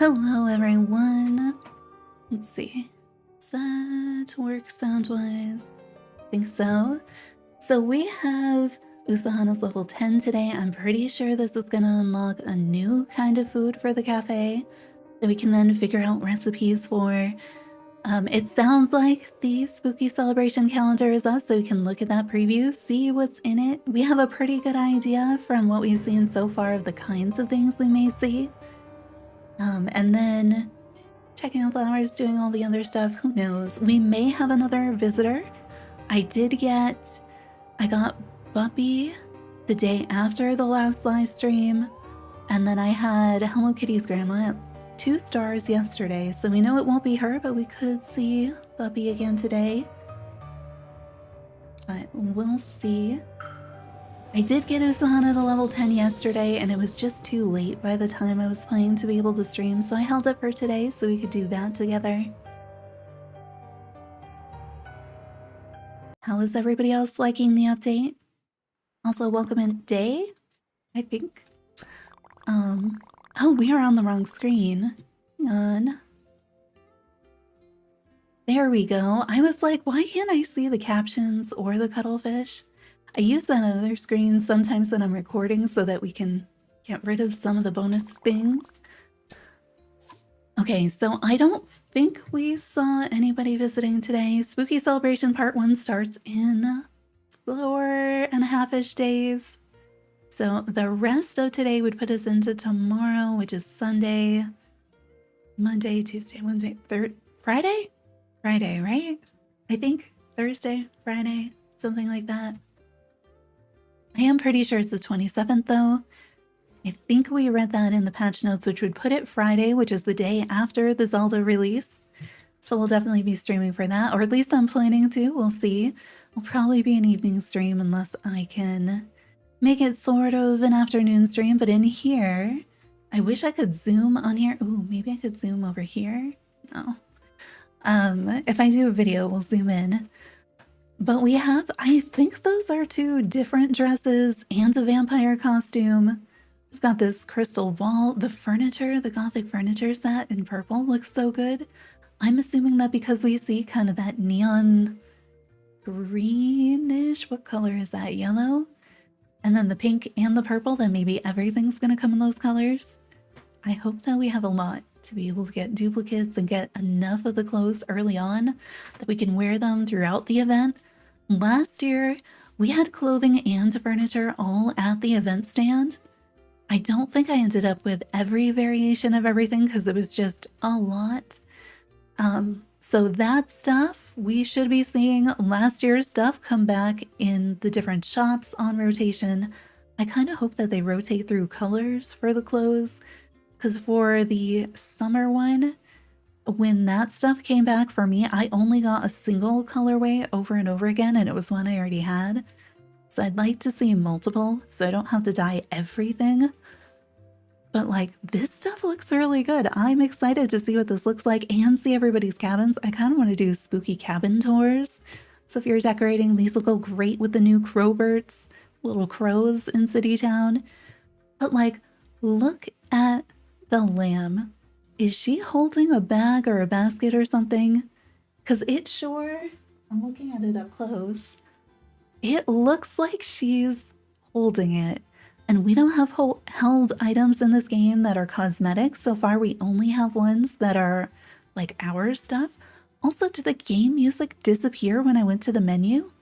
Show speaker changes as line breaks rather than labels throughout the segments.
Hello everyone. Let's see. Does that work sound-wise? I think so. So we have Usahana's level 10 today. I'm pretty sure this is gonna unlock a new kind of food for the cafe that we can then figure out recipes for. It sounds like the spooky celebration calendar is up, so we can look at that preview, see what's in it. We have a pretty good idea from what we've seen so far of the kinds of things we may see. And then checking out flowers, doing all the other stuff, who knows? We may have another visitor. I got Buppy the day after the last live stream, and then I had Hello Kitty's grandma at 2 stars yesterday, so we know it won't be her, but we could see Buppy again today. But we'll see. I did get Usahana to level 10 yesterday, and it was just too late by the time I was playing to be able to stream, so I held it for today so we could do that together. How is everybody else liking the update? Also, welcome in Day, I think. Oh, we are on the wrong screen. Hang on. There we go. I was like, why can't I see the captions or the cuttlefish? I use that on other screens sometimes when I'm recording so that we can get rid of some of the bonus things. Okay, so I don't think we saw anybody visiting today. Spooky Celebration Part 1 starts in 4.5-ish days. So the rest of today would put us into tomorrow, which is Sunday, Monday, Tuesday, Wednesday, Friday? Friday, right? I think Thursday, Friday, something like that. I am pretty sure it's the 27th though. I think we read that in the patch notes, which would put it Friday, which is the day after the Zelda release. So we'll definitely be streaming for that, or at least I'm planning to. We'll see. It'll probably be an evening stream unless I can make it sort of an afternoon stream. But in here, I wish I could zoom on here. Ooh, maybe I could zoom over here. No. If I do a video, we'll zoom in. But we have, I think those are 2 different dresses and a vampire costume. We've got this crystal wall. The furniture, the gothic furniture set in purple looks so good. I'm assuming that because we see kind of that neon greenish, what color is that? Yellow? And then the pink and the purple, then maybe everything's gonna come in those colors. I hope that we have a lot to be able to get duplicates and get enough of the clothes early on that we can wear them throughout the event. Last year, we had clothing and furniture all at the event stand. I don't think I ended up with every variation of everything because it was just a lot. So that stuff, we should be seeing last year's stuff come back in the different shops on rotation. I kind of hope that they rotate through colors for the clothes, because for the summer one, when that stuff came back for me, I only got a single colorway over and over again, and it was one I already had. So I'd like to see multiple, so I don't have to dye everything. But like, this stuff looks really good. I'm excited to see what this looks like and see everybody's cabins. I kind of want to do spooky cabin tours. So if you're decorating, these will go great with the new crowbirds, little crows in City Town. But like, look at the lamb. Is she holding a bag or a basket or something? Because it sure, I'm looking at it up close. It looks like she's holding it. And we don't have held items in this game that are cosmetic. So far, we only have ones that are like our stuff. Also, did the game music disappear when I went to the menu?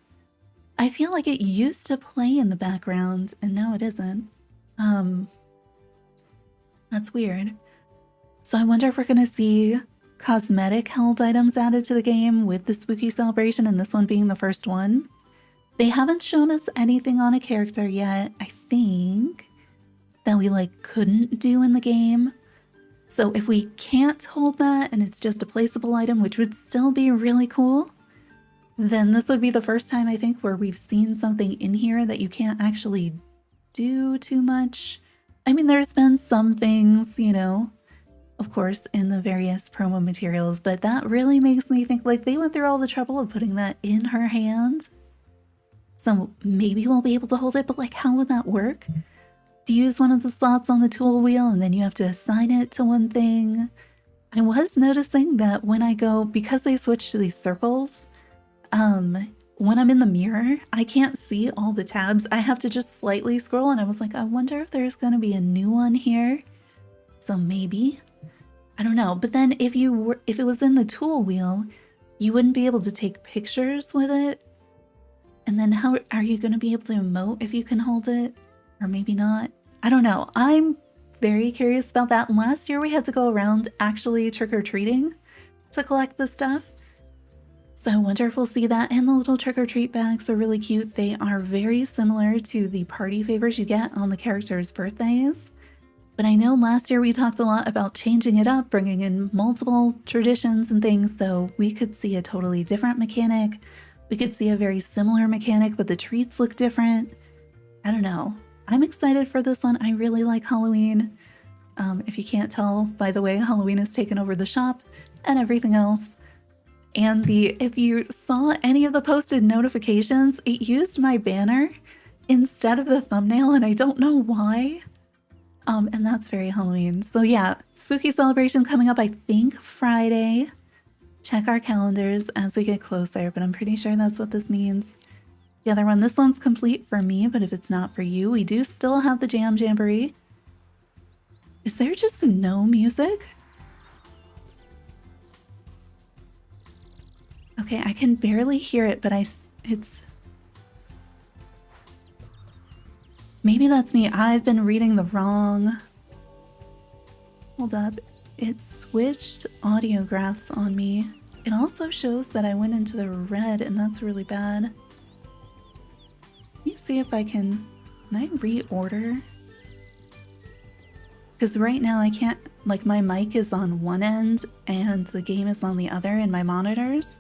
I feel like it used to play in the background and now it isn't. That's weird. So I wonder if we're going to see cosmetic held items added to the game with the spooky celebration and this one being the first one. They haven't shown us anything on a character yet, I think, that we like couldn't do in the game. So if we can't hold that and it's just a placeable item, which would still be really cool, then this would be the first time I think where we've seen something in here that you can't actually do too much. I mean, there's been some things, you know, of course, in the various promo materials, but that really makes me think like they went through all the trouble of putting that in her hand. So maybe we'll be able to hold it, but like, how would that work? to use one of the slots on the tool wheel and then you have to assign it to one thing. I was noticing that when I go, because they switched to these circles, when I'm in the mirror, I can't see all the tabs. I have to just slightly scroll, and I was like, I wonder if there's going to be a new one here. So maybe, I don't know. But then if it was in the tool wheel, you wouldn't be able to take pictures with it. And then how are you going to be able to emote if you can hold it? Or maybe not. I don't know. I'm very curious about that. And last year we had to go around actually trick-or-treating to collect the stuff. So I wonder if we'll see that. And the little trick-or-treat bags are really cute. They are very similar to the party favors you get on the characters' birthdays. But I know last year we talked a lot about changing it up, bringing in multiple traditions and things, so we could see a totally different mechanic. We could see a very similar mechanic, but the treats look different. I don't know. I'm excited for this one. I really like Halloween. If you can't tell, by the way, Halloween has taken over the shop and everything else. And if you saw any of the posted notifications, it used my banner instead of the thumbnail, and I don't know why. And that's very Halloween. So yeah, spooky celebration coming up, I think Friday. Check our calendars as we get closer, but I'm pretty sure that's what this means. The other one, this one's complete for me, but if it's not for you, we do still have the Jam Jamboree. Is there just no music? Okay, I can barely hear it, but it's... Maybe that's me. I've been reading the wrong... Hold up. It switched audio graphs on me. It also shows that I went into the red, and that's really bad. Let me see if I can I reorder? Because right now I can't, like my mic is on one end and the game is on the other in my monitors.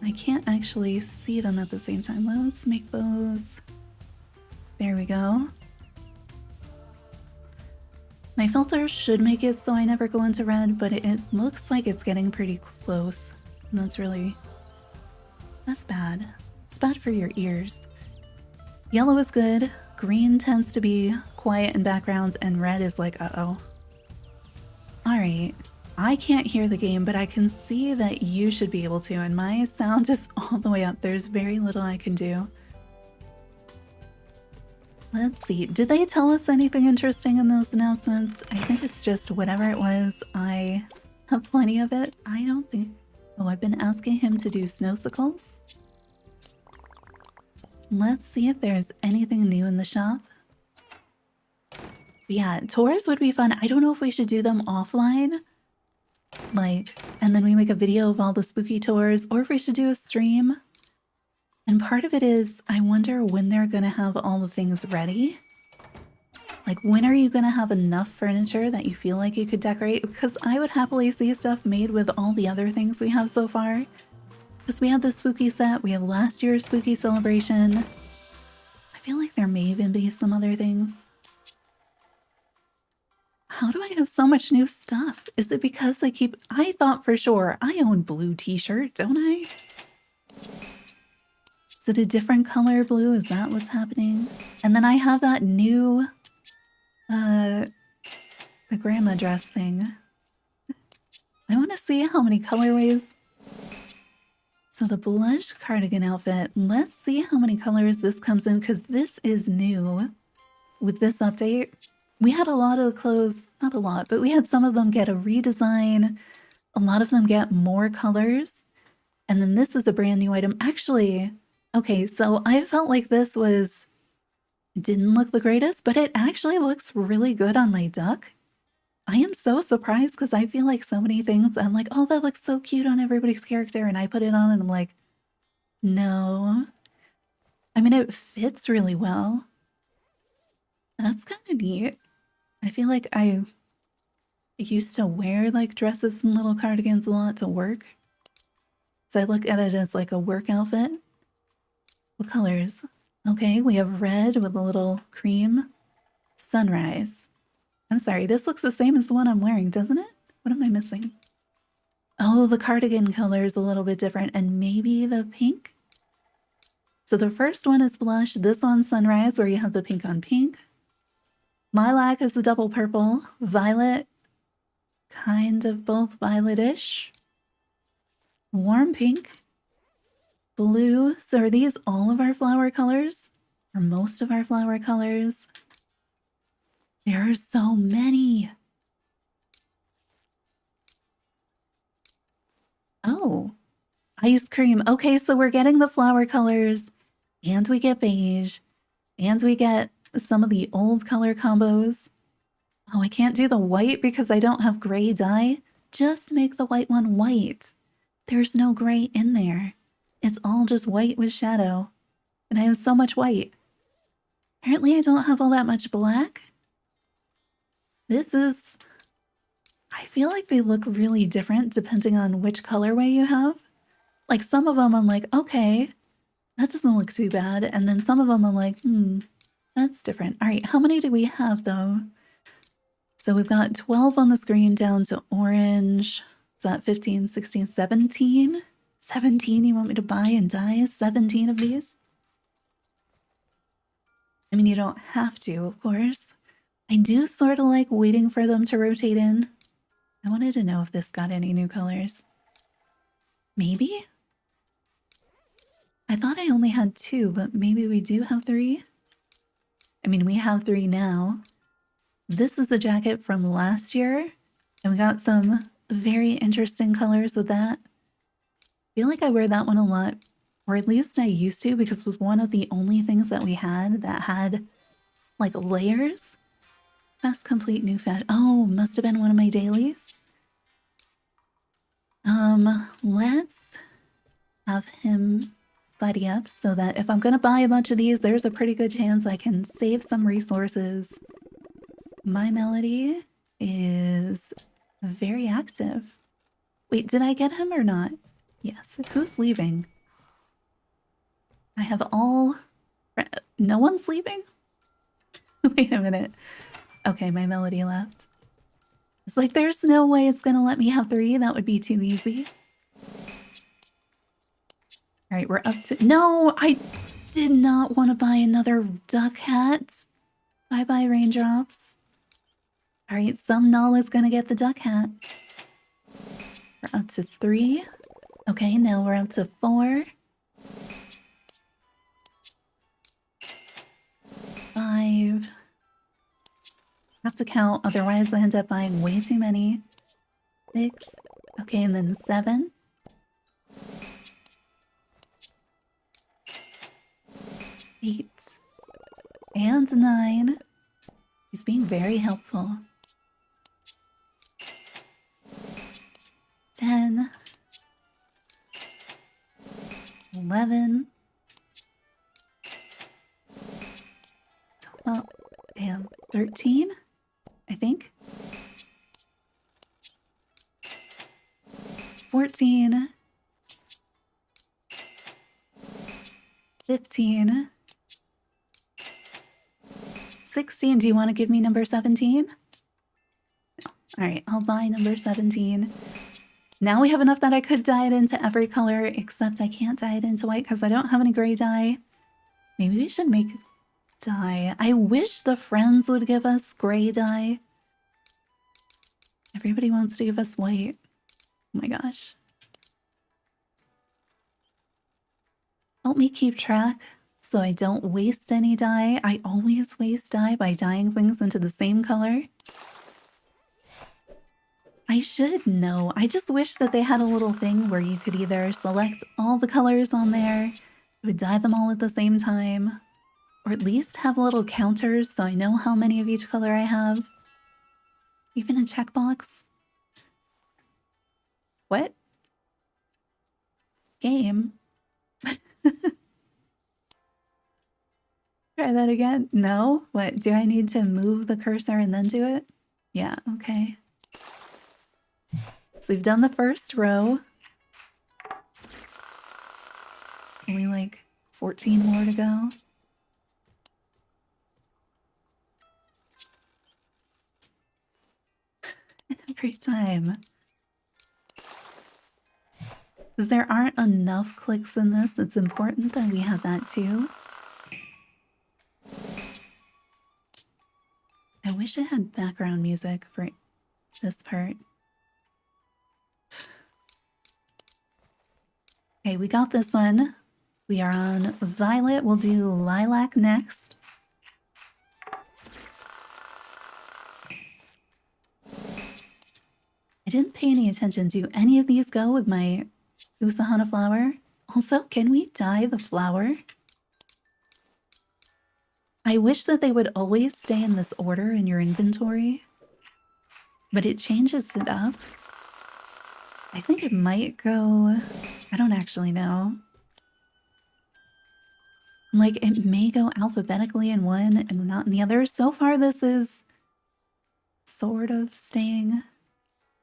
I can't actually see them at the same time. Let's make those. There we go. My filter should make it so I never go into red, but it looks like it's getting pretty close. And that's bad. It's bad for your ears. Yellow is good. Green tends to be quiet in background, and red is like, uh-oh. Alright. I can't hear the game, but I can see that you should be able to, and my sound is all the way up. There's very little I can do. Let's see. Did they tell us anything interesting in those announcements? I think it's just whatever it was. I have plenty of it. I don't think... Oh, I've been asking him to do snowsicles. Let's see if there's anything new in the shop. Yeah, tours would be fun. I don't know if we should do them offline. And then we make a video of all the spooky tours, or if we should do a stream. And part of it is, I wonder when they're gonna have all the things ready. Like, when are you gonna have enough furniture that you feel like you could decorate? Because I would happily see stuff made with all the other things we have so far. Because we have the spooky set, we have last year's spooky celebration. I feel like there may even be some other things. How do I have so much new stuff? Is it because they keep... I thought for sure I own blue t-shirt, don't I? Is it a different color blue? Is that what's happening? And then I have that new, the grandma dress thing. I want to see how many colorways. So the blush cardigan outfit, let's see how many colors this comes in, because this is new with this update. We had a lot of the clothes, not a lot, but we had some of them get a redesign. A lot of them get more colors. And then this is a brand new item. Actually, okay, so I felt like this didn't look the greatest, but it actually looks really good on my duck. I am so surprised because I feel like so many things, I'm like, oh, that looks so cute on everybody's character. And I put it on and I'm like, no. I mean, it fits really well. That's kind of neat. I feel like I used to wear like dresses and little cardigans a lot to work. So I look at it as like a work outfit. What colors? Okay, we have red with a little cream. Sunrise. I'm sorry, this looks the same as the one I'm wearing, doesn't it? What am I missing? Oh, the cardigan color is a little bit different, and maybe the pink? So the first one is blush, this one's sunrise, where you have the pink on pink. Lilac is the double purple. Violet, kind of both violetish. Warm pink. Blue. So are these all of our flower colors? Or most of our flower colors? There are so many. Oh, ice cream. Okay, so we're getting the flower colors, and we get beige, and we get some of the old color combos. Oh, I can't do the white because I don't have gray dye. Just make the white one white. There's no gray in there. It's all just white with shadow. And I have so much white. Apparently I don't have all that much black. This is... I feel like they look really different depending on which colorway you have. Like some of them I'm like, okay, that doesn't look too bad. And then some of them I'm like, that's different. All right, how many do we have though? So we've got 12 on the screen down to orange. Is that 15, 16, 17? 17 you want me to buy and dye 17 of these? I mean, you don't have to, of course. I do sort of like waiting for them to rotate in. I wanted to know if this got any new colors. Maybe? I thought I only had 2, but maybe we do have 3. I mean, we have 3 now. This is a jacket from last year, and we got some very interesting colors with that. I feel like I wear that one a lot, or at least I used to, because it was one of the only things that we had that had, like, layers. Fast complete new fashion. Oh, must have been one of my dailies. Let's have him buddy up so that if I'm gonna buy a bunch of these, there's a pretty good chance I can save some resources. My melody is very active. Wait, did I get him or not? Yes. Who's leaving? I have all... No one's leaving? Wait a minute. Okay, my melody left. It's like, there's no way it's gonna let me have 3. That would be too easy. All right, we're up to... No, I did not want to buy another duck hat. Bye-bye, raindrops. All right, some null is gonna get the duck hat. We're up to 3. Okay, now we're up to 4. 5. Have to count, otherwise I end up buying way too many. 6. Okay, and then 7. 8. And 9. He's being very helpful. 10. 11. 12. And 13. I think. 14. 15. 16. Do you want to give me number 17? No. All right, I'll buy number 17. Now we have enough that I could dye it into every color, except I can't dye it into white because I don't have any gray dye. Maybe we should make dye. I wish the friends would give us gray dye. Everybody wants to give us white. Oh my gosh. Help me keep track so I don't waste any dye. I always waste dye by dyeing things into the same color. I should know. I just wish that they had a little thing where you could either select all the colors on there, you would dye them all at the same time, or at least have little counters so I know how many of each color I have. Even a checkbox. What? Game? Try that again? No? What, do I need to move the cursor and then do it? Yeah, okay. So we've done the first row. Only like 14 more to go. Every time. Because there aren't enough clicks in this, it's important that we have that too. I wish it had background music for this part. Okay, we got this one. We are on violet. We'll do lilac next. I didn't pay any attention. Do any of these go with my Usahana flower? Also, can we dye the flower? I wish that they would always stay in this order in your inventory, but it changes it up. I think it might go... I don't actually know. Like, it may go alphabetically in one and not in the other. So far, this is sort of staying...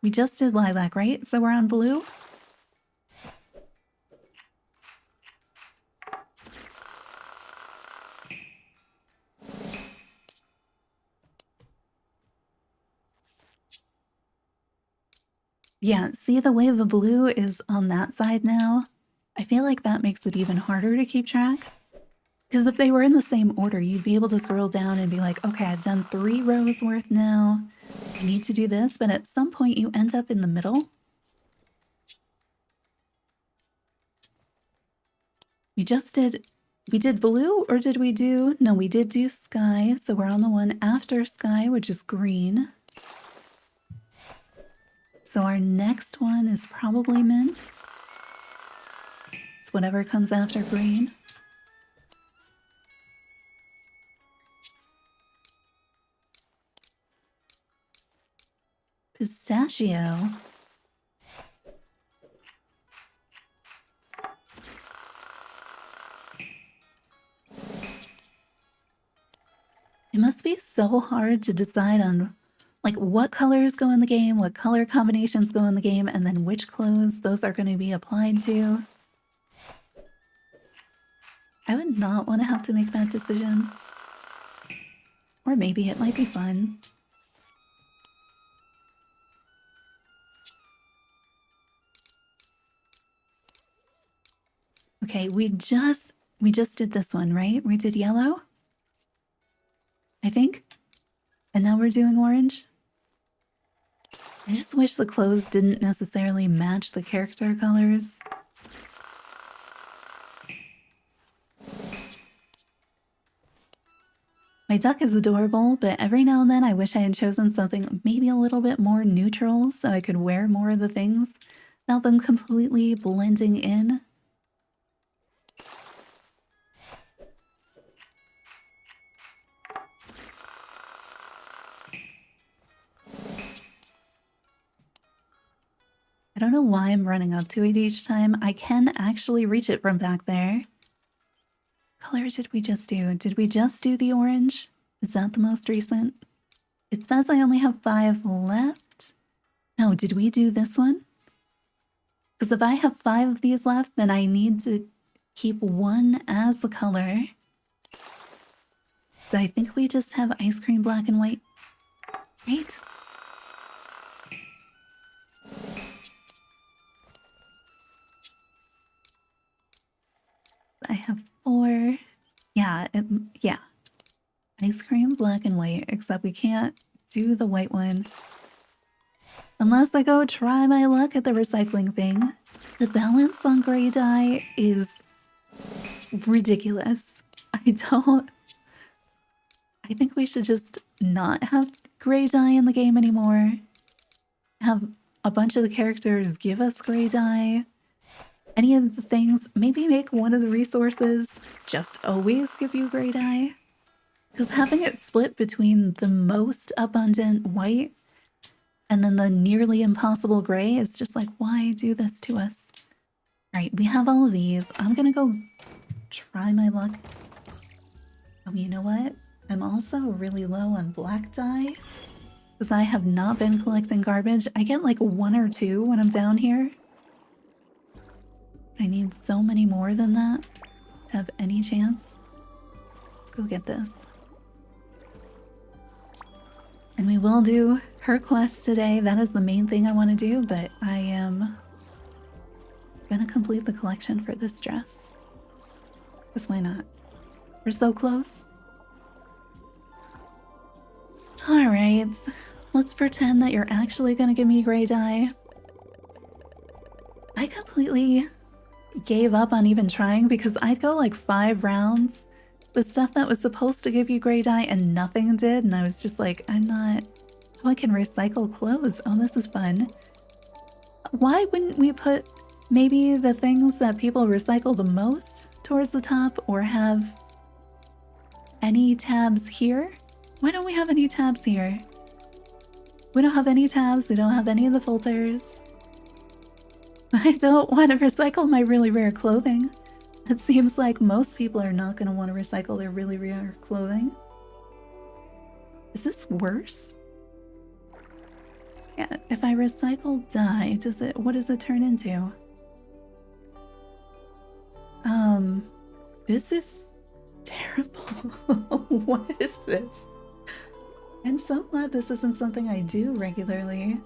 We just did lilac, right? So we're on blue? Yeah, see the way the blue is on that side now? I feel like that makes it even harder to keep track. Because if they were in the same order, you'd be able to scroll down and be like, okay, I've done 3 rows worth now. I need to do this, but at some point you end up in the middle. We did blue, or did we do? No, we did do sky, so we're on the one after sky, which is green. So our next one is probably mint. It's whatever comes after green. Pistachio. It must be so hard to decide on like what colors go in the game, what color combinations go in the game, and then which clothes those are going to be applied to. I would not want to have to make that decision. Or maybe it might be fun. Okay, we just did this one, right? We did yellow, I think. And now we're doing orange. I just wish the clothes didn't necessarily match the character colors. My duck is adorable, but every now and then I wish I had chosen something maybe a little bit more neutral so I could wear more of the things without them completely blending in. I don't know why I'm running up to it each time. I can actually reach it from back there. What color did we just do? Did we just do the orange? Is that the most recent? It says I only have 5 left. No, did we do this one? Because if I have 5 of these left, then I need to keep 1 as the color. So I think we just have ice cream black and white, right? I have 4. Yeah, yeah. Ice cream, black and white, except we can't do the white one. Unless I go try my luck at the recycling thing. The balance on gray dye is ridiculous. I think we should just not have gray dye in the game anymore. Have a bunch of the characters give us gray dye. Any of the things, maybe make one of the resources just always give you gray dye. Because having it split between the most abundant white and then the nearly impossible gray is just like, why do this to us? All right, we have all of these. I'm gonna go try my luck. Oh, you know what? I'm also really low on black dye because I have not been collecting garbage. I get like 1 or 2 when I'm down here. I need so many more than that to have any chance. Let's go get this. And we will do her quest today. That is the main thing I want to do, but I am gonna complete the collection for this dress. Because why not? We're so close. All right, let's pretend that you're actually gonna give me gray dye. I completely gave up on even trying because I'd go like 5 rounds with stuff that was supposed to give you gray dye and nothing did, and I was just like, I'm not... Oh, I can recycle clothes. Oh, this is fun. Why wouldn't we put maybe the things that people recycle the most towards the top, or have any tabs here? Why don't we have any tabs here? We don't have any tabs. We don't have any of the filters. I don't want to recycle my really rare clothing. It seems like most people are not going to want to recycle their really rare clothing. Is this worse? Yeah, if I recycle dye, what does it turn into? This is terrible. What is this? I'm so glad this isn't something I do regularly.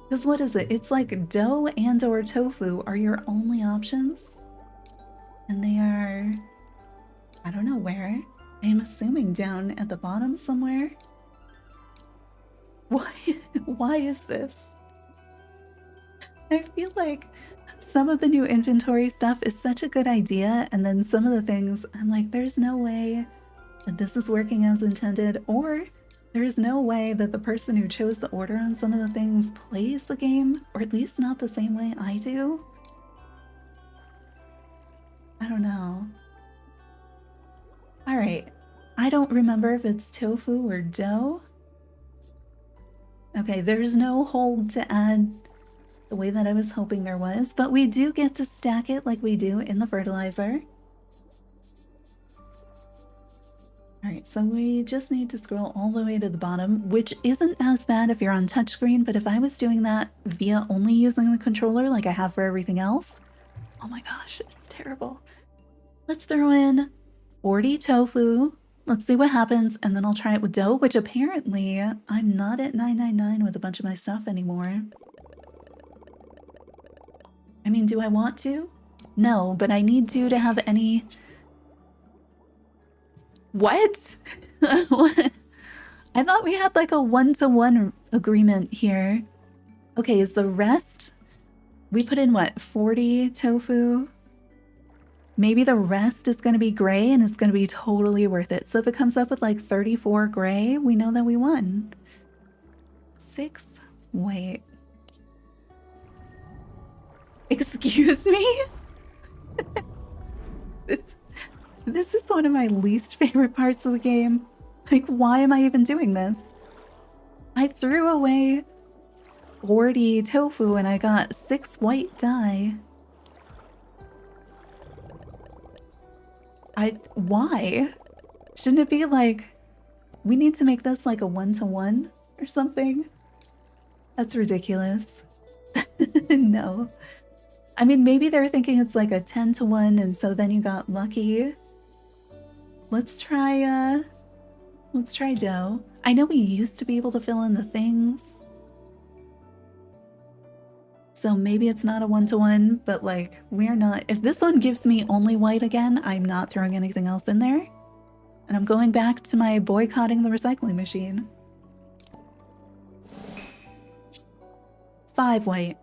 Because what is it? It's like dough and or tofu are your only options. And they are... I don't know where. I am assuming down at the bottom somewhere. Why is this? I feel like some of the new inventory stuff is such a good idea, and then some of the things I'm like, there's no way that this is working as intended, or there's no way that the person who chose the order on some of the things plays the game, or at least not the same way I do. I don't know. Alright, I don't remember if it's tofu or dough. Okay, there's no hold to add the way that I was hoping there was, but we do get to stack it like we do in the fertilizer. Alright, so we just need to scroll all the way to the bottom, which isn't as bad if you're on touchscreen, but if I was doing that via only using the controller like I have for everything else, oh my gosh, it's terrible. Let's throw in 40 tofu. Let's see what happens, and then I'll try it with dough, which apparently I'm not at 999 with a bunch of my stuff anymore. I mean, do I want to? No, but I need to have any... What? What? I thought we had like a 1-to-1 agreement here. Okay, is the rest... We put in what, 40 tofu? Maybe the rest is going to be gray and it's going to be totally worth it. So if it comes up with like 34 gray, we know that we won. 6 white. Excuse me? This is one of my least favorite parts of the game. Like, why am I even doing this? I threw away 40 tofu and I got 6 white dye. Why? Shouldn't it be like, we need to make this like a 1-to-1 or something? That's ridiculous. No. I mean, maybe they're thinking it's like a 10-to-1 and so then you got lucky. Let's try dough. I know we used to be able to fill in the things. So maybe it's not a 1-to-1, but like, we're not... If this one gives me only white again, I'm not throwing anything else in there. And I'm going back to my boycotting the recycling machine. 5 white.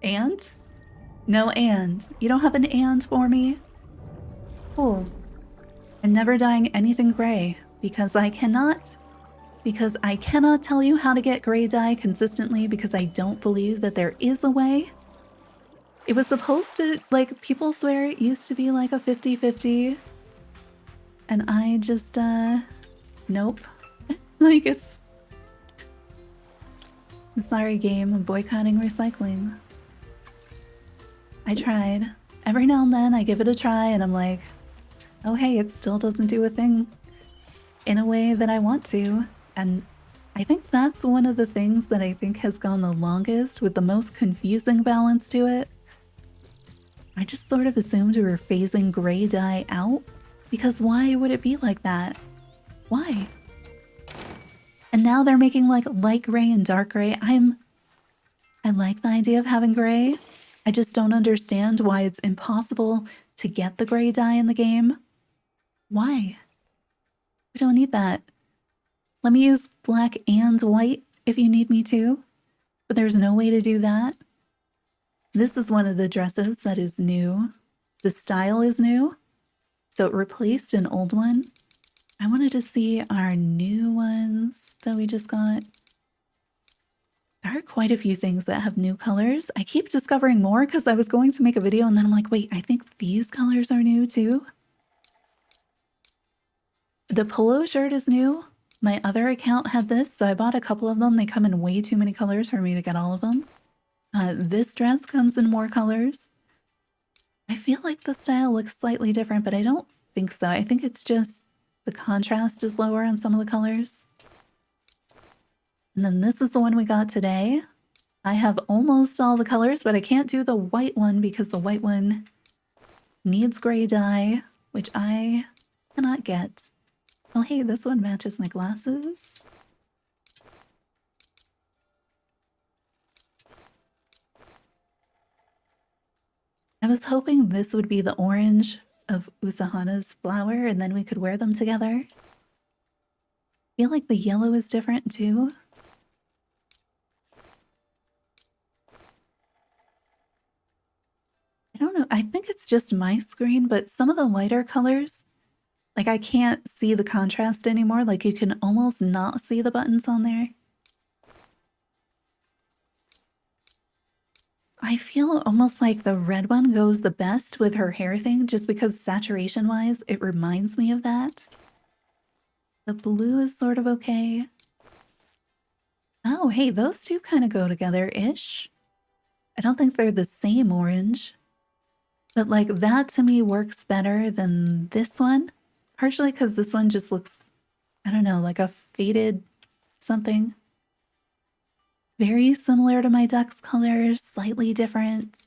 And? No and. You don't have an and for me? Cool. I'm never dyeing anything gray because I cannot tell you how to get gray dye consistently because I don't believe that there is a way. It was supposed to, like, people swear it used to be like a 50-50. And I just, nope. Like, it's... I'm sorry, game. I'm boycotting recycling. I tried. Every now and then I give it a try and I'm like, oh hey, it still doesn't do a thing in a way that I want to. And I think that's one of the things that I think has gone the longest with the most confusing balance to it. I just sort of assumed we were phasing gray dye out because why would it be like that? Why? And now they're making like light gray and dark gray. I like the idea of having gray. I just don't understand why it's impossible to get the gray dye in the game. Why? We don't need that. Let me use black and white if you need me to, but there's no way to do that. This is one of the dresses that is new. The style is new, so it replaced an old one. I wanted to see our new ones that we just got. There are quite a few things that have new colors. I keep discovering more because I was going to make a video and then I'm like, wait, I think these colors are new too. The polo shirt is new. My other account had this, so I bought a couple of them. They come in way too many colors for me to get all of them. This dress comes in more colors. I feel like the style looks slightly different, but I don't think so. I think it's just the contrast is lower on some of the colors. And then this is the one we got today. I have almost all the colors, but I can't do the white one because the white one needs gray dye, which I cannot get. Oh, hey, this one matches my glasses. I was hoping this would be the orange of Usahana's flower and then we could wear them together. I feel like the yellow is different too. I don't know. I think it's just my screen, but some of the lighter colors, like I can't see the contrast anymore. Like you can almost not see the buttons on there. I feel almost like the red one goes the best with her hair thing just because saturation wise, it reminds me of that. The blue is sort of okay. Oh, hey, those two kind of go together-ish. I don't think they're the same orange. But like that to me works better than this one. Partially because this one just looks, I don't know, like a faded something. Very similar to my duck's colors, slightly different.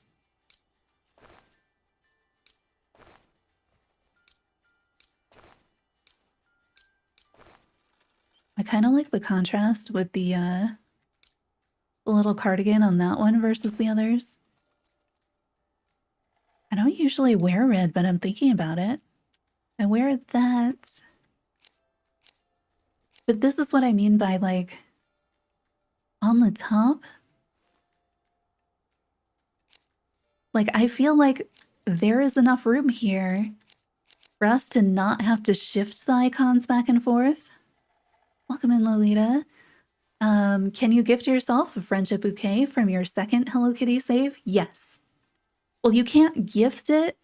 I kind of like the contrast with the little cardigan on that one versus the others. I don't usually wear red, but I'm thinking about it. I wear that. But this is what I mean by like on the top. Like I feel like there is enough room here for us to not have to shift the icons back and forth. Welcome in, Lolita. Can you gift yourself a friendship bouquet from your second Hello Kitty save? Yes. Well, you can't gift it,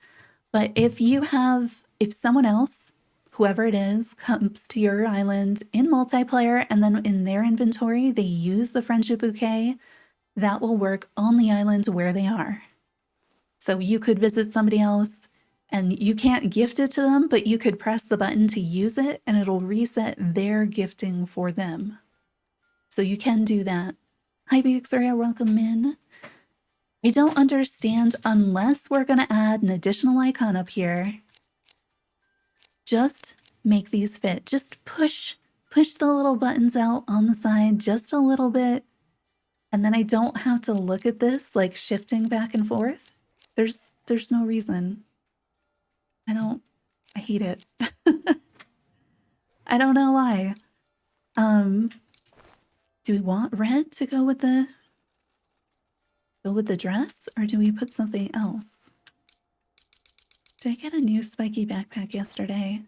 but if someone else, whoever it is, comes to your island in multiplayer and then in their inventory, they use the friendship bouquet, that will work on the island where they are. So you could visit somebody else and you can't gift it to them, but you could press the button to use it and it'll reset their gifting for them. So you can do that. Hi, BXRA, welcome in. I don't understand unless we're going to add an additional icon up here. Just make these fit. Just push the little buttons out on the side just a little bit. And then I don't have to look at this like shifting back and forth. There's no reason. I hate it. I don't know why. Do we want red to go with the dress, or do we put something else? Did I get a new spiky backpack yesterday?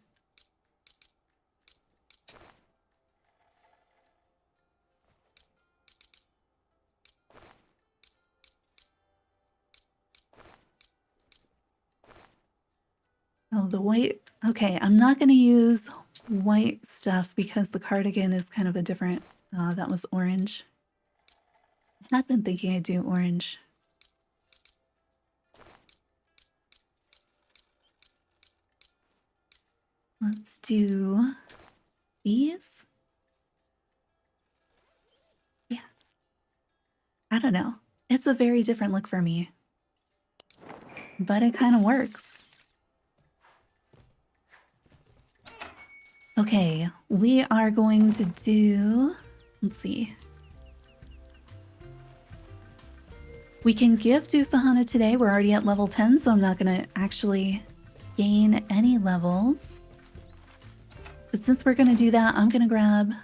Oh, the white. Okay, I'm not going to use white stuff because the cardigan is kind of a different. That was orange. I had been thinking I'd do orange. Let's do these. Yeah. I don't know. It's a very different look for me. But it kind of works. Okay, we are going to do... Let's see. We can gift Usahana today. We're already at level 10, so I'm not going to actually gain any levels. Because But since we're gonna do that, I'm gonna grab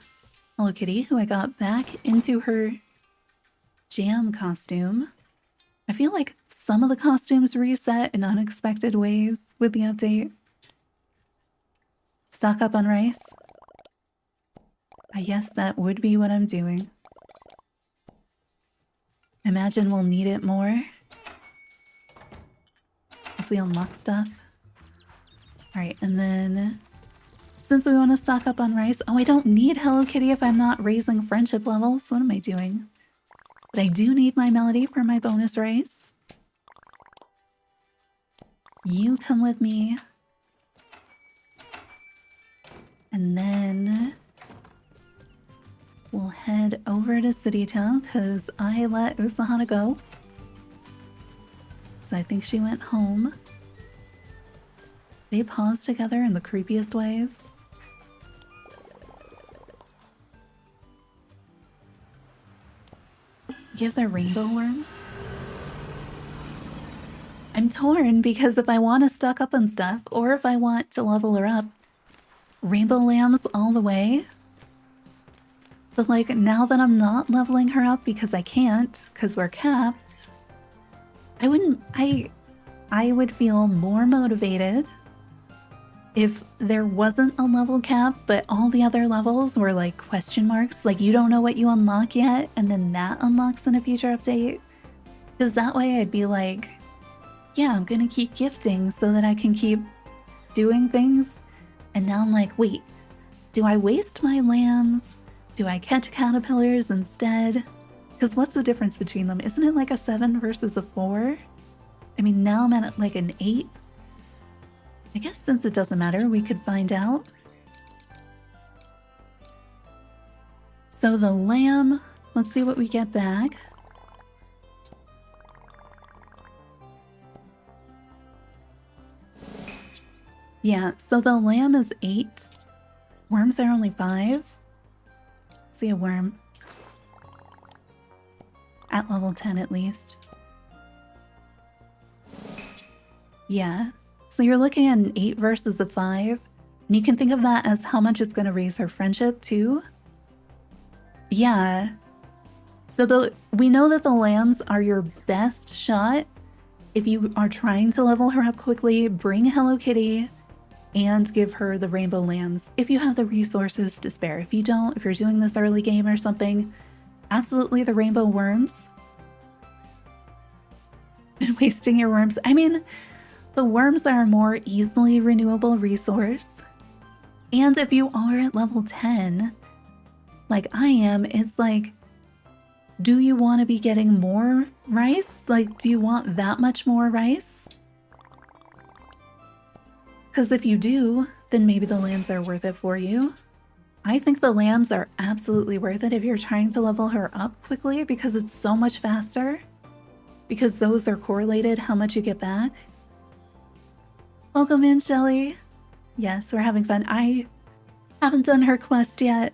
Hello Kitty, who I got back into her jam costume. I feel like some of the costumes reset in unexpected ways with the update. Stock up on rice. I guess that would be what I'm doing. Imagine we'll need it more as we unlock stuff. Alright, and then since we want to stock up on rice, oh, I don't need Hello Kitty if I'm not raising friendship levels. What am I doing? But I do need my melody for my bonus rice. You come with me. And then we'll head over to City Town because I let Usahana go. So I think she went home. They pause together in the creepiest ways. Give their rainbow worms. I'm torn because if I want to stock up on stuff or if I want to level her up, rainbow lambs all the way. But like now that I'm not leveling her up because I can't, because we're capped, I would feel more motivated if there wasn't a level cap, but all the other levels were like question marks, like you don't know what you unlock yet, and then that unlocks in a future update. Because that way I'd be like, yeah, I'm gonna keep gifting so that I can keep doing things. And now I'm like, wait, do I waste my lambs? Do I catch caterpillars instead? Because what's the difference between them? Isn't it like a 7 versus a 4? I mean, now I'm at like an 8. I guess since it doesn't matter, we could find out. So the lamb, let's see what we get back. Yeah, so the lamb is 8. Worms are only 5. See a worm. At level 10 at least. Yeah. So you're looking at an 8 versus a 5. And you can think of that as how much it's going to raise her friendship too. Yeah. So we know that the lambs are your best shot. If you are trying to level her up quickly, bring Hello Kitty and give her the rainbow lambs if you have the resources to spare. If you don't, if you're doing this early game or something, absolutely the rainbow worms. Been wasting your worms. I mean, the worms are a more easily renewable resource. And if you are at level 10, like I am, it's like, do you want to be getting more rice? Like, do you want that much more rice? Because if you do, then maybe the lambs are worth it for you. I think the lambs are absolutely worth it if you're trying to level her up quickly because it's so much faster. Because those are correlated how much you get back. Welcome in, Shelly. Yes, we're having fun. I haven't done her quest yet.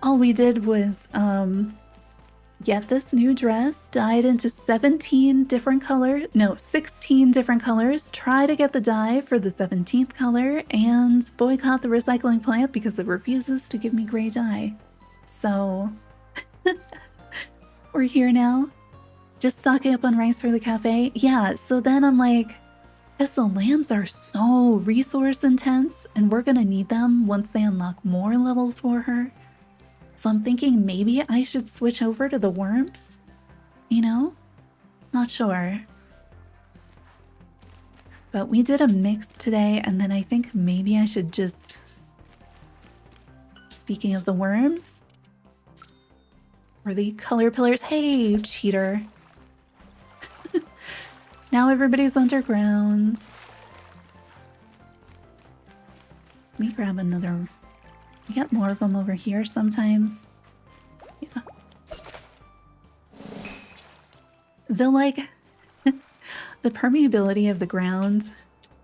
All we did was get this new dress, dyed into 16 different colors, try to get the dye for the 17th color, and boycott the recycling plant because it refuses to give me gray dye. So, we're here now. Just stocking up on rice for the cafe. Yeah, so then I'm like, because the lambs are so resource intense, and we're gonna need them once they unlock more levels for her. So I'm thinking maybe I should switch over to the worms? You know? Not sure. But we did a mix today, and then I think maybe I should just... Speaking of the worms... Or the color pillars. Hey, cheater. Now everybody's underground. Let me grab another... We get more of them over here sometimes. Yeah. The like... the permeability of the ground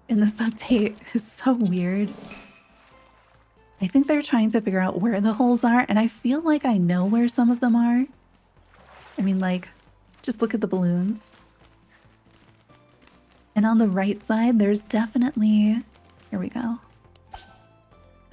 in this update is so weird. I think they're trying to figure out where the holes are, and I feel like I know where some of them are. I mean, like, just look at the balloons. And on the right side, there's definitely... Here we go.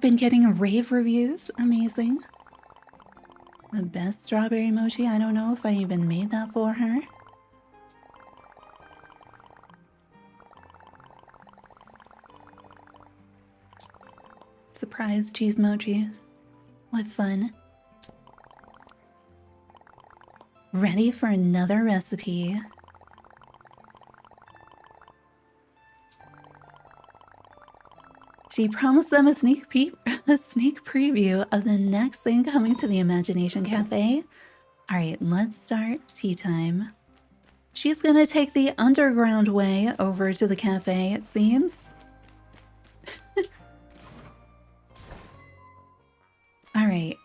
Been getting rave reviews. Amazing. The best strawberry mochi. I don't know if I even made that for her. Surprise cheese mochi. What fun. Ready for another recipe. She promised them a sneak preview of the next thing coming to the Imagination Cafe. All right, let's start tea time. She's gonna take the underground way over to the cafe, it seems. All right,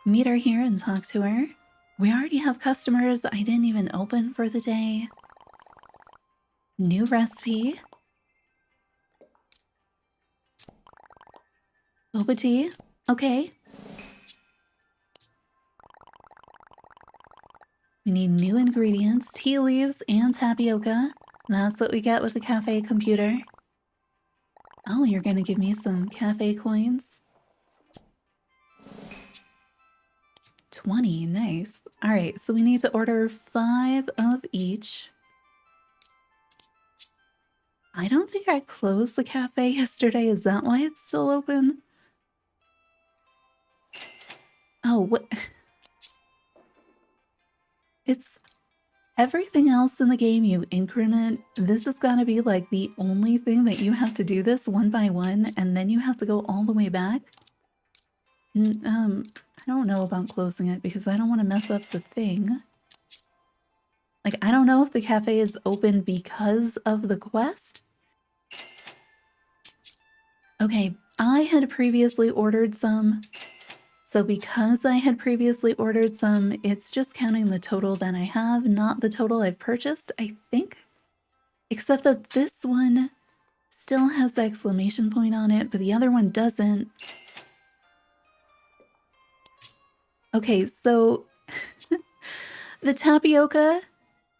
meet her here and talk to her. We already have customers I didn't even open for the day. New recipe. Boba tea. Okay. We need new ingredients, tea leaves and tapioca. That's what we get with the cafe computer. Oh, you're gonna give me some cafe coins. 20, nice. All right, so we need to order 5 of each. I don't think I closed the cafe yesterday. Is that why it's still open? Oh, what? It's everything else in the game you increment. This is gonna be like the only thing that you have to do this one by one, and then you have to go all the way back. I don't know about closing it because I don't want to mess up the thing. Like, I don't know if the cafe is open because of the quest. Okay, I had previously ordered some. So because I had previously ordered some, it's just counting the total that I have, not the total I've purchased, I think. Except that this one still has the exclamation point on it, but the other one doesn't. Okay, so the tapioca,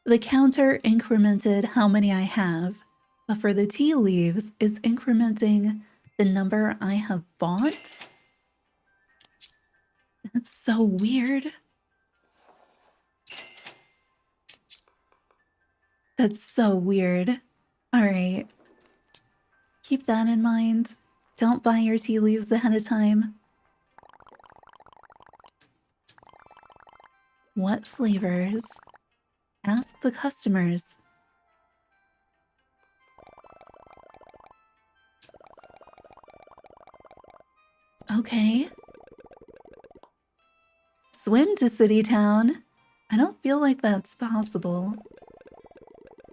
the counter incremented how many I have, but for the tea leaves, it's incrementing the number I have bought. That's so weird. That's so weird. All right. Keep that in mind. Don't buy your tea leaves ahead of time. What flavors? Ask the customers. Okay. Swim to City Town. I don't feel like that's possible.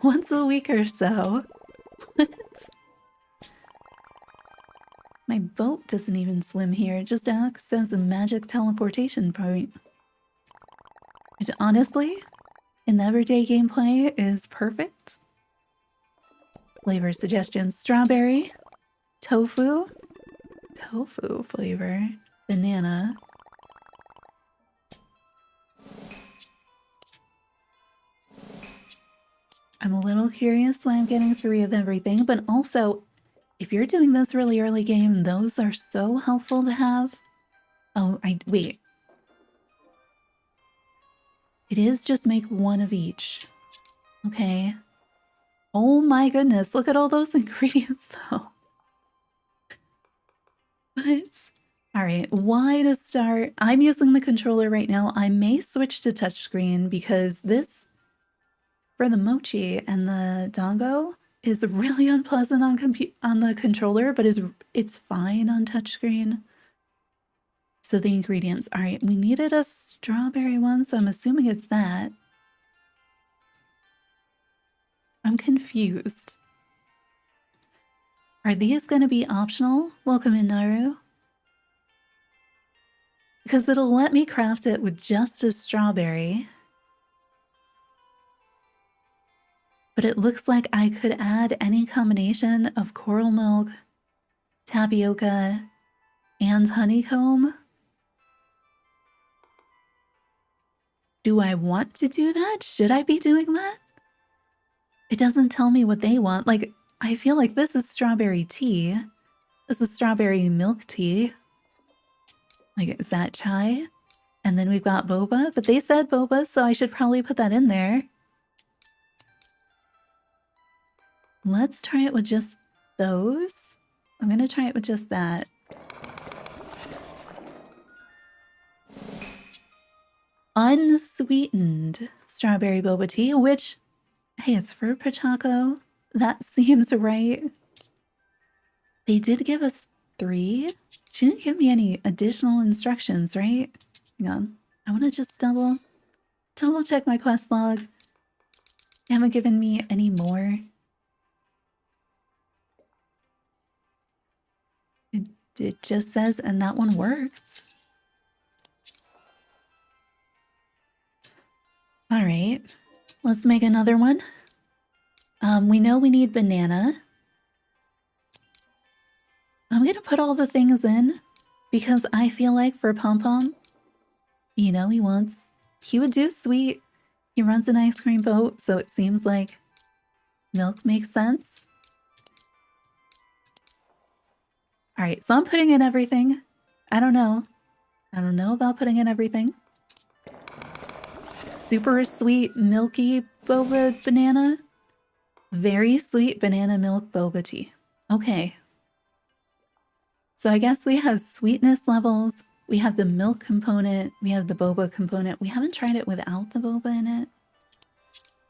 Once a week or so. What? My boat doesn't even swim here. It just acts as a magic teleportation point. Which honestly, in everyday gameplay is perfect. Flavor suggestions: strawberry, tofu flavor, banana. I'm a little curious why I'm getting 3 of everything, but also, if you're doing this really early game, those are so helpful to have. Oh, wait. It is just make 1 of each. Okay. Oh my goodness, look at all those ingredients though. What? Alright, why to start? I'm using the controller right now. I may switch to touchscreen because this, for the mochi and the dango, is really unpleasant on the controller, but it's fine on touchscreen. So the ingredients. All right, we needed a strawberry one, so I'm assuming it's that. I'm confused. Are these going to be optional? Welcome in, Naru. Because it'll let me craft it with just a strawberry. But it looks like I could add any combination of coral milk, tapioca, and honeycomb. Do I want to do that? Should I be doing that? It doesn't tell me what they want. Like, I feel like this is strawberry tea. This is strawberry milk tea. Like, is that chai? And then we've got boba, but they said boba, so I should probably put that in there. Let's try it with just those. I'm going to try it with just that. Unsweetened strawberry boba tea, which, hey, it's fruit pochaco. That seems right. They did give us 3. She didn't give me any additional instructions, right? Hang on. I want to just double check my quest log. They haven't given me any more. It just says, and that one worked. All right, let's make another one. We know we need banana. I'm gonna put all the things in because I feel like for Pom Pom, you know, he would do sweet. He runs an ice cream boat, so it seems like milk makes sense. All right, so I'm putting in everything. I don't know about putting in everything. Super sweet, milky boba banana. Very sweet banana milk boba tea. Okay. So I guess we have sweetness levels. We have the milk component. We have the boba component. We haven't tried it without the boba in it,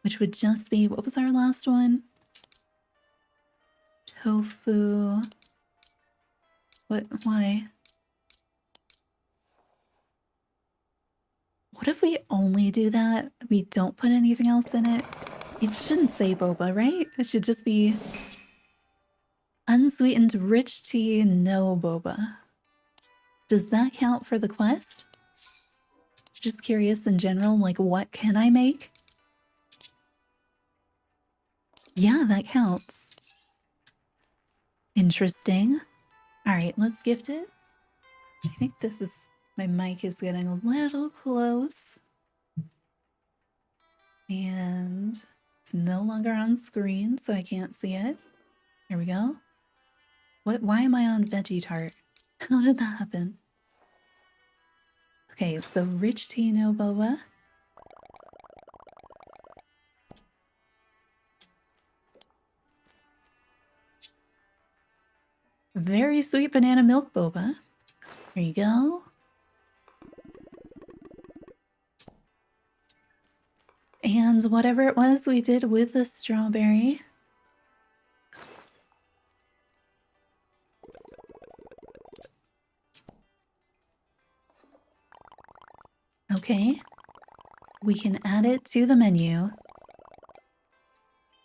which would just be, what was our last one? Tofu. What? Why? What if we only do that? We don't put anything else in it? It shouldn't say boba, right? It should just be unsweetened rich tea, no boba. Does that count for the quest? Just curious in general, like what can I make? Yeah, that counts. Interesting. All right, let's gift it. I think this is, my mic is getting a little close. And it's no longer on screen, so I can't see it. Here we go. Why am I on veggie tart? How did that happen? Okay, so rich tea, no boba. Very sweet banana milk boba. Here you go. And whatever it was we did with the strawberry. Okay. We can add it to the menu.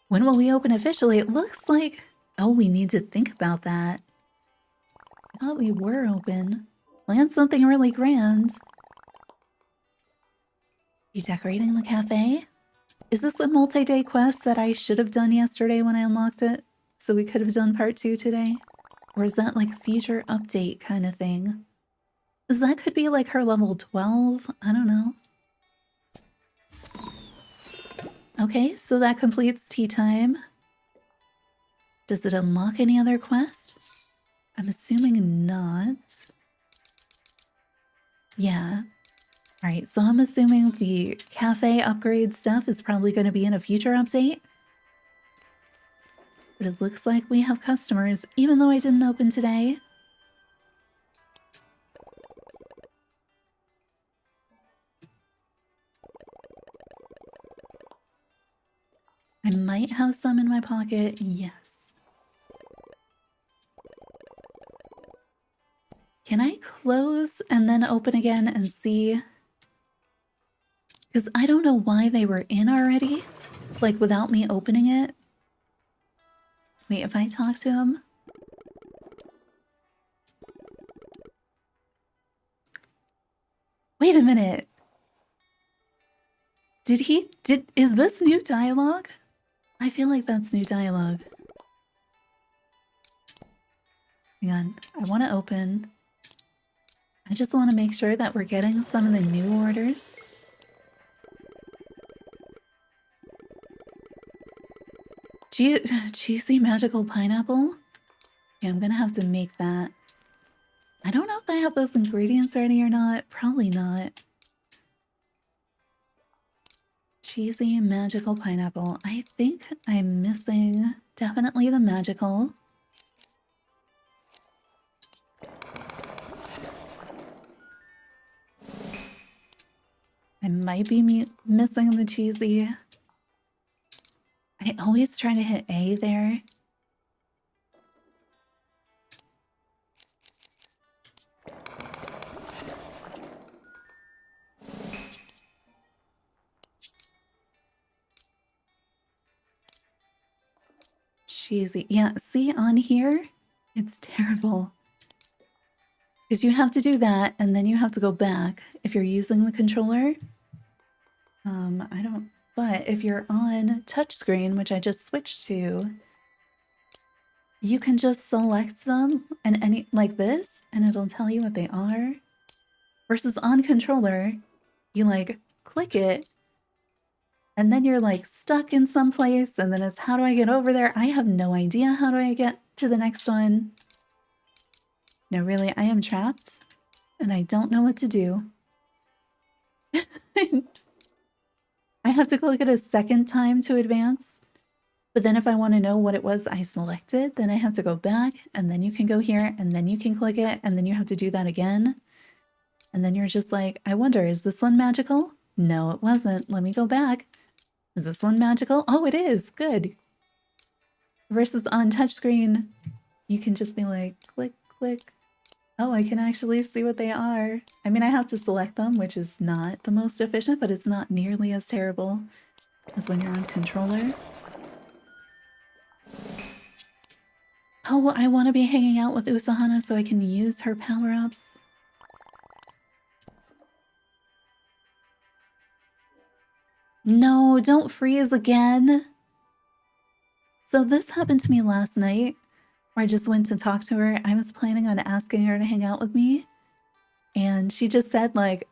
When will we open officially? It looks like... Oh, we need to think about that. I thought we were open. Plan something really grand. You decorating the cafe? Is this a multi-day quest that I should have done yesterday when I unlocked it? So we could have done part 2 today? Or is that like a future update kind of thing? Because that could be like her level 12? I don't know. Okay, so that completes tea time. Does it unlock any other quest? I'm assuming not. Yeah. Alright, so I'm assuming the cafe upgrade stuff is probably going to be in a future update. But it looks like we have customers, even though I didn't open today. I might have some in my pocket, yes. Can I close and then open again and see? Because I don't know why they were in already, like without me opening it. Wait, if I talk to him? Wait a minute. Is this new dialogue? I feel like that's new dialogue. Hang on, I want to open. I just want to make sure that we're getting some of the new orders. Cheesy magical pineapple? Okay, I'm gonna have to make that. I don't know if I have those ingredients ready or not. Probably not. Cheesy magical pineapple. I think I'm missing definitely the magical. I might be missing the cheesy. I always try to hit A there. Cheesy. Yeah, see on here? It's terrible. Because you have to do that, and then you have to go back if you're using the controller. I don't... But if you're on touchscreen, which I just switched to, you can just select them and any like this, and it'll tell you what they are. Versus on controller, you like click it, and then you're like stuck in some place, and then it's how do I get over there? I have no idea how do I get to the next one. No, really, I am trapped, and I don't know what to do. I have to click it a second time to advance. But then if I want to know what it was I selected, then I have to go back, and then you can go here, and then you can click it, and then you have to do that again. And then you're just like, I wonder, is this one magical? No, it wasn't. Let me go back. Is this one magical? Oh, it is. Good. Versus on touchscreen, you can just be like, click, click. Oh, I can actually see what they are. I mean, I have to select them, which is not the most efficient, but it's not nearly as terrible as when you're on controller. Oh, I want to be hanging out with Usahana so I can use her power-ups. No, don't freeze again. So this happened to me last night, where I just went to talk to her. I was planning on asking her to hang out with me. And she just said, like,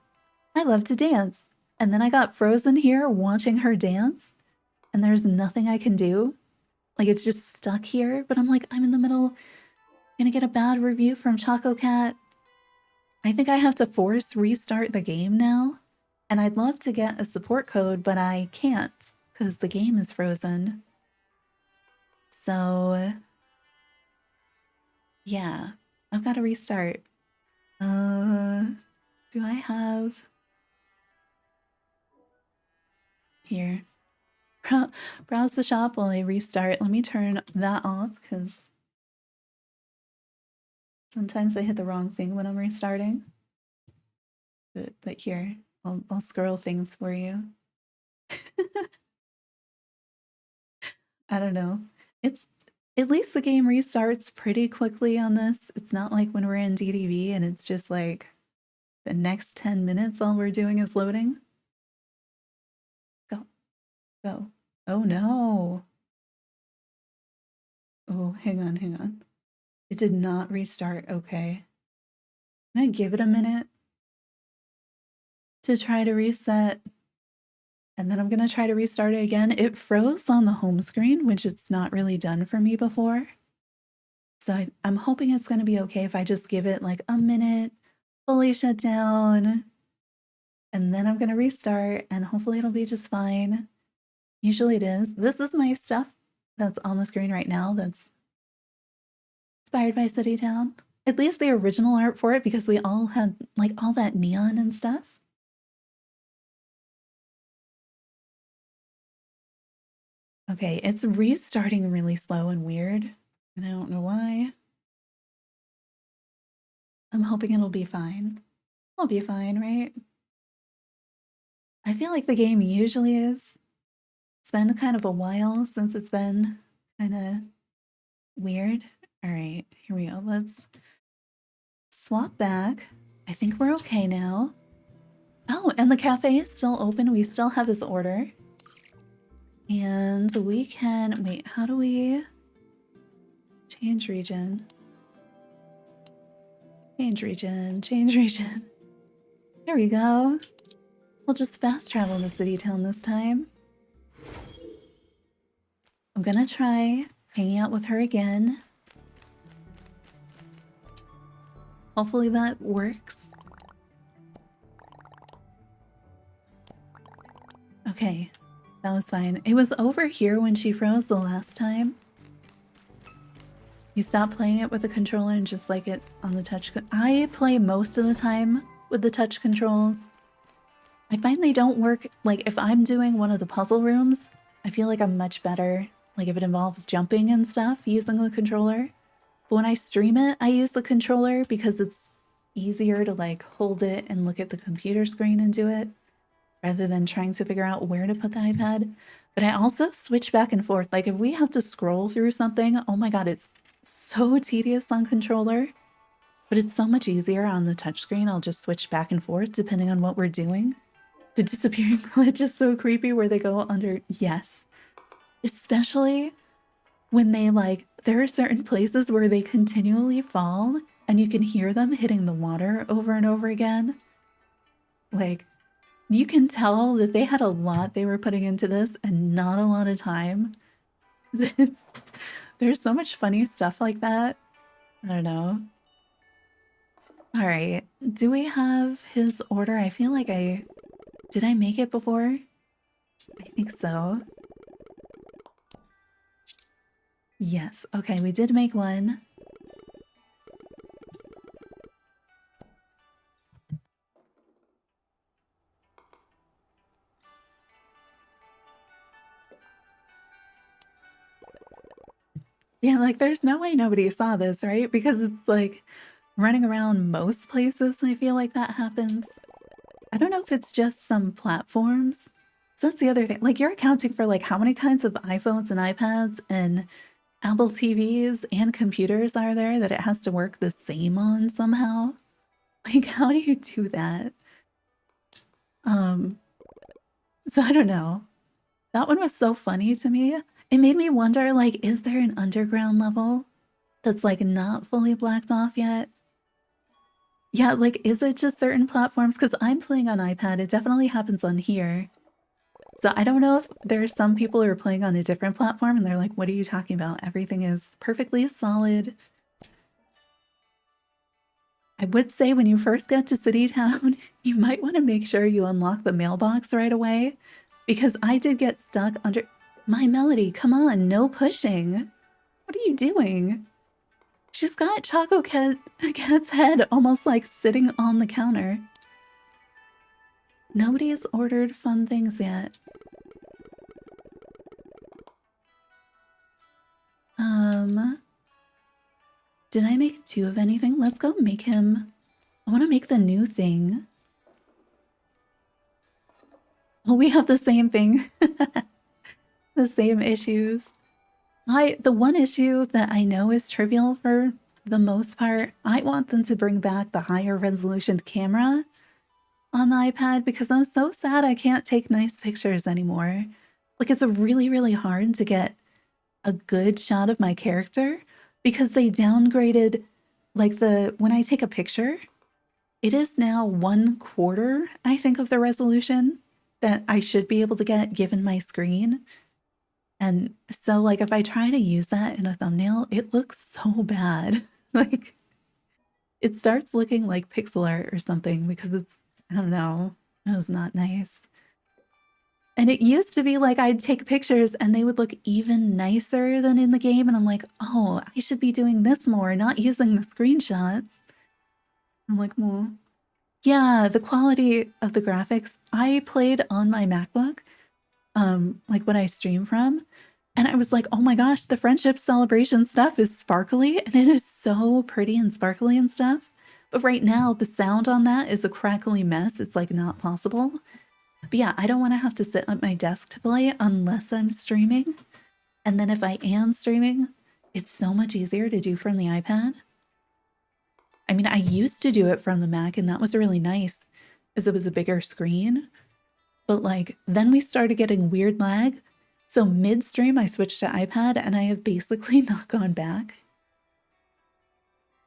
I love to dance. And then I got frozen here watching her dance. And there's nothing I can do. Like, it's just stuck here. But I'm like, I'm in the middle. Gonna get a bad review from Choco Cat. I think I have to force restart the game now. And I'd love to get a support code, but I can't because the game is frozen. So, yeah, I've got to restart. Do I have... Here. Browse the shop while I restart. Let me turn that off because sometimes I hit the wrong thing when I'm restarting. But here, I'll scroll things for you. I don't know. It's at least the game restarts pretty quickly on this. It's not like when we're in DDV and it's just like the next 10 minutes all we're doing is loading. Go. Go. Oh no. Oh, hang on. It did not restart. Okay. I'm gonna give it a minute to try to reset. And then I'm gonna try to restart it again. It froze on the home screen, which it's not really done for me before. So I'm hoping it's gonna be okay if I just give it like a minute, fully shut down, and then I'm gonna restart and hopefully it'll be just fine. Usually it is. This is my stuff that's on the screen right now that's inspired by City Town. At least the original art for it, because we all had like all that neon and stuff. Okay, it's restarting really slow and weird, and I don't know why. I'm hoping it'll be fine. It'll be fine, right? I feel like the game usually is. It's been kind of a while since it's been kind of weird. All right, here we go. Let's swap back. I think we're okay now. Oh, and the cafe is still open. We still have his order. And we can... Wait, how do we... Change region. Change region. There we go. We'll just fast travel to City Town this time. I'm gonna try hanging out with her again. Hopefully that works. Okay, that was fine. It was over here when she froze the last time. You stop playing it with the controller and just like it on the touch. I play most of the time with the touch controls. I find they don't work, like if I'm doing one of the puzzle rooms, I feel like I'm much better, like if it involves jumping and stuff, using the controller. But when I stream it, I use the controller because it's easier to like hold it and look at the computer screen and do it, rather than trying to figure out where to put the iPad. But I also switch back and forth. Like if we have to scroll through something, oh my god, it's so tedious on controller. But it's so much easier on the touchscreen. I'll just switch back and forth depending on what we're doing. The disappearing glitch is so creepy where they go under. Yes. Especially when they like, there are certain places where they continually fall and you can hear them hitting the water over and over again. Like, you can tell that they had a lot they were putting into this and not a lot of time. There's so much funny stuff like that. I don't know. All right. Do we have his order? I feel like did I make it before? I think so. Yes. Okay, we did make one. Yeah, like there's no way nobody saw this, right? Because it's like running around most places, I feel like that happens. I don't know if it's just some platforms. So that's the other thing. Like you're accounting for like how many kinds of iPhones and iPads and Apple TVs and computers are there that it has to work the same on somehow? Like how do you do that? So I don't know. That one was so funny to me. It made me wonder, like, is there an underground level that's like not fully blacked off yet? Yeah, like, is it just certain platforms? Because I'm playing on iPad. It definitely happens on here. So I don't know if there's some people who are playing on a different platform and they're like, what are you talking about? Everything is perfectly solid. I would say when you first get to City Town, you might want to make sure you unlock the mailbox right away. Because I did get stuck under... My Melody, come on, no pushing. What are you doing? She's got Choco Cat's head almost like sitting on the counter. Nobody's ordered fun things yet. Did I make 2 of anything? Let's go make him... I want to make the new thing. Oh, we have the same thing. The same issues. The one issue that I know is trivial for the most part, I want them to bring back the higher resolution camera on the iPad because I'm so sad I can't take nice pictures anymore. Like it's really, really hard to get a good shot of my character because they downgraded like when I take a picture, it is now 1/4, I think, of the resolution that I should be able to get given my screen. And so like if I try to use that in a thumbnail, it looks so bad. Like it starts looking like pixel art or something because it's, I don't know, it was not nice. And it used to be like I'd take pictures and they would look even nicer than in the game. And I'm like, oh, I should be doing this more, not using the screenshots. I'm like, well, yeah, the quality of the graphics. I played on my MacBook, like when I stream from, and I was like, oh my gosh, the friendship celebration stuff is sparkly and it is so pretty and sparkly and stuff. But right now the sound on that is a crackly mess. It's like not possible. But yeah, I don't want to have to sit at my desk to play it unless I'm streaming. And then if I am streaming, it's so much easier to do from the iPad. I mean, I used to do it from the Mac and that was really nice as it was a bigger screen. But like, then we started getting weird lag. So midstream, I switched to iPad and I have basically not gone back.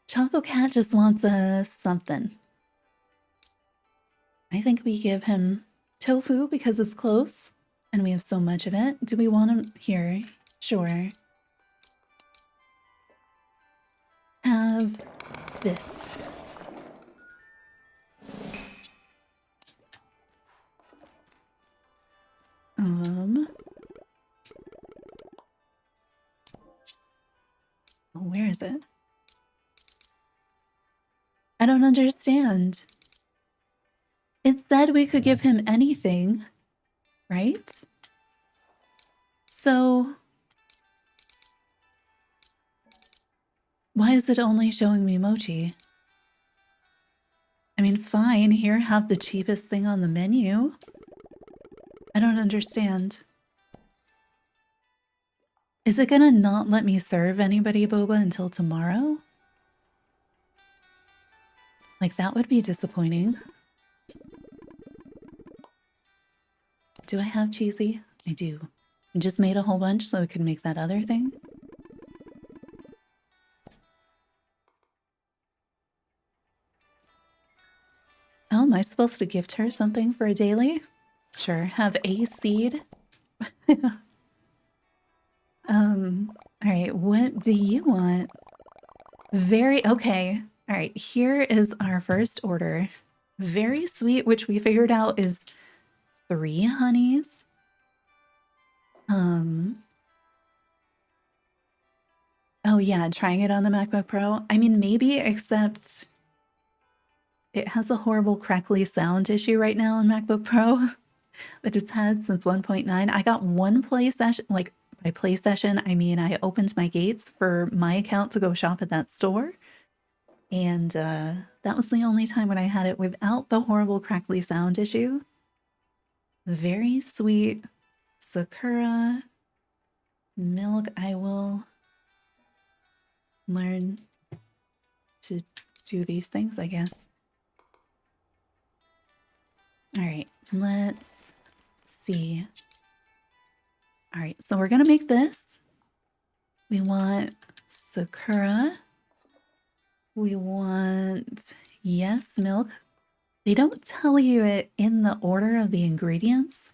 Choco Cat just wants something. I think we give him tofu because it's close and we have so much of it. Do we want him here? Sure. Have this. Where is it? I don't understand. It said we could give him anything, right? So why is it only showing me mochi? I mean, fine, here, have the cheapest thing on the menu. I don't understand. Is it gonna not let me serve anybody boba until tomorrow? Like, that would be disappointing. Do I have cheesy? I do. I just made a whole bunch so I could make that other thing. Oh, am I supposed to gift her something for a daily? Sure, have a seed. All right, what do you want? Okay. All right, here is our first order. Very sweet, which we figured out is 3 honeys. Oh yeah, trying it on the MacBook Pro. I mean, maybe, except it has a horrible crackly sound issue right now on MacBook Pro that it's had since 1.9. I got one play session, like by play session, I mean I opened my gates for my account to go shop at that store. And that was the only time when I had it without the horrible crackly sound issue. Very sweet Sakura milk. I will learn to do these things, I guess. All right, let's see. All right, so we're gonna make this. We want Sakura. We want, yes, milk. They don't tell you it in the order of the ingredients.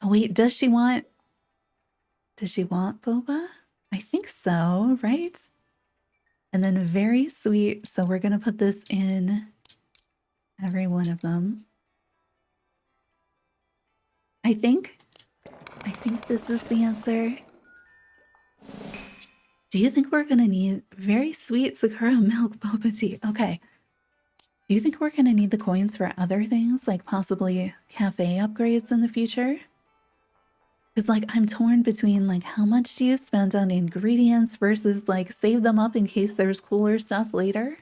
Oh wait, does she want boba? I think so, right? And then very sweet, so we're gonna put this in every one of them. I think this is the answer. Do you think we're gonna need very sweet Sakura milk boba tea? Okay. Do you think we're gonna need the coins for other things, like possibly cafe upgrades in the future? Because, like, I'm torn between, like, how much do you spend on ingredients versus, like, save them up in case there's cooler stuff later?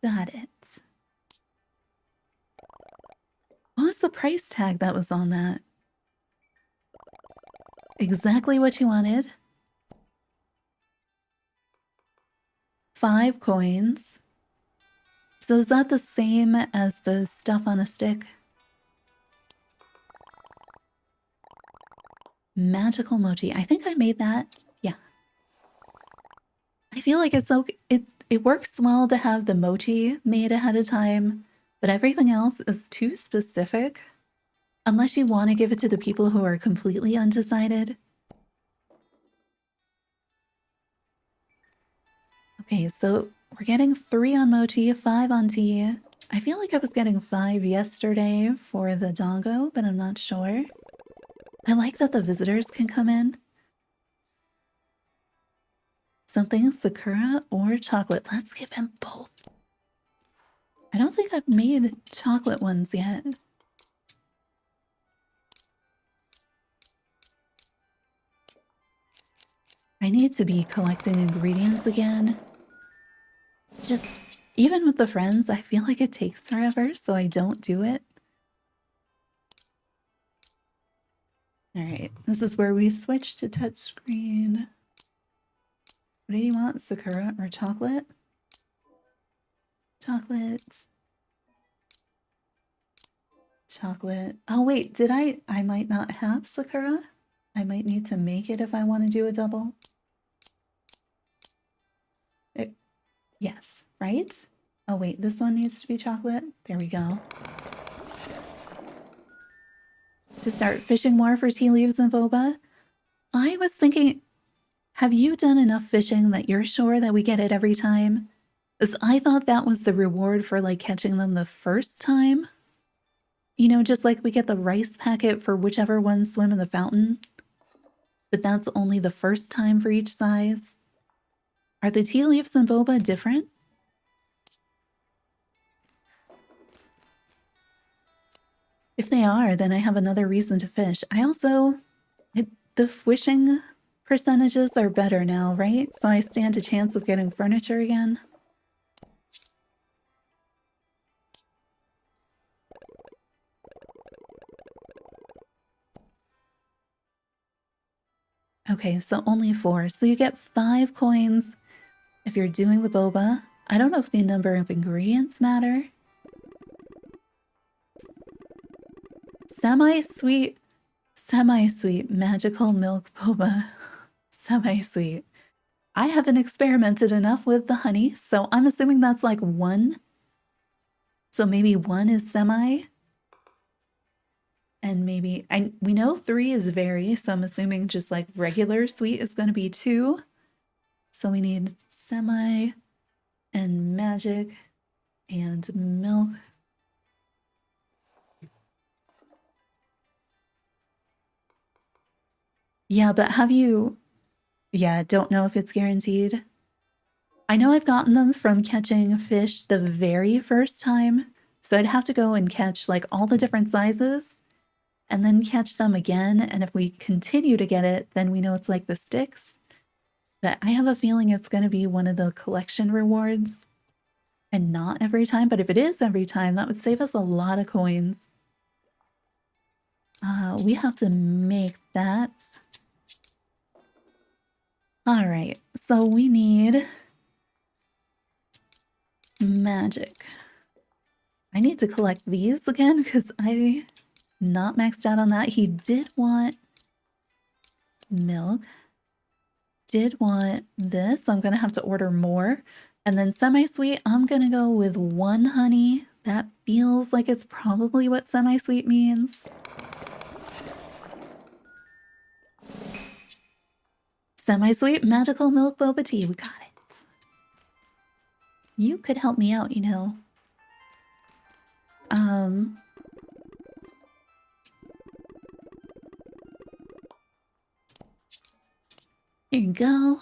Got it. What was the price tag that was on that? Exactly what you wanted. 5 coins. So is that the same as the stuff on a stick? Magical mochi. I think I made that. Yeah. I feel like it's so it works well to have the mochi made ahead of time, but everything else is too specific. Unless you want to give it to the people who are completely undecided. Okay, so we're getting 3 on mochi, 5 on tea. I feel like I was getting 5 yesterday for the doggo, but I'm not sure. I like that the visitors can come in. Something Sakura or chocolate. Let's give him both. I don't think I've made chocolate ones yet. I need to be collecting ingredients again. Just, even with the friends, I feel like it takes forever, so I don't do it. Alright, this is where we switch to touchscreen. What do you want, Sakura or chocolate? Chocolate. Chocolate. Oh wait, did I might not have Sakura? I might need to make it if I want to do a double. Yes, right? Oh wait, this one needs to be chocolate. There we go. To start fishing more for tea leaves and boba? I was thinking, have you done enough fishing that you're sure that we get it every time? 'Cause I thought that was the reward for like catching them the first time. You know, just like we get the rice packet for whichever ones swim in the fountain. But that's only the first time for each size. Are the tea leaves in Boba different? If they are, then I have another reason to fish. I also, the fishing percentages are better now, right? So I stand a chance of getting furniture again. Okay, so only 4. So you get 5 coins if you're doing the boba. I don't know if the number of ingredients matter. Semi-sweet magical milk boba. Semi-sweet. I haven't experimented enough with the honey, so I'm assuming that's like 1. So maybe 1 is semi. And maybe, we know 3 is very, so I'm assuming just like regular sweet is going to be 2. So we need semi and magic and milk. Yeah, but have you... Yeah, don't know if it's guaranteed. I know I've gotten them from catching fish the very first time, so I'd have to go and catch like all the different sizes and then catch them again, and if we continue to get it, then we know it's like the sticks. But I have a feeling it's going to be one of the collection rewards and not every time, but if it is every time, that would save us a lot of coins. We have to make that. All right, so we need magic. I need to collect these again because I not maxed out on that. He did want milk, did want this. So I'm going to have to order more. And then semi-sweet, I'm going to go with 1 honey. That feels like it's probably what semi-sweet means. Semi-sweet magical milk boba tea. We got it. You could help me out, you know. Here you go.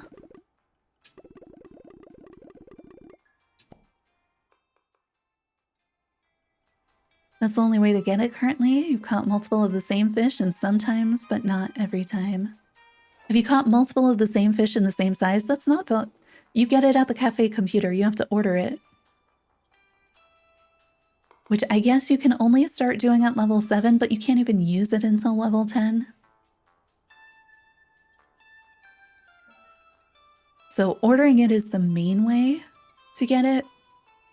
That's the only way to get it currently. You've caught multiple of the same fish and sometimes, but not every time. Have you caught multiple of the same fish in the same size? That's not the... You get it at the cafe computer. You have to order it. Which I guess you can only start doing at level 7, but you can't even use it until level 10. So ordering it is the main way to get it.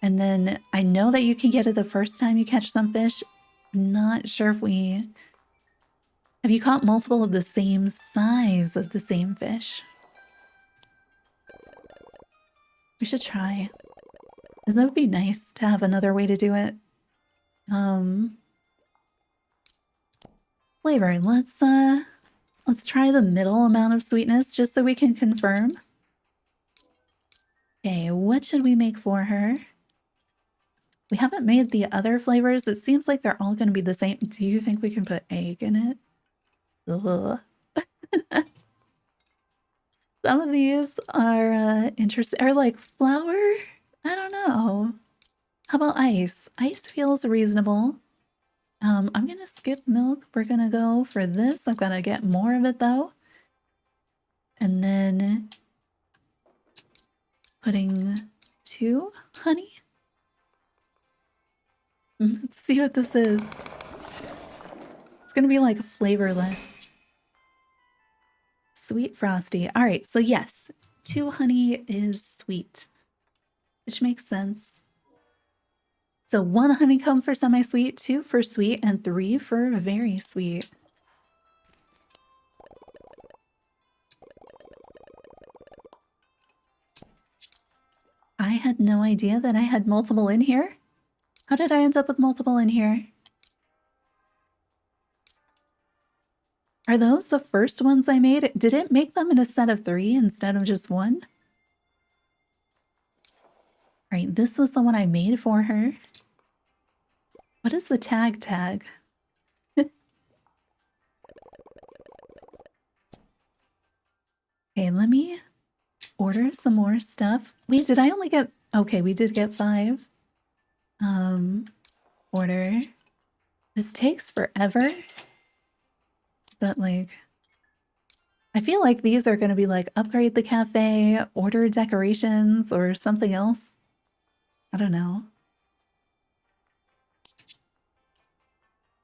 And then I know that you can get it the first time you catch some fish. I'm not sure if we... Have you caught multiple of the same size of the same fish? We should try. Because that would be nice to have another way to do it. Flavor. Let's try the middle amount of sweetness just so we can confirm. Okay, what should we make for her? We haven't made the other flavors. It seems like they're all going to be the same. Do you think we can put egg in it? Ugh. Some of these are interesting. Are like flour? I don't know. How about ice? Ice feels reasonable. I'm gonna skip milk. We're gonna go for this. I've got to get more of it though. And then putting 2 honey. Let's see what this is. It's gonna be like flavorless. Sweet frosty. All right, so yes, 2 honey is sweet, which makes sense. So 1 honeycomb for semi-sweet, 2 for sweet, and 3 for very sweet. I had no idea that I had multiple in here. How did I end up with multiple in here? Are those the first ones I made? Did it make them in a set of 3 instead of just 1? Right, this was the one I made for her. What is the tag? Okay, let me order some more stuff. Wait, did I only get... Okay, we did get 5. Order. This takes forever. But like... I feel like these are going to be like upgrade the cafe, order decorations, or something else. I don't know.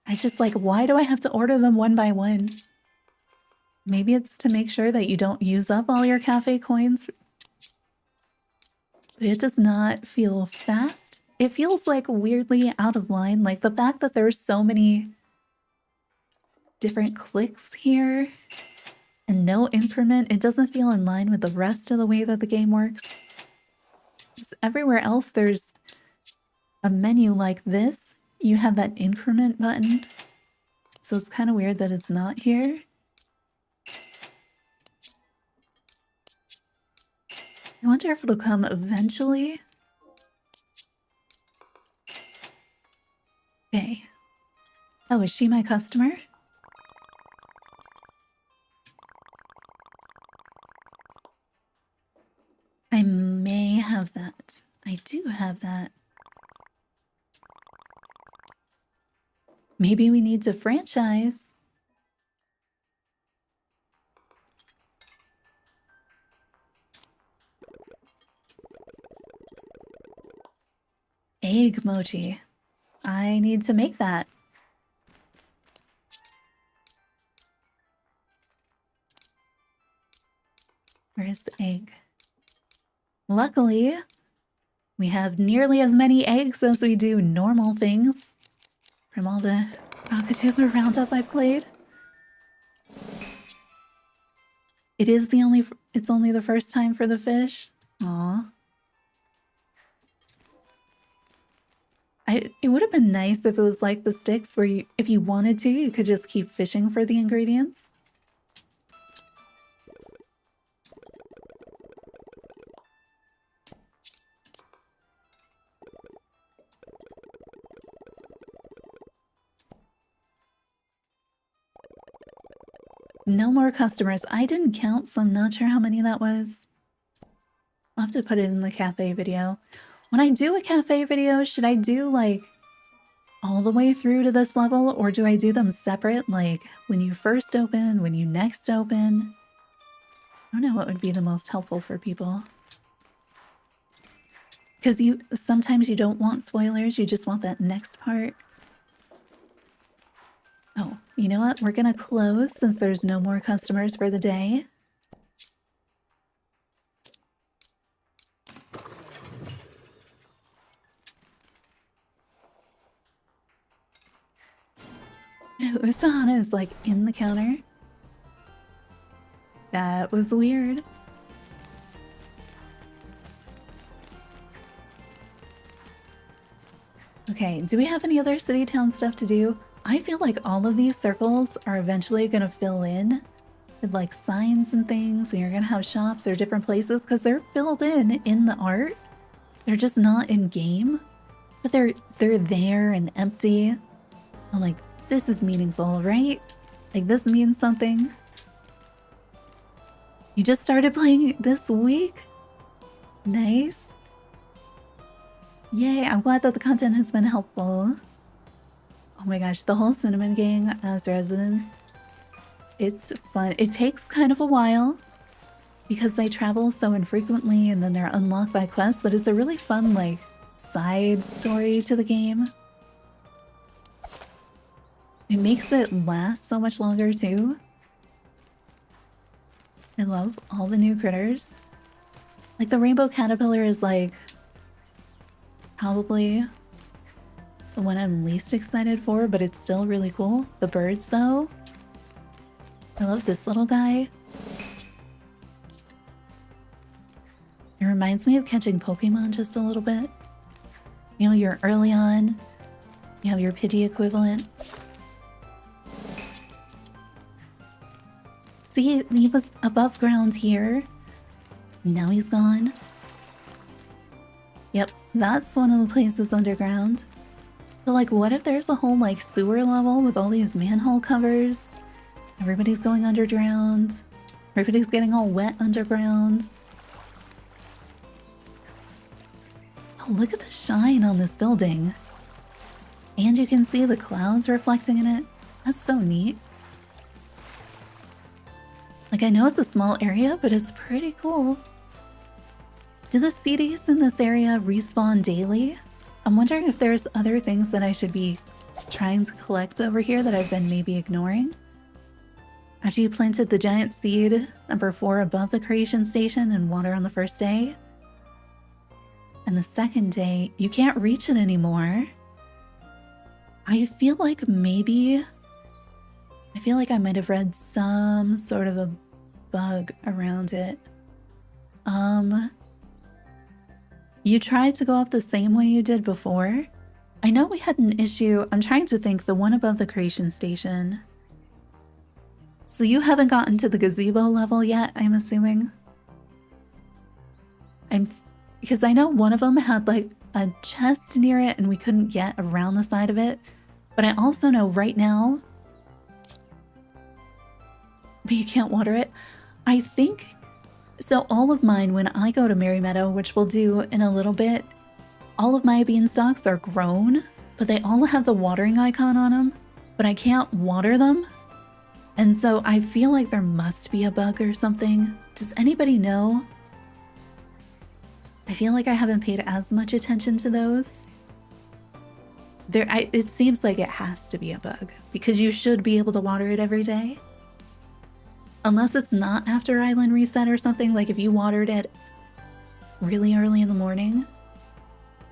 I just like, why do I have to order them one by one? Maybe it's to make sure that you don't use up all your cafe coins. But it does not feel fast. It feels like weirdly out of line. Like the fact that there's so many different clicks here and no increment, it doesn't feel in line with the rest of the way that the game works. Just everywhere else there's a menu like this. You have that increment button. So it's kind of weird that it's not here. I wonder if it'll come eventually. Okay. Oh, is she my customer? I may have that. I do have that. Maybe we need to franchise. Egg mochi. I need to make that. Where's the egg? Luckily, we have nearly as many eggs as we do normal things from all the Rocketeer Roundup I played. It's only the first time for the fish. Aw. It would have been nice if it was like the sticks where if you wanted to, you could just keep fishing for the ingredients. No more customers. I didn't count, so I'm not sure how many that was. I'll have to put it in the cafe video. When I do a cafe video, should I do like all the way through to this level, or do I do them separate, like when you first open, when you next open? I don't know what would be the most helpful for people. Because sometimes you don't want spoilers, you just want that next part. Oh, you know what? We're gonna close since there's no more customers for the day. Usahana is like in the counter. That was weird. Okay, do we have any other city town stuff to do? I feel like all of these circles are eventually going to fill in with like signs and things, and you're going to have shops or different places because they're filled in the art. They're just not in game, but they're there and empty. I'm like, this is meaningful, right? Like this means something. You just started playing this week? Nice. Yay, I'm glad that the content has been helpful. Oh my gosh, the whole Cinnamon Gang as residents. It's fun. It takes kind of a while because they travel so infrequently and then they're unlocked by quests, but it's a really fun like side story to the game. It makes it last so much longer too. I love all the new critters. Like the rainbow caterpillar is like probably the one I'm least excited for, but it's still really cool. The birds though. I love this little guy. It reminds me of catching Pokemon just a little bit. You know, you're early on, you have your pity equivalent. See, he was above ground here. Now he's gone. Yep, That's one of the places underground. So like, what if there's a whole like sewer level with all these manhole covers? Everybody's going underground. Everybody's getting all wet underground. Oh, look at the shine on this building. And you can see the clouds reflecting in it. That's so neat. Like, I know it's a small area, but it's pretty cool. Do the CDs in this area respawn daily? I'm wondering if there's other things that I should be trying to collect over here that I've been maybe ignoring. After you planted the giant seed, number 4 above the creation station and water on the first day. And the second day, you can't reach it anymore. I feel like maybe... I feel like I might have read some sort of a bug around it. You tried to go up the same way you did before? I know we had an issue. I'm trying to think, the one above the creation station. So you haven't gotten to the gazebo level yet, I'm assuming? Because I know one of them had like a chest near it and we couldn't get around the side of it. But I also know right now, but you can't water it. I think, so all of mine, when I go to Merry Meadow, which we'll do in a little bit, all of my beanstalks are grown, but they all have the watering icon on them, but I can't water them. And so I feel like there must be a bug or something. Does anybody know? I feel like I haven't paid as much attention to those. It seems like it has to be a bug because you should be able to water it every day. Unless it's not after island reset or something, like if you watered it really early in the morning.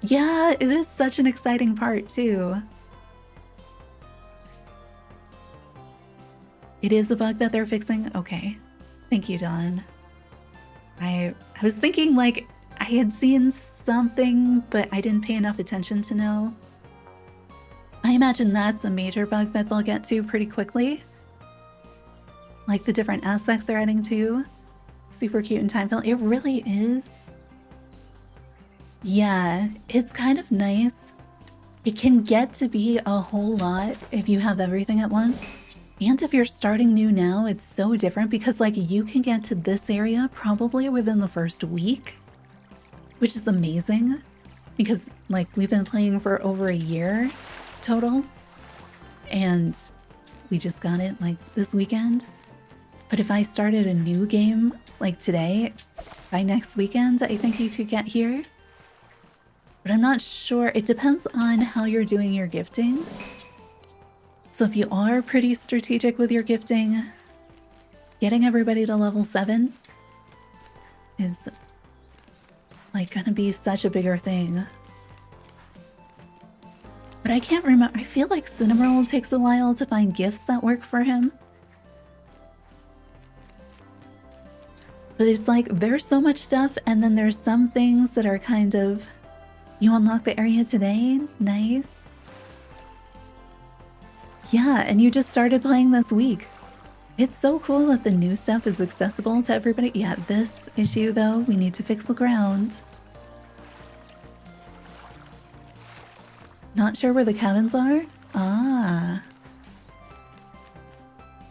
Yeah, it is such an exciting part too. It is a bug that they're fixing? Okay. Thank you, Dawn. I was thinking like I had seen something, but I didn't pay enough attention to know. I imagine that's a major bug that they'll get to pretty quickly. Like the different aspects they're adding to. Super cute and time-filled. It really is. Yeah, it's kind of nice. It can get to be a whole lot if you have everything at once. And if you're starting new now, it's so different because like you can get to this area probably within the first week, which is amazing because like we've been playing for over a year total and we just got it like this weekend. But if I started a new game like today, by next weekend, I think you could get here. But I'm not sure. It depends on how you're doing your gifting. So if you are pretty strategic with your gifting, getting everybody to level 7 is like gonna be such a bigger thing. But I can't remember. I feel like Cinnamoroll takes a while to find gifts that work for him. But it's like, there's so much stuff, and then there's some things that are kind of, you unlock the area today, nice. Yeah, and you just started playing this week. It's so cool that the new stuff is accessible to everybody. Yeah, this issue though, we need to fix the ground. Not sure where the cabins are? Ah.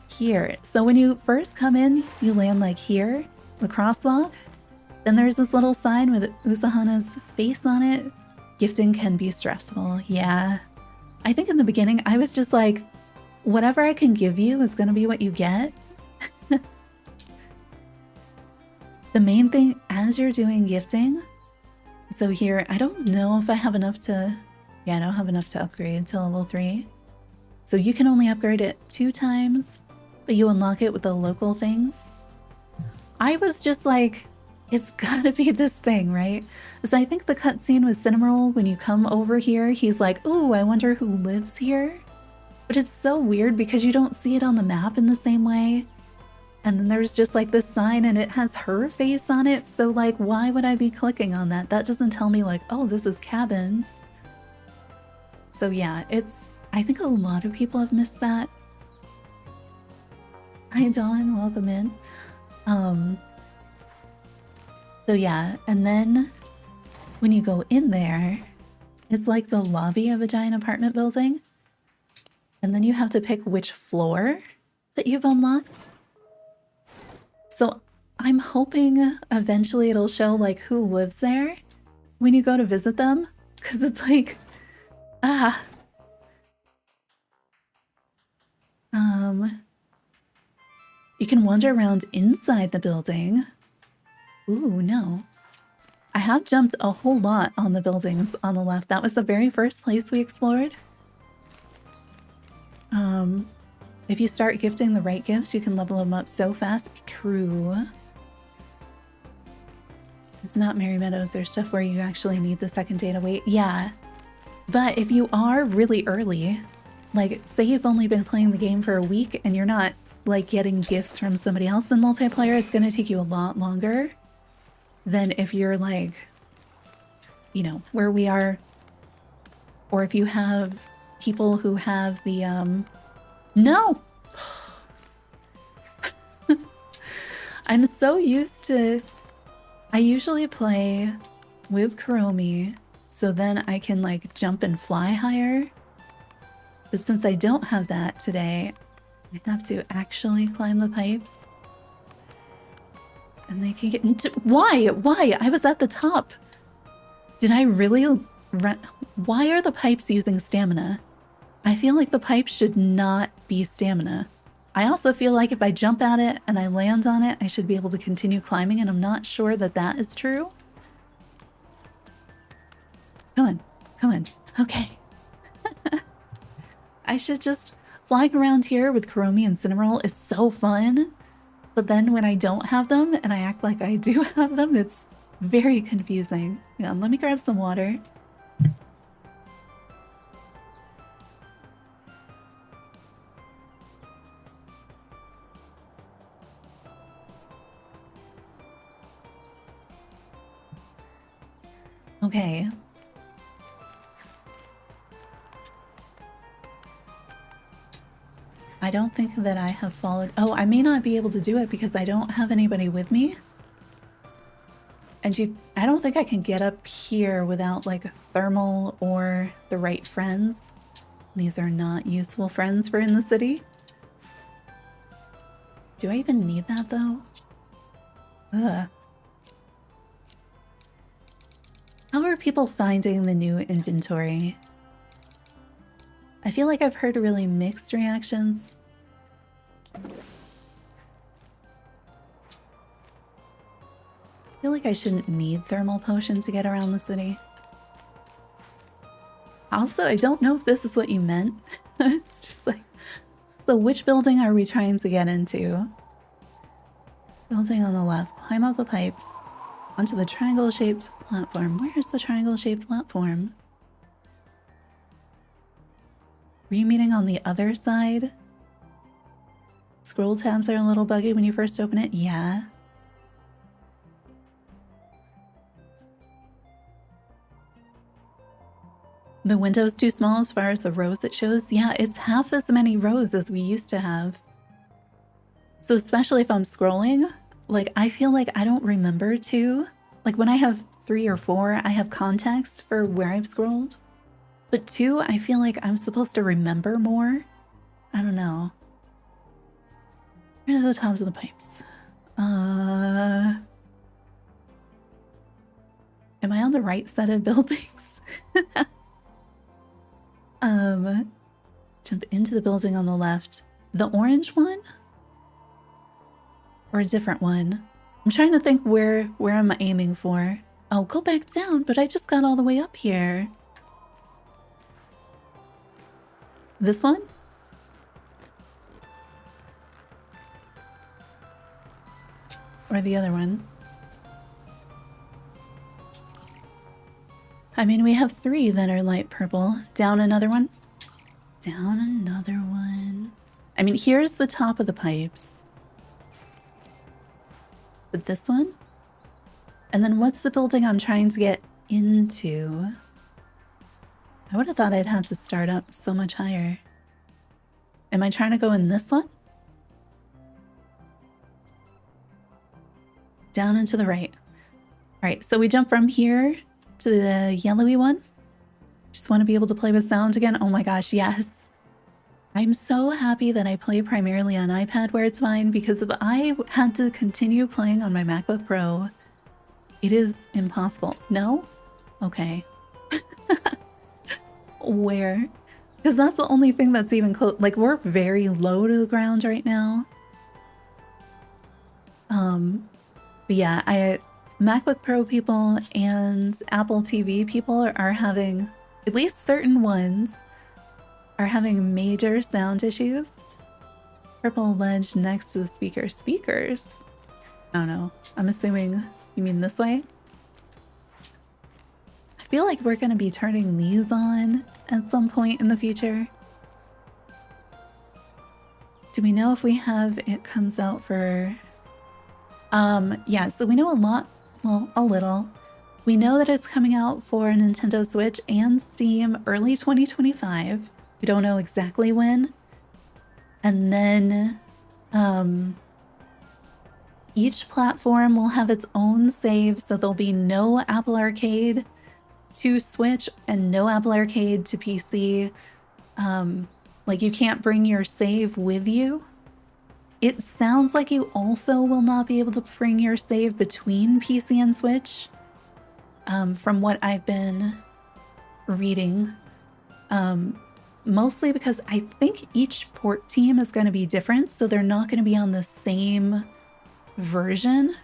Here. So when you first come in, you land like here. The crosswalk, then there's this little sign with Usahana's face on it. Gifting can be stressful. Yeah. I think in the beginning, I was just like, whatever I can give you is going to be what you get. The main thing as you're doing gifting. So here, I don't know if I have enough to, yeah, I don't have enough to upgrade to level 3. So you can only upgrade it 2 times, but you unlock it with the local things. I was just like, it's gotta be this thing, right? So I think the cutscene with Cinnamoroll, when you come over here, he's like, ooh, I wonder who lives here. But it's so weird because you don't see it on the map in the same way. And then there's just like this sign and it has her face on it. So like, why would I be clicking on that? That doesn't tell me like, oh, this is cabins. So yeah, I think a lot of people have missed that. Hi, Dawn, welcome in. So yeah, and then when you go in there, it's like the lobby of a giant apartment building. And then you have to pick which floor that you've unlocked. So I'm hoping eventually it'll show like who lives there when you go to visit them. Because it's like, you can wander around inside the building. Ooh, no. I have jumped a whole lot on the buildings on the left. That was the very first place we explored. If you start gifting the right gifts, you can level them up so fast. True. It's not Merry Meadows. There's stuff where you actually need the second day to wait. Yeah. But if you are really early, like say you've only been playing the game for a week and you're not like getting gifts from somebody else in multiplayer, it's going to take you a lot longer than if you're like, you know, where we are. Or if you have people who have the, no! I'm so used to, I usually play with Kuromi, so then I can like jump and fly higher. But since I don't have that today, I have to actually climb the pipes. And they can get into, why? Why? I was at the top. Did I really run? Why are the pipes using stamina? I feel like the pipes should not be stamina. I also feel like if I jump at it and I land on it, I should be able to continue climbing, and I'm not sure that that is true. Come on, come on. Okay. I should just, flying around here with Kuromi and Cinnamoroll is so fun. But then when I don't have them and I act like I do have them, it's very confusing. Hang on, let me grab some water. Okay. I don't think that I have followed. Oh, I may not be able to do it because I don't have anybody with me. And I don't think I can get up here without like thermal or the right friends. These are not useful friends for in the city. Do I even need that though? Ugh. How are people finding the new inventory? I feel like I've heard really mixed reactions. I feel like I shouldn't need thermal potion to get around the city. Also, I don't know if this is what you meant. It's just like, so which building are we trying to get into? Building on the left. Climb up the pipes onto the triangle-shaped platform. Where's the triangle-shaped platform? Were you meeting on the other side? Scroll tabs are a little buggy when you first open it. Yeah. The window's too small as far as the rows it shows. Yeah, it's half as many rows as we used to have. So especially if I'm scrolling, like I feel like I don't remember to. Like when I have 3 or 4, I have context for where I've scrolled. But 2, I feel like I'm supposed to remember more. I don't know. Where are the tops of the pipes? Am I on the right set of buildings? Jump into the building on the left. The orange one? Or a different one? I'm trying to think where I'm aiming for. Oh, go back down, but I just got all the way up here. This one? Or the other one? I mean, we have 3 that are light purple. Down another one. Down another one. I mean, here's the top of the pipes. But this one? And then what's the building I'm trying to get into? I would have thought I'd have to start up so much higher. Am I trying to go in this one? Down and to the right. All right, so we jump from here to the yellowy one. Just want to be able to play with sound again. Oh my gosh, yes. I'm so happy that I play primarily on iPad where it's fine, because if I had to continue playing on my MacBook Pro, it is impossible. No? Okay. Where? Because that's the only thing that's even close. Like, we're very low to the ground right now. But yeah, MacBook Pro people and Apple TV people are having, at least certain ones, are having major sound issues. Purple ledge next to the speaker. Speakers? I don't know. I'm assuming you mean this way? I feel like we're going to be turning these on at some point in the future. Do we know if we have it comes out for... yeah, so we know a lot, well, a little. We know that it's coming out for Nintendo Switch and Steam early 2025. We don't know exactly when. And then each platform will have its own save, so there'll be no Apple Arcade to Switch and no Apple Arcade to PC. Like, you can't bring your save with you. It sounds like you also will not be able to bring your save between PC and Switch, from what I've been reading. Mostly because I think each port team is going to be different, so they're not going to be on the same version.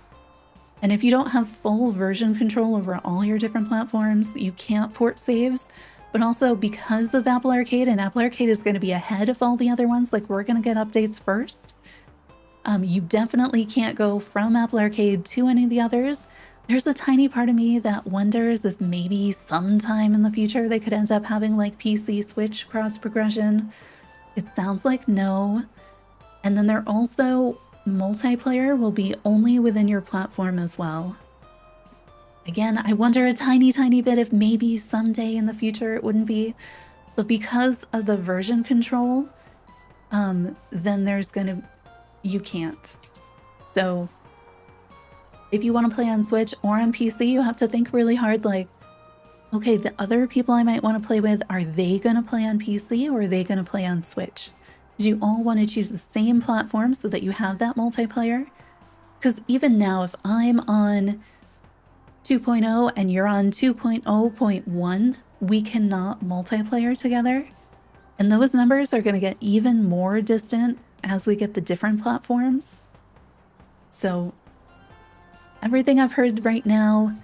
And if you don't have full version control over all your different platforms, you can't port saves. But also, because of Apple Arcade, and Apple Arcade is going to be ahead of all the other ones, like, we're going to get updates first. You definitely can't go from Apple Arcade to any of the others. There's a tiny part of me that wonders if maybe sometime in the future they could end up having like PC Switch cross progression. It sounds like no. And then they're also, multiplayer will be only within your platform as well. Again, I wonder a tiny bit if maybe someday in the future it wouldn't be. But because of the version control, then there's gonna... you can't. So if you want to play on Switch or on PC, you have to think really hard, like, okay, the other people I might want to play with, are they going to play on PC or are they going to play on Switch? Do you all want to choose the same platform so that you have that multiplayer? Because even now, if I'm on 2.0 and you're on 2.0.1, we cannot multiplayer together. And those numbers are going to get even more distant as we get the different platforms. So everything I've heard right now,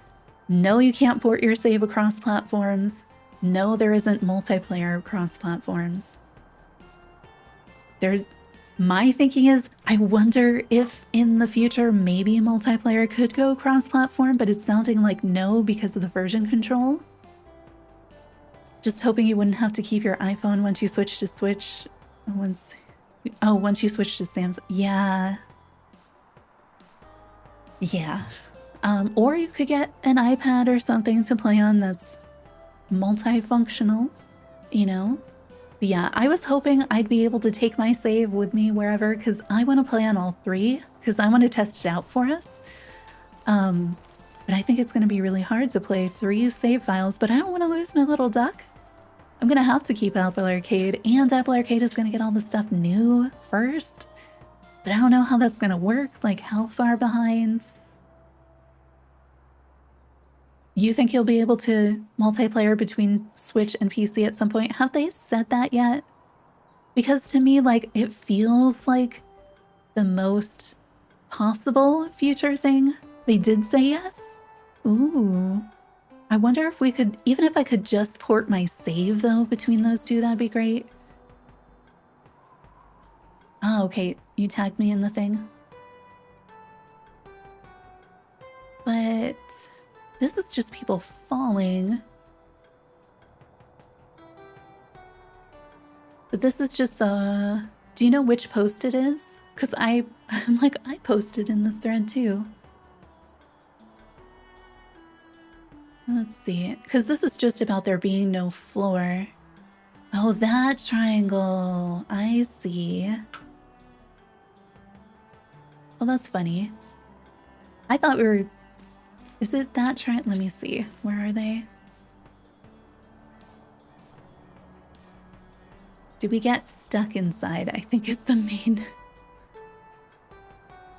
no, you can't port your save across platforms. No, there isn't multiplayer across platforms. My thinking is, I wonder if in the future maybe multiplayer could go cross-platform, but it's sounding like no because of the version control. Just hoping you wouldn't have to keep your iPhone once you switch to Switch. Once you switch to Samsung. Yeah. Yeah. Or you could get an iPad or something to play on that's multifunctional, you know? But yeah, I was hoping I'd be able to take my save with me wherever, because I want to play on all three, because I want to test it out for us. But I think it's going to be really hard to play 3 save files, but I don't want to lose my little duck. I'm going to have to keep Apple Arcade, and Apple Arcade is going to get all the stuff new first. But I don't know how that's going to work, like how far behind. You think you'll be able to multiplayer between Switch and PC at some point? Have they said that yet? Because to me, like, it feels like the most possible future thing. They did say yes? Ooh. I wonder if we could, even if I could just port my save, though, between those two, that'd be great. Oh, okay. You tagged me in the thing. But this is just people falling. But this is just the... Do you know which post it is? Because I'm like, I posted in this thread too. Let's see. Because this is just about there being no floor. Oh, that triangle. I see. Well, that's funny. I thought we were Is it that triangle? Let me see. Where are they? Do we get stuck inside? I think is the main.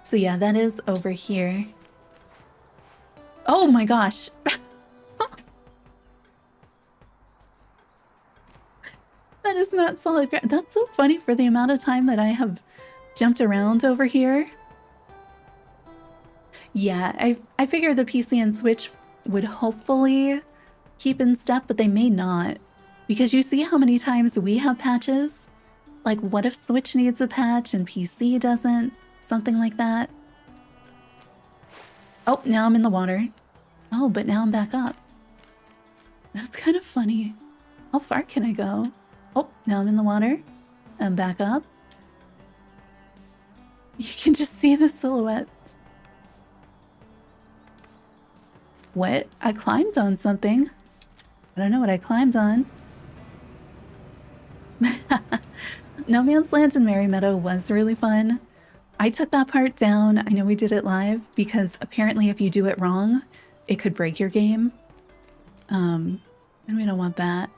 So yeah, that is over here. Oh my gosh. That is not solid ground. That's so funny for the amount of time that I have jumped around over here. Yeah, I figured the PC and Switch would hopefully keep in step, but they may not. Because you see how many times we have patches? Like, what if Switch needs a patch and PC doesn't? Something like that. Oh, now I'm in the water. Oh, but now I'm back up. That's kind of funny. How far can I go? Oh, now I'm in the water. I'm back up. You can just see the silhouettes. What? I climbed on something. I don't know what I climbed on. No Man's Land in Merry Meadow was really fun. I took that part down. I know we did it live because apparently if you do it wrong, it could break your game. And we don't want that.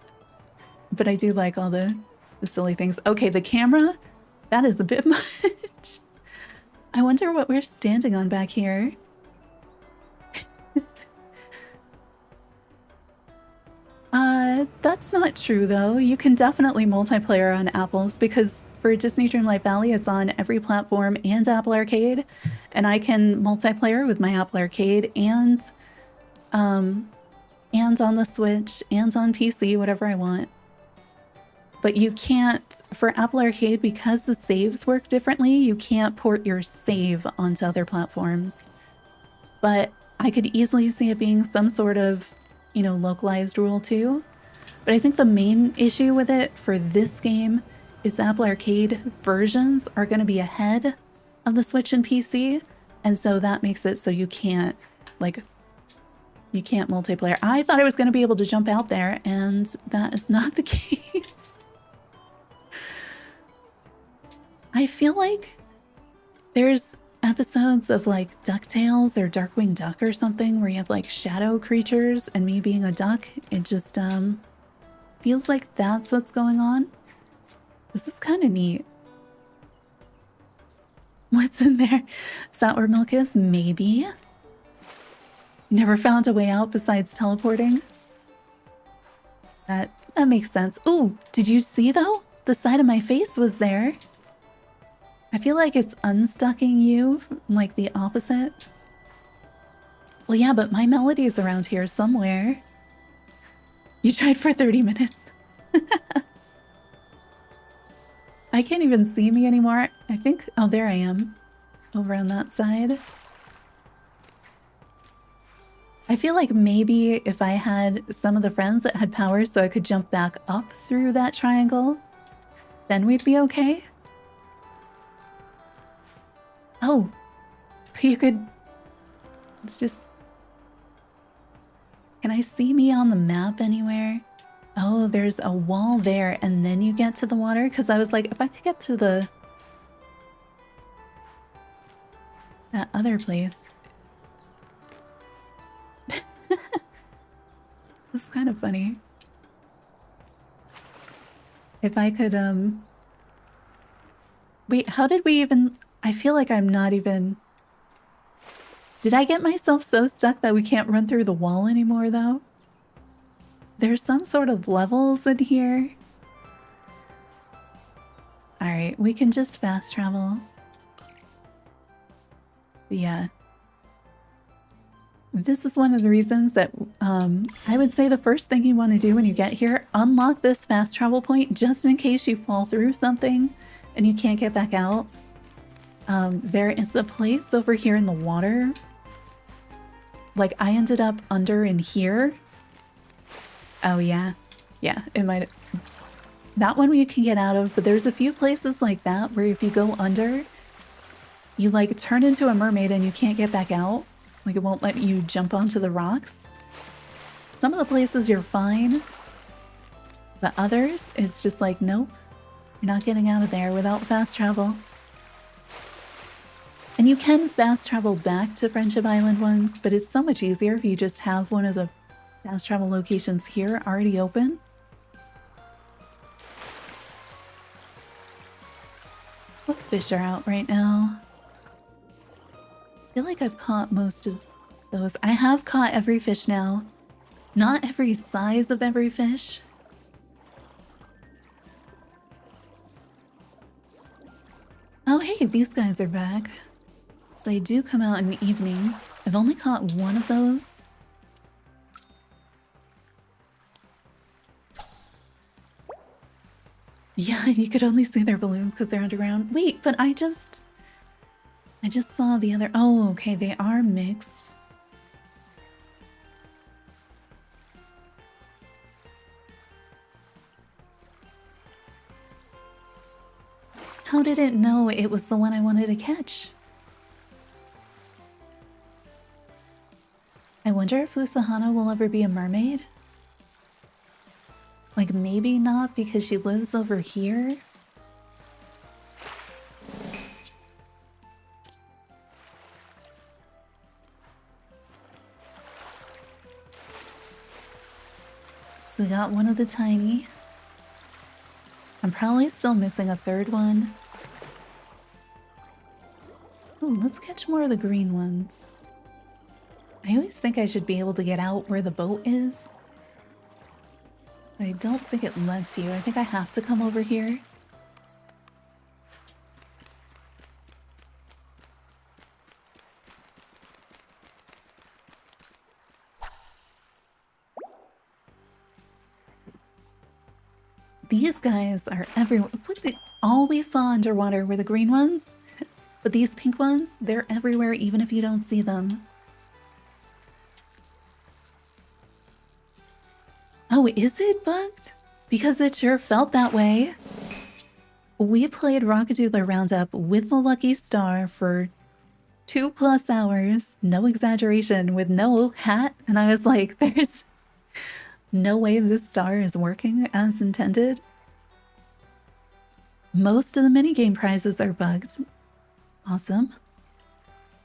But I do like all the silly things. Okay, the camera, that is a bit much. I wonder what we're standing on back here. That's not true though. You can definitely multiplayer on Apples because for Disney Dreamlight Valley, it's on every platform and Apple Arcade. And I can multiplayer with my Apple Arcade and on the Switch and on PC, whatever I want. But you can't, for Apple Arcade, because the saves work differently, you can't port your save onto other platforms. But I could easily see it being some sort of, you know, localized rule too. But I think the main issue with it for this game is the Apple Arcade versions are going to be ahead of the Switch and PC. And so that makes it so you can't, like, you can't multiplayer. I thought I was going to be able to jump out there, and that is not the case. I feel like there's episodes of like DuckTales or Darkwing Duck or something where you have like shadow creatures, and me being a duck, it just feels like that's what's going on. This is kind of neat. What's in there? Is that where milk is? Maybe. Never found a way out besides teleporting. That makes sense. Ooh, did you see though? The side of my face was there. I feel like it's unstucking you, like the opposite. Well, yeah, but my melody's around here somewhere. You tried for 30 minutes. I can't even see me anymore. I think, oh, there I am. Over on that side. I feel like maybe if I had some of the friends that had powers so I could jump back up through that triangle, then we'd be okay. Oh, but you could, it's just, can I see me on the map anywhere? Oh, there's a wall there and then you get to the water? Because I was like, if I could get to that other place. It's kind of funny. If I could, wait, how did we even, I feel like I'm not even, did I get myself so stuck that we can't run through the wall anymore though? There's some sort of levels in here. All right, we can just fast travel. But yeah. This is one of the reasons that I would say the first thing you want to do when you get here, unlock this fast travel point just in case you fall through something and you can't get back out. There is a place over here in the water. Like I ended up under in here. Oh yeah. Yeah, it might. That one you can get out of, but there's a few places like that where if you go under, you like turn into a mermaid and you can't get back out. Like it won't let you jump onto the rocks. Some of the places you're fine, but others it's just like, nope, you're not getting out of there without fast travel. And you can fast travel back to Friendship Island once, but it's so much easier if you just have one of the fast travel locations here already open. What fish are out right now? I feel like I've caught most of those. I have caught every fish now. Not every size of every fish. Oh hey, these guys are back. So they do come out in the evening. I've only caught one of those. Yeah, you could only see their balloons because they're underground. Wait, but I just saw the other. Oh, okay, they are mixed. How did it know it was the one I wanted to catch? I wonder if Usahana will ever be a mermaid? Like, maybe not because she lives over here? So we got one of the tiny. I'm probably still missing a third one. Ooh, let's catch more of the green ones. I always think I should be able to get out where the boat is. But I don't think it lets you. I think I have to come over here. These guys are everywhere. All we saw underwater were the green ones, but these pink ones, they're everywhere even if you don't see them. Oh, is it bugged? Because it sure felt that way. We played Rockadoodler Roundup with the lucky star for 2+ hours, no exaggeration, with no hat, and I was like, there's no way this star is working as intended. Most of the minigame prizes are bugged. Awesome.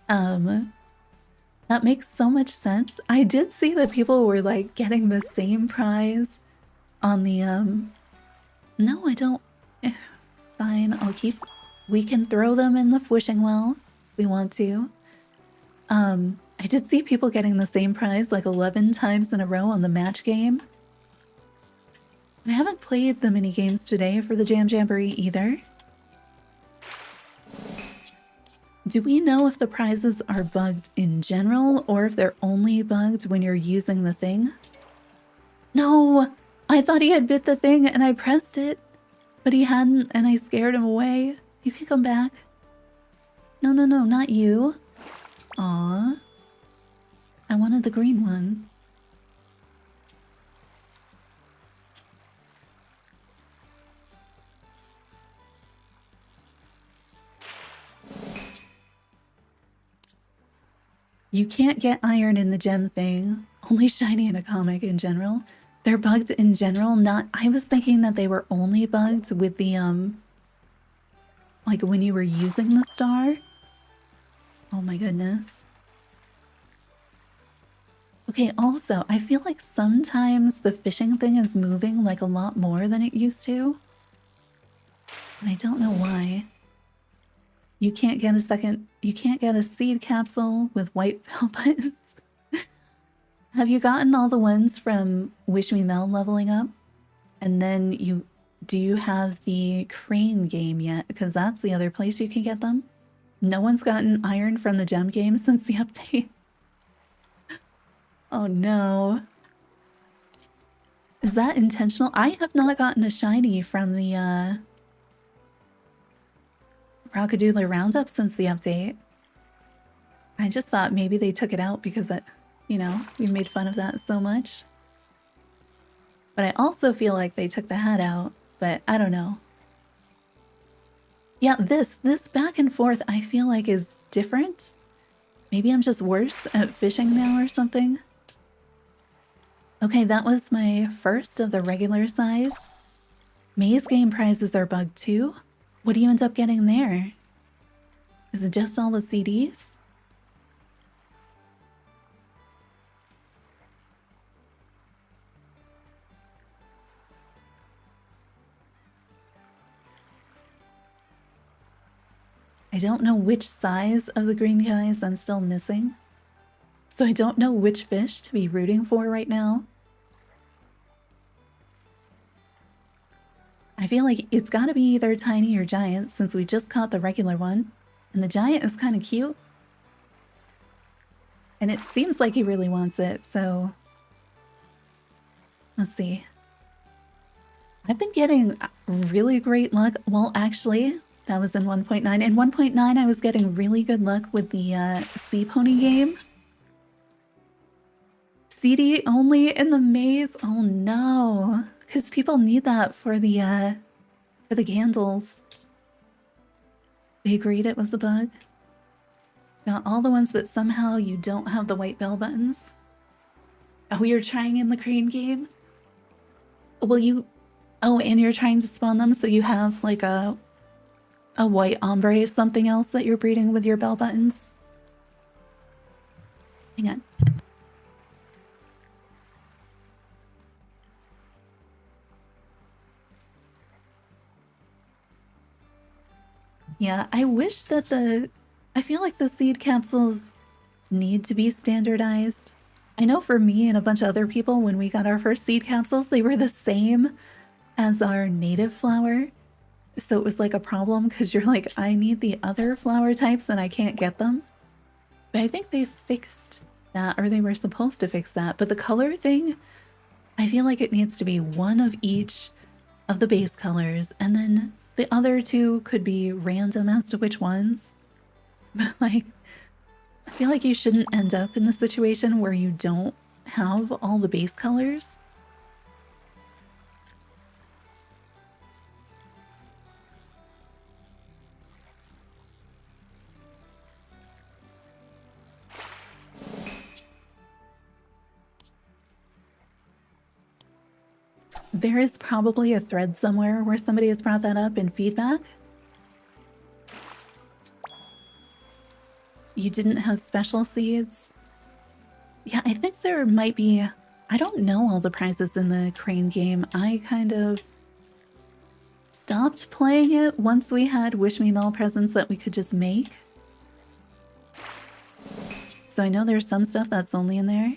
That makes so much sense. I did see that people were like getting the same prize on the no, I don't. Fine, I'll keep. We can throw them in the wishing well if we want to. I did see people getting the same prize like 11 times in a row on the match game. I haven't played the mini games today for the Jam Jamboree either. Do we know if the prizes are bugged in general or if they're only bugged when you're using the thing? No! I thought he had bit the thing and I pressed it, but he hadn't and I scared him away. You can come back. No, no, no, not you. Aw. I wanted the green one. You can't get iron in the gem thing, only shiny in a comic in general. They're bugged in general, not— I was thinking that they were only bugged with the, like when you were using the star. Oh my goodness. Okay, also, I feel like sometimes the fishing thing is moving like a lot more than it used to. And I don't know why. You can't get a seed capsule with white bell buttons. Have you gotten all the ones from Wish Me Mel leveling up? And then do you have the crane game yet? Because that's the other place you can get them. No one's gotten iron from the gem game since the update. Oh no. Is that intentional? I have not gotten a shiny from the Rockadoodler Roundup since the update. I just thought maybe they took it out because that, you know, we made fun of that so much. But I also feel like they took the hat out, but I don't know. Yeah, this back and forth I feel like is different. Maybe I'm just worse at fishing now or something. Okay, that was my first of the regular size. Maze game prizes are bugged too. What do you end up getting there? Is it just all the CDs? I don't know which size of the green guys I'm still missing. So I don't know which fish to be rooting for right now. I feel like it's gotta be either tiny or giant since we just caught the regular one. And the giant is kind of cute. And it seems like he really wants it, so... Let's see. I've been getting really great luck. Well, actually, that was in 1.9. In 1.9, I was getting really good luck with the sea pony game. CD only in the maze? Oh no. Because people need that for the candles. They agreed it was a bug. Got all the ones, but somehow you don't have the white bell buttons. Oh, you're trying in the crane game? Will you... Oh, and you're trying to spawn them so you have like a white ombre, something else that you're breeding with your bell buttons? Hang on. Yeah, I wish that I feel like the seed capsules need to be standardized. I know for me and a bunch of other people, when we got our first seed capsules, they were the same as our native flower. So it was like a problem because you're like, I need the other flower types and I can't get them. But I think they fixed that, or they were supposed to fix that. But the color thing, I feel like it needs to be one of each of the base colors, and then the other two could be random as to which ones. But like, I feel like you shouldn't end up in the situation where you don't have all the base colors. There is probably a thread somewhere where somebody has brought that up in feedback. You didn't have special seeds? Yeah, I think there might be... I don't know all the prizes in the crane game. I kind of stopped playing it once we had Wish Me Well presents that we could just make. So I know there's some stuff that's only in there.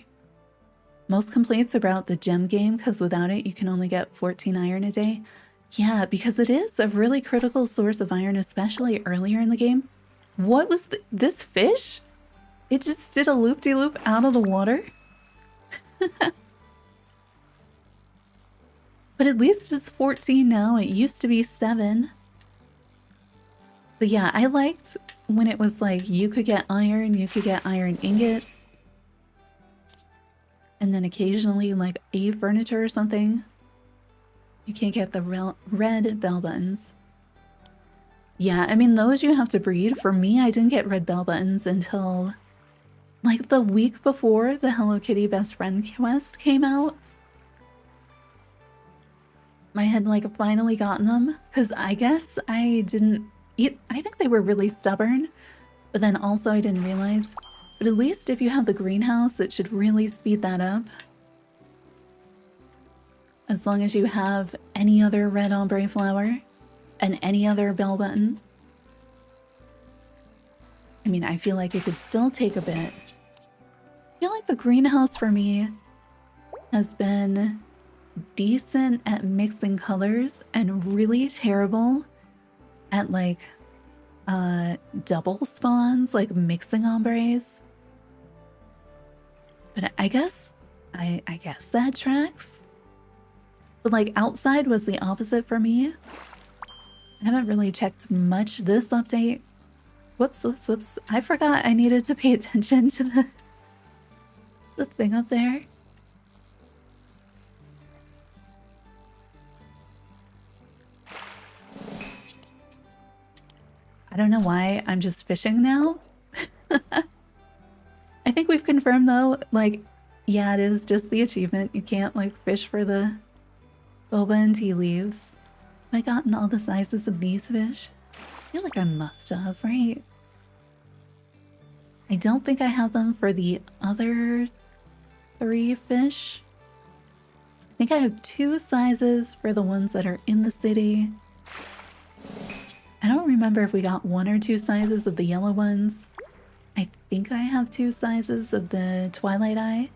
Most complaints about the gem game, because without it you can only get 14 iron a day. Yeah, because it is a really critical source of iron, especially earlier in the game. What was this fish? It just did a loop-de-loop out of the water? But at least it's 14 now. It used to be 7. But yeah, I liked when it was like you could get iron ingots. And then occasionally, like a furniture or something, you can't get the red bell buttons. Yeah, I mean, those you have to breed. For me, I didn't get red bell buttons until like the week before the Hello Kitty Best Friend quest came out. I had like finally gotten them because I guess I didn't eat. I think they were really stubborn, but then also I didn't realize. But at least if you have the greenhouse, it should really speed that up. As long as you have any other red ombre flower and any other bell button. I mean, I feel like it could still take a bit. I feel like the greenhouse for me has been decent at mixing colors and really terrible at like double spawns, like mixing ombres. But I guess I guess that tracks. But like outside was the opposite for me. I haven't really checked much this update. Whoops. I forgot I needed to pay attention to the thing up there. I don't know why I'm just fishing now. I think we've confirmed though, like, yeah, it is just the achievement. You can't like fish for the boba and tea leaves. Have I gotten all the sizes of these fish? I feel like I must have, right? I don't think I have them for the other 3 fish. I think I have 2 sizes for the ones that are in the city. I don't remember if we got 1 or 2 sizes of the yellow ones. I think I have 2 sizes of the Twilight Eye.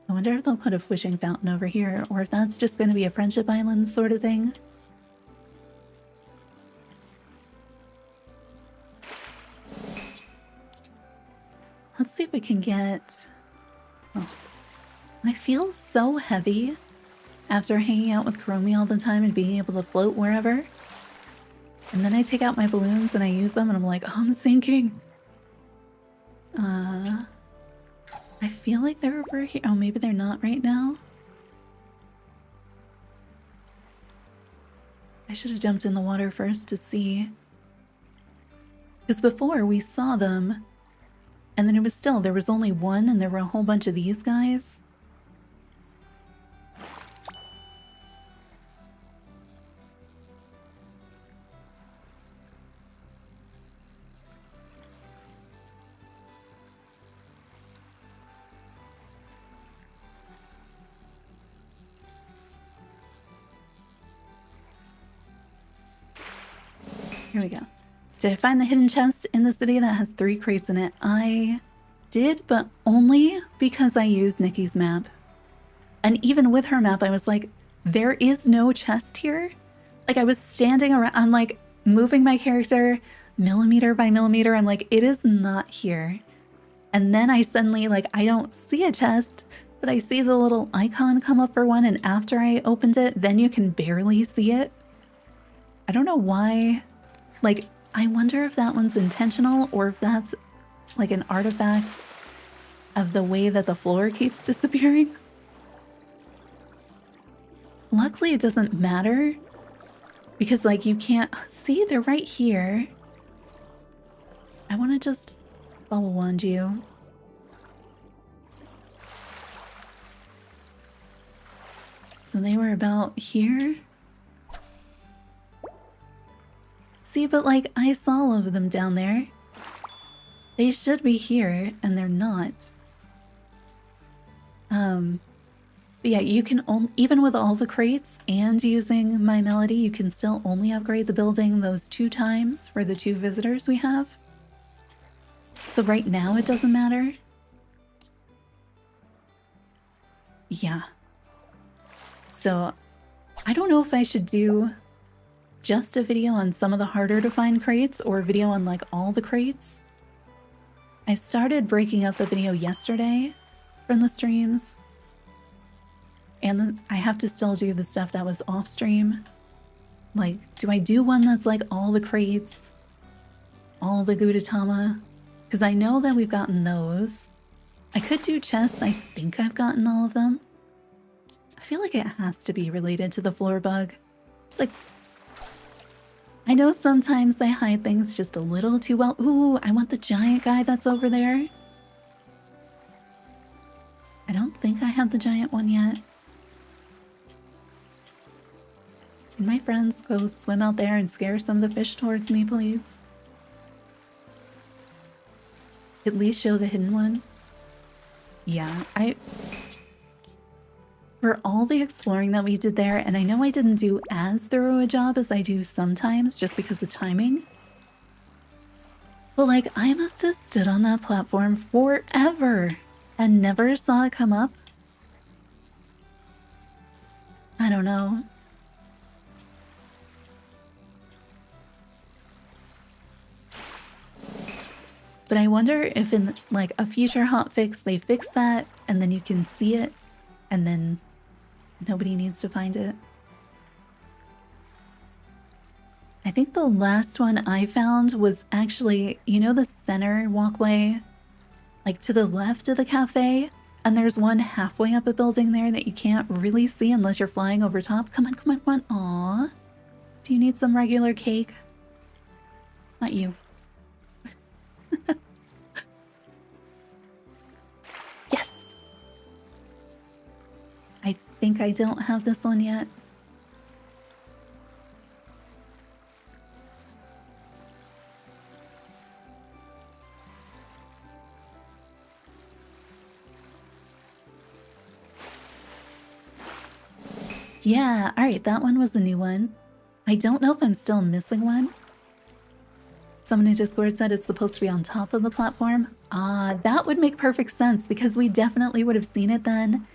I wonder if they'll put a fishing fountain over here, or if that's just going to be a friendship island sort of thing. Let's see if we can get... Oh. I feel so heavy after hanging out with Kuromi all the time and being able to float wherever. And then I take out my balloons and I use them and I'm like, oh, I'm sinking. I feel like they're over here. Oh, maybe they're not right now. I should have jumped in the water first to see. Because before we saw them, and then it was still, there was only one and there were a whole bunch of these guys. Here we go. Did I find the hidden chest in the city that has 3 crates in it? I did, but only because I used Nikki's map. And even with her map, I was like, there is no chest here. Like, I was standing around, I'm like moving my character millimeter by millimeter. I'm like, it is not here. And then I suddenly, like, I don't see a chest, but I see the little icon come up for one. And after I opened it, then you can barely see it. I don't know why. Like, I wonder if that one's intentional or if that's like an artifact of the way that the floor keeps disappearing. Luckily, it doesn't matter because, like, you can't see, they're right here. I want to just bubble wand you. So they were about here. See, but like, I saw all of them down there. They should be here, and they're not. But yeah, you can even with all the crates and using my melody, you can still only upgrade the building those 2 times for the 2 visitors we have. So right now it doesn't matter. Yeah. So I don't know if I should do just a video on some of the harder to find crates or a video on like all the crates. I started breaking up the video yesterday from the streams, and I have to still do the stuff that was off stream. Like, do I do one that's like all the crates, all the Gudetama? Because I know that we've gotten those. I could do chests. I think I've gotten all of them. I feel like it has to be related to the floor bug. Like, I know sometimes they hide things just a little too well. Ooh, I want the giant guy that's over there. I don't think I have the giant one yet. Can my friends go swim out there and scare some of the fish towards me, please? At least show the hidden one. Yeah, for all the exploring that we did there, and I know I didn't do as thorough a job as I do sometimes just because of timing, but like, I must have stood on that platform forever and never saw it come up. I don't know. But I wonder if in like a future hotfix they fix that and then you can see it and then nobody needs to find it. I think the last one I found was actually, you know, the center walkway, like to the left of the cafe, and there's one halfway up a building there that you can't really see unless you're flying over top. Come on, come on, come on. Aw. Do you need some regular cake? Not you. Yes! I think I don't have this one yet. Yeah, alright, that one was the new one. I don't know if I'm still missing one. Someone in Discord said it's supposed to be on top of the platform. Ah, that would make perfect sense because we definitely would have seen it then.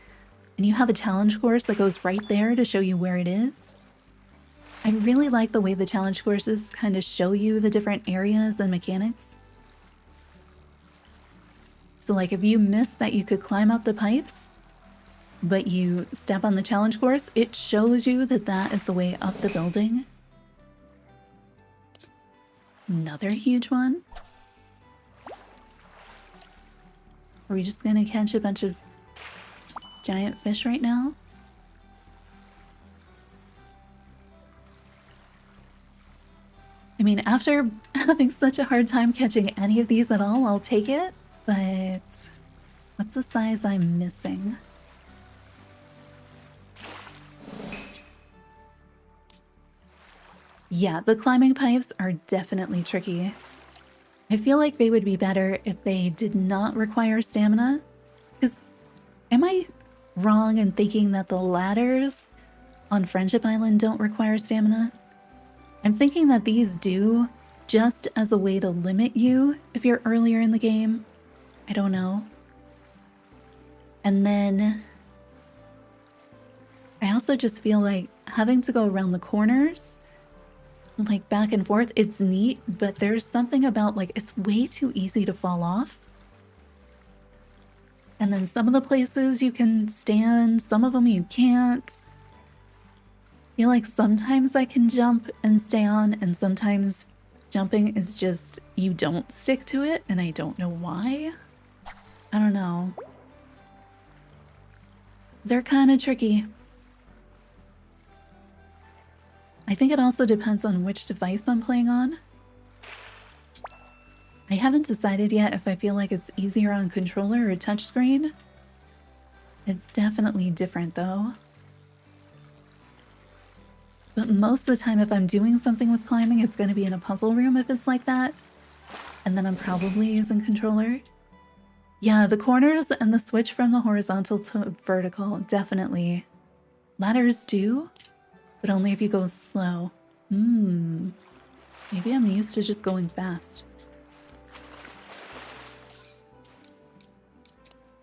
And you have a challenge course that goes right there to show you where it is. I really like the way the challenge courses kind of show you the different areas and mechanics. So like if you missed that you could climb up the pipes, but you step on the challenge course, it shows you that that is the way up the building. Another huge one. Are we just gonna catch a bunch of giant fish right now? I mean, after having such a hard time catching any of these at all, I'll take it. But what's the size I'm missing? Yeah, the climbing pipes are definitely tricky. I feel like they would be better if they did not require stamina. Because am I wrong in thinking that the ladders on Friendship Island don't require stamina? I'm thinking that these do, just as a way to limit you if you're earlier in the game. I don't know. And then I also just feel like having to go around the corners, like back and forth, it's neat, but there's something about like it's way too easy to fall off. And then some of the places you can stand, some of them you can't. I feel like sometimes I can jump and stay on, and sometimes jumping is just, you don't stick to it, and I don't know why. I don't know. They're kind of tricky. I think it also depends on which device I'm playing on. I haven't decided yet if I feel like it's easier on controller or touchscreen. It's definitely different though. But most of the time if I'm doing something with climbing, it's going to be in a puzzle room if it's like that. And then I'm probably using controller. Yeah, the corners and the switch from the horizontal to vertical, definitely. Ladders do, but only if you go slow. Maybe I'm used to just going fast.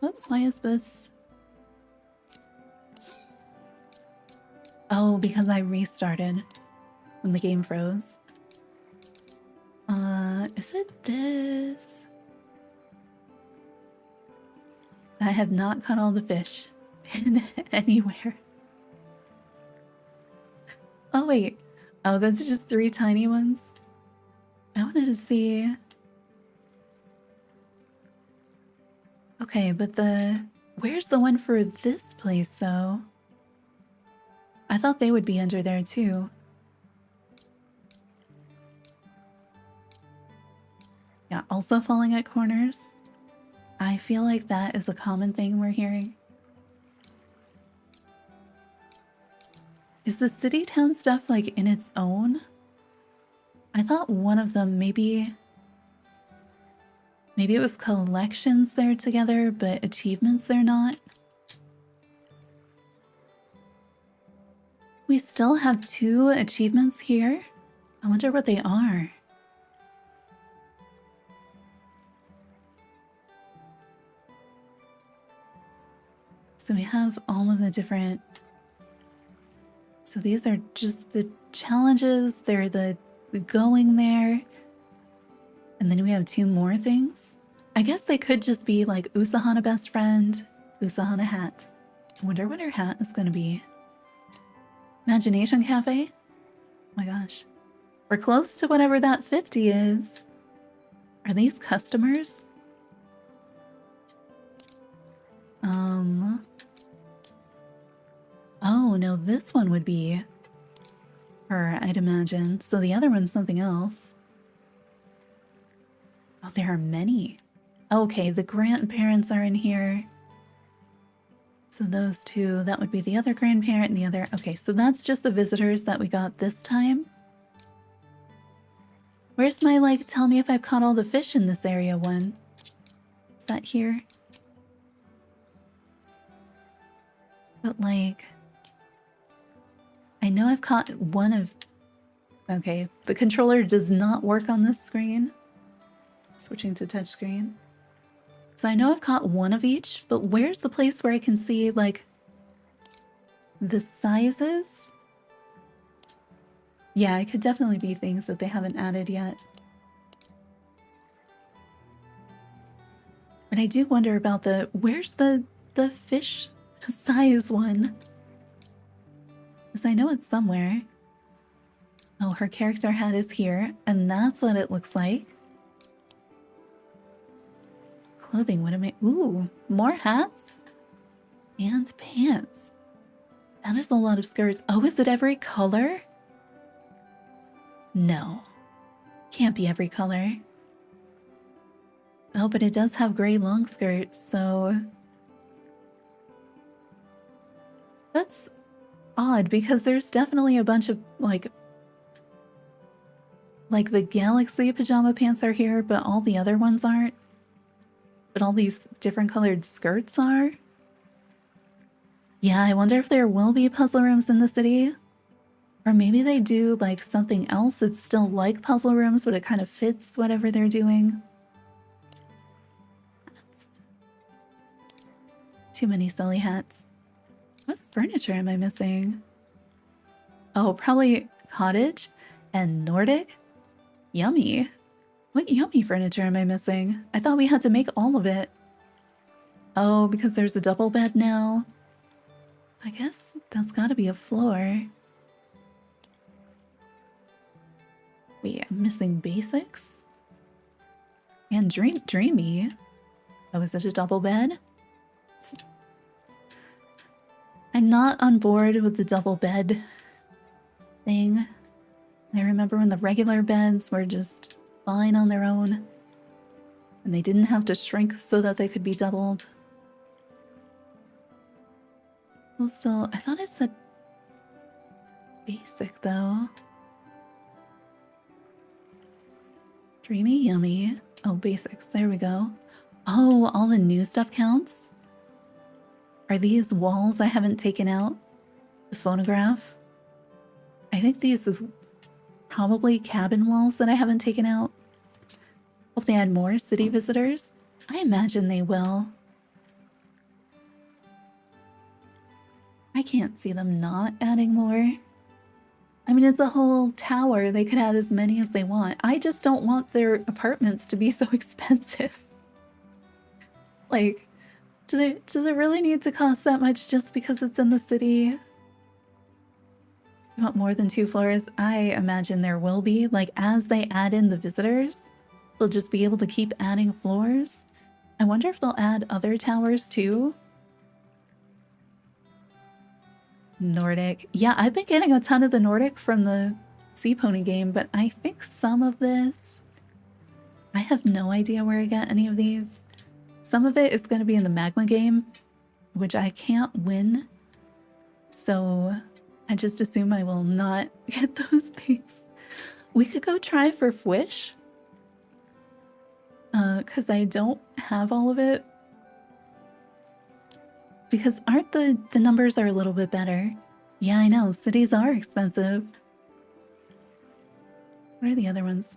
What? Why is this? Oh, because I restarted when the game froze. Is it this? I have not caught all the fish in anywhere. Oh, wait. Oh, that's just 3 tiny ones. I wanted to see. Okay, but where's the one for this place, though? I thought they would be under there, too. Yeah, also falling at corners. I feel like that is a common thing we're hearing. Is the city-town stuff, like, in its own? I thought one of them maybe it was collections there together, but achievements they're not. We still have 2 achievements here. I wonder what they are. So we have all of the different... So these are just the challenges. They're the going there. And then we have 2 more things. I guess they could just be like Usahana best friend, Usahana hat. I wonder what her hat is going to be. Imagination Cafe? Oh my gosh. We're close to whatever that 50 is. Are these customers? Oh, no, this one would be her, I'd imagine. So the other one's something else. Oh, there are many. Okay, the grandparents are in here. So those 2, that would be the other grandparent and the other... Okay, so that's just the visitors that we got this time. Where's my, like, tell me if I've caught all the fish in this area one? Is that here? But, like... I know I've caught one of... Okay, the controller does not work on this screen. Switching to touchscreen. So I know I've caught one of each, but where's the place where I can see, like, the sizes? Yeah, it could definitely be things that they haven't added yet. But I do wonder about where's the fish size one? Because I know it's somewhere. Oh, her character hat is here, and that's what it looks like. Clothing, what am I? Ooh, more hats and pants. That is a lot of skirts. Oh, is it every color? No, can't be every color. Oh, but it does have gray long skirts, so that's odd because there's definitely a bunch of like the galaxy pajama pants are here, but all the other ones aren't. But all these different colored skirts are. Yeah, I wonder if there will be puzzle rooms in the city. Or maybe they do like something else that's still like puzzle rooms, but it kind of fits whatever they're doing. That's too many silly hats. What furniture am I missing? Oh, probably cottage and Nordic. Yummy. What yummy furniture am I missing? I thought we had to make all of it. Oh, because there's a double bed now. I guess that's gotta be a floor. Wait, I'm missing basics? And dreamy. Oh, is it a double bed? I'm not on board with the double bed thing. I remember when the regular beds were just fine on their own. And they didn't have to shrink so that they could be doubled. Still, I thought it said basic though. Dreamy, yummy. Oh, basics. There we go. Oh, all the new stuff counts? Are these walls I haven't taken out? The phonograph? I think these is probably cabin walls that I haven't taken out. Hope they add more city visitors. I imagine they will. I can't see them not adding more. I mean, it's a whole tower. They could add as many as they want. I just don't want their apartments to be so expensive. Like, do they really need to cost that much just because it's in the city? You want more than 2 floors? I imagine there will be. Like, as they add in the visitors, they'll just be able to keep adding floors. I wonder if they'll add other towers too. Nordic. Yeah, I've been getting a ton of the Nordic from the Sea Pony game, but I think some of this... I have no idea where I get any of these. Some of it is going to be in the Magma game, which I can't win. So I just assume I will not get those things. We could go try for Fwish. Because I don't have all of it. Because aren't the numbers are a little bit better? Yeah, I know. Cities are expensive. What are the other ones?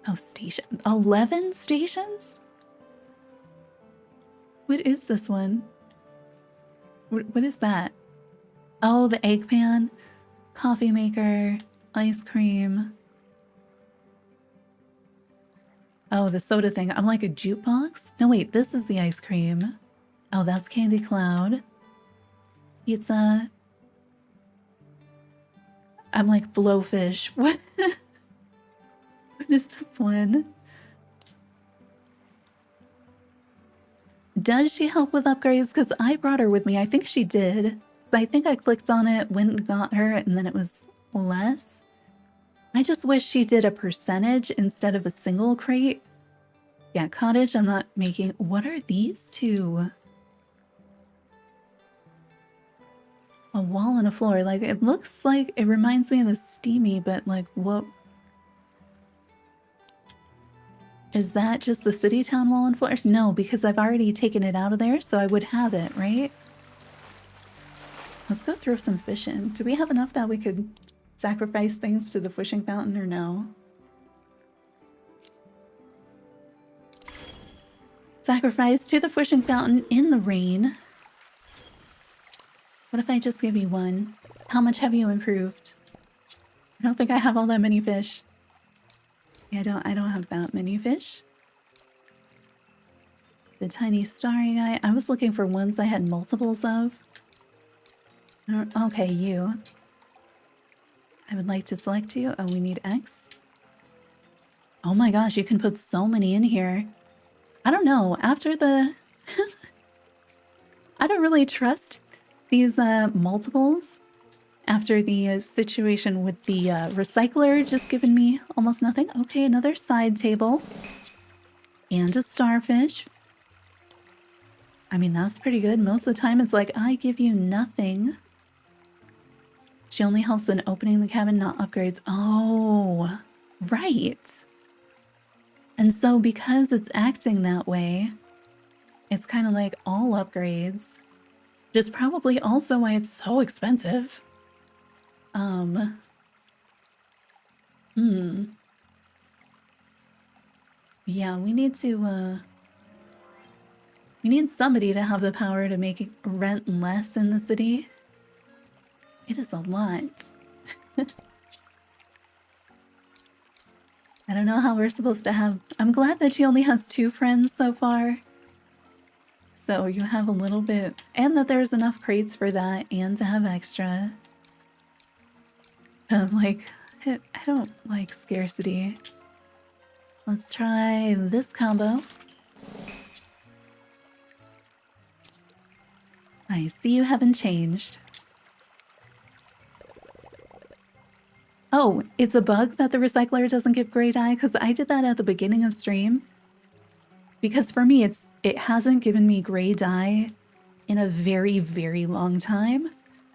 Oh, station. 11 stations? What is this one? What is that? Oh, the egg pan, coffee maker, ice cream. Oh, the soda thing. I'm like a jukebox? No, wait, this is the ice cream. Oh, that's Candy Cloud. Pizza. I'm like Blowfish. What? What is this one? Does she help with upgrades? Because I brought her with me. I think she did. So I think I clicked on it, went and got her, and then it was less. I just wish she did a percentage instead of a single crate. Yeah, cottage I'm not making. What are these two? A wall and a floor. Like, it looks like it reminds me of the Steamy, but like, what? Is that just the city town wall and floor? No, because I've already taken it out of there, so I would have it, right? Let's go throw some fish in. Do we have enough that we could sacrifice things to the fishing fountain or no? Sacrifice to the fishing fountain in the rain. What if I just give you one? How much have you improved? I don't think I have all that many fish. Yeah, I don't have that many fish. The tiny starry guy. I was looking for ones I had multiples of. Okay, you. I would like to select you. Oh, we need X. Oh my gosh, you can put so many in here. I don't know. After the... I don't really trust these multiples. After the situation with the recycler just giving me almost nothing. Okay, another side table. And a starfish. I mean, that's pretty good. Most of the time it's like, I give you nothing. She only helps in opening the cabin, not upgrades. Oh, right. And so because it's acting that way, it's kind of like all upgrades. Which is probably also why it's so expensive. Yeah, we need to, we need somebody to have the power to make rent less in the city. It is a lot. I don't know how we're supposed to have... I'm glad that she only has 2 friends so far. So you have a little bit... And that there's enough crates for that and to have extra. Like, I don't like scarcity. Let's try this combo. I see you haven't changed. Oh, it's a bug that the recycler doesn't give gray dye? Because I did that at the beginning of stream. Because for me, it hasn't given me gray dye in a very, very long time.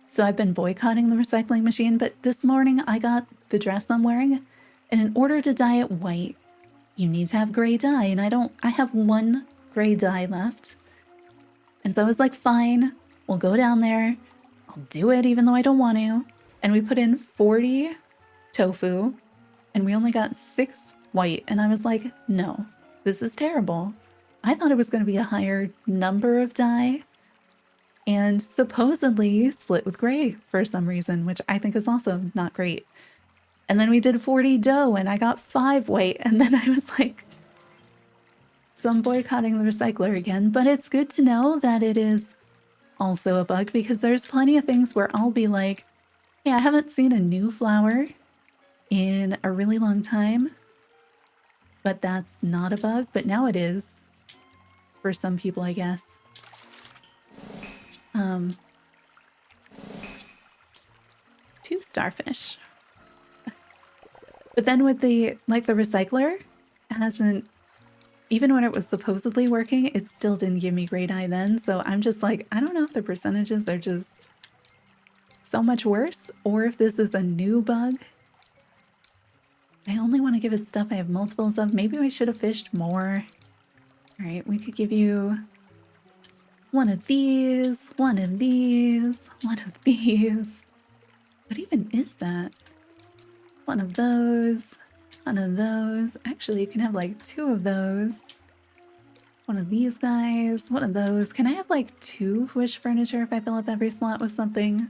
So I've been boycotting the recycling machine. But this morning, I got the dress I'm wearing. And in order to dye it white, you need to have gray dye. And I have 1 gray dye left. And so I was like, fine, we'll go down there. I'll do it even though I don't want to. And we put in 40 tofu and we only got 6 white. And I was like, no, this is terrible. I thought it was going to be a higher number of dye and supposedly split with gray for some reason, which I think is also not great. And then we did 40 dough and I got 5 white. And then I was like, so I'm boycotting the recycler again, but it's good to know that it is also a bug because there's plenty of things where I'll be like, hey, I haven't seen a new flower in a really long time, but that's not a bug, but now it is for some people, I guess. 2 starfish. But then with the recycler hasn't, even when it was supposedly working, it still didn't give me gray dye then. So I'm just like, I don't know if the percentages are just so much worse or if this is a new bug. I only want to give it stuff I have multiples of. Maybe we should have fished more. All right, we could give you one of these, one of these, one of these. What even is that? One of those, one of those. Actually, you can have like 2 of those. One of these guys, one of those. Can I have like 2 wish furniture if I fill up every slot with something?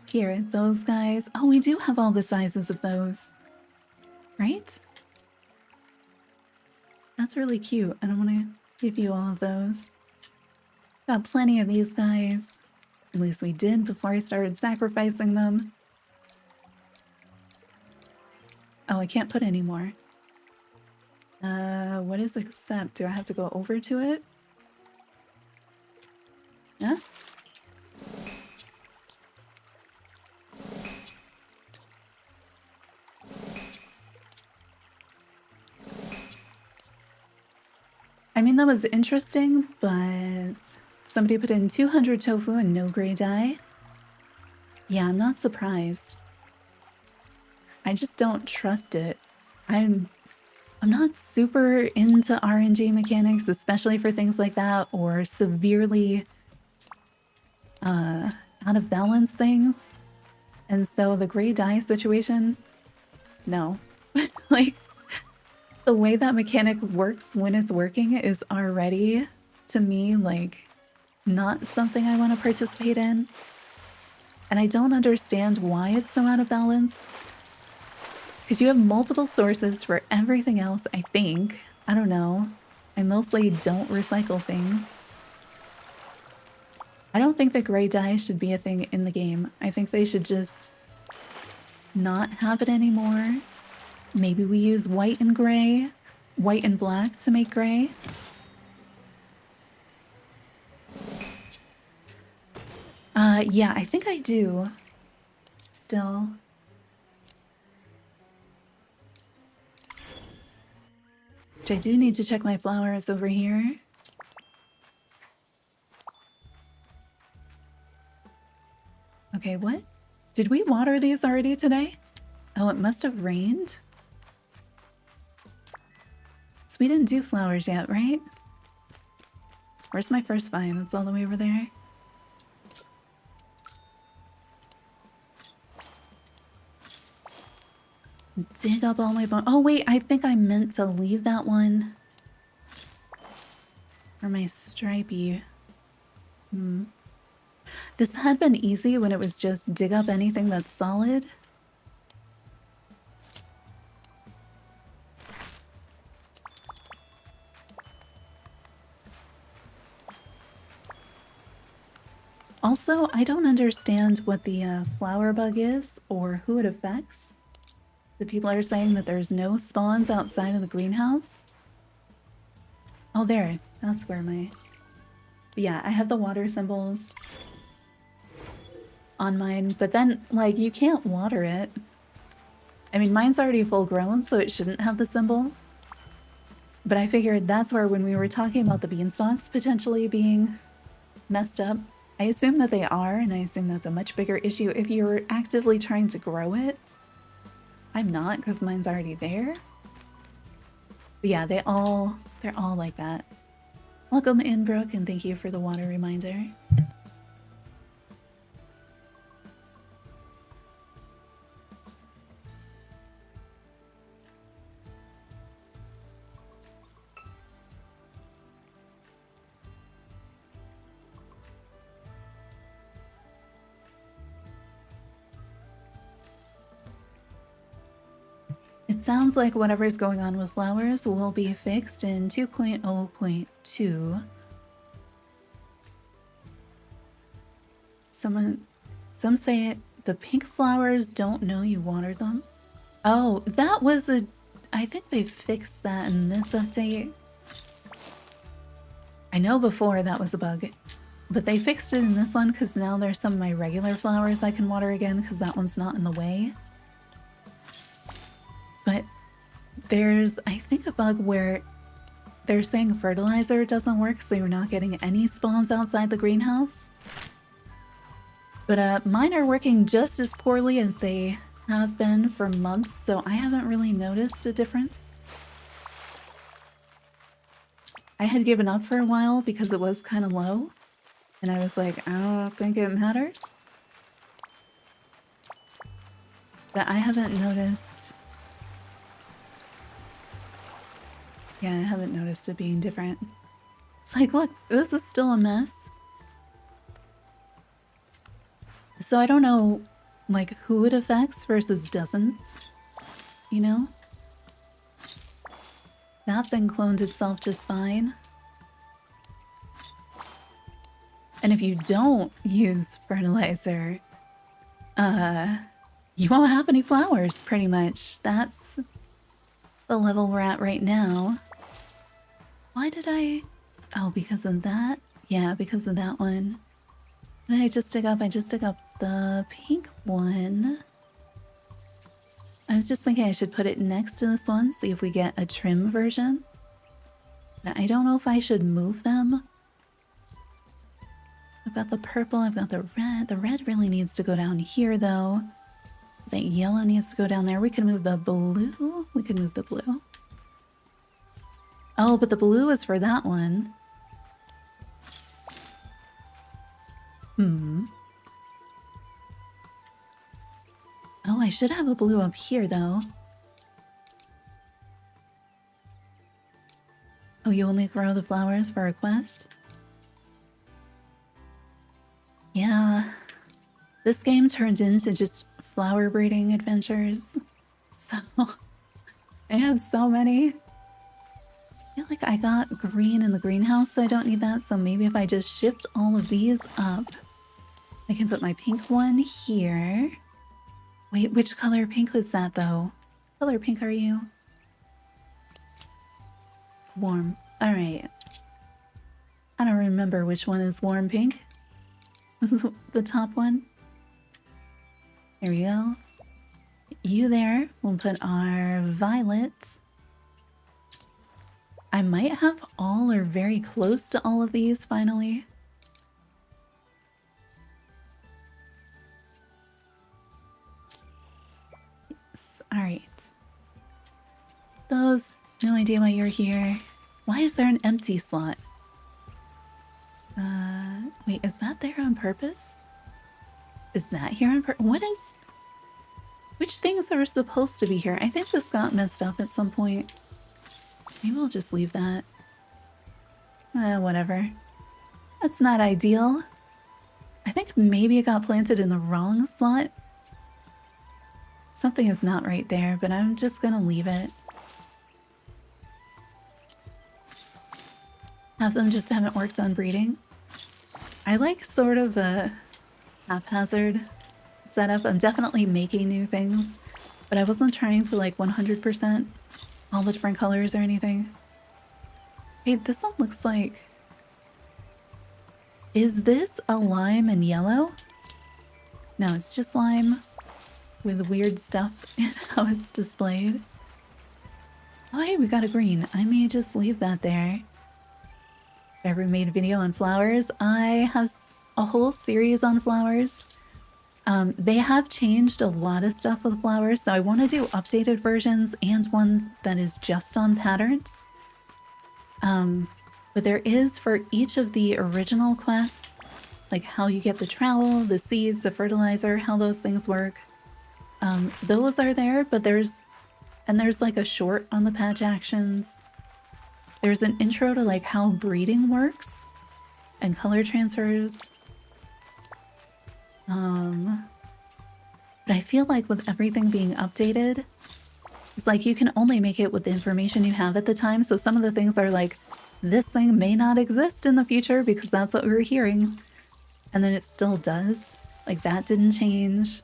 Here, those guys. Oh, we do have all the sizes of those. Right? That's really cute. I don't want to give you all of those. Got plenty of these guys. At least we did before I started sacrificing them. Oh, I can't put any more. What is accept? Do I have to go over to it? Yeah? I mean, that was interesting, but somebody put in 200 tofu and no gray dye. Yeah, I'm not surprised. I just don't trust it. I'm not super into RNG mechanics, especially for things like that, or severely out of balance things. And so the gray dye situation, no. Like, the way that mechanic works when it's working is already, to me, like, not something I want to participate in. And I don't understand why it's so out of balance. Because you have multiple sources for everything else, I think. I don't know. I mostly don't recycle things. I don't think that gray dye should be a thing in the game. I think they should just not have it anymore. Maybe we use white and gray, white and black to make gray. Yeah, I think I do. Still. Which I do need to check my flowers over here. Okay, what? Did we water these already today? Oh, it must have rained. So we didn't do flowers yet, right? Where's my first vine? It's all the way over there. Dig up all my bones. Oh wait, I think I meant to leave that one for my stripey. This had been easy when it was just dig up anything that's solid. Also, I don't understand what the flower bug is or who it affects. The people are saying that there's no spawns outside of the greenhouse. Oh, there. That's where my... But yeah, I have the water symbols on mine, but then, like, you can't water it. I mean, mine's already full grown, so it shouldn't have the symbol. But I figured that's where, when we were talking about the beanstalks potentially being messed up, I assume that they are, and I assume that's a much bigger issue if you're actively trying to grow it. I'm not, because mine's already there. But yeah, they're all like that. Welcome in, Brooke, and thank you for the water reminder. It sounds like whatever's going on with flowers will be fixed in 2.0.2. Some say the pink flowers don't know you watered them. Oh, that was I think they fixed that in this update. I know before that was a bug, but they fixed it in this one because now there's some of my regular flowers I can water again because that one's not in the way. But there's, I think, a bug where they're saying fertilizer doesn't work, so you're not getting any spawns outside the greenhouse. But mine are working just as poorly as they have been for months, so I haven't really noticed a difference. I had given up for a while because it was kind of low, and I was like, I don't think it matters. But I haven't noticed... Yeah, I haven't noticed it being different. It's like, look, this is still a mess. So I don't know, like, who it affects versus doesn't, you know? That thing cloned itself just fine. And if you don't use fertilizer, you won't have any flowers, pretty much. That's the level we're at right now. Why did I... Oh, because of that? Yeah, because of that one. What did I just dig up? I just dug up the pink one. I was just thinking I should put it next to this one, see if we get a trim version. But I don't know if I should move them. I've got the purple, I've got the red. The red really needs to go down here, though. That yellow needs to go down there. We could move the blue. We could move the blue. Oh, but the blue is for that one. Hmm. Oh, I should have a blue up here, though. Oh, you only grow the flowers for a quest? Yeah. This game turned into just flower breeding adventures. So, I have so many. I feel like I got green in the greenhouse, so I don't need that. So maybe if I just shift all of these up, I can put my pink one here. Wait, which color pink was that, though? What color pink are you? Warm. All right. I don't remember which one is warm pink. The top one. Here we go. You there. We'll put our violet. I might have all or very close to all of these finally. Yes. All right. Those, no idea why you're here. Why is there an empty slot? Wait, is that there on purpose? Is that here on purpose? What is... Which things are supposed to be here? I think this got messed up at some point. Maybe we'll just leave that. Whatever. That's not ideal. I think maybe it got planted in the wrong slot. Something is not right there, but I'm just gonna leave it. Half of them just haven't worked on breeding. I like sort of a haphazard setup. I'm definitely making new things, but I wasn't trying to like 100% all the different colors or anything. Hey, this one looks like... Is this a lime and yellow? No, it's just lime with weird stuff in how it's displayed. Oh, hey, we got a green. I may just leave that there. Ever made a video on flowers? I have a whole series on flowers. They have changed a lot of stuff with flowers, so I want to do updated versions and one that is just on patterns. But there is for each of the original quests, like how you get the trowel, the seeds, the fertilizer, how those things work. Those are there, but there's like a short on the patch actions. There's an intro to like how breeding works and color transfers. But I feel like with everything being updated, it's like you can only make it with the information you have at the time. So some of the things are like, this thing may not exist in the future because that's what we were hearing. And then it still does. Like that didn't change.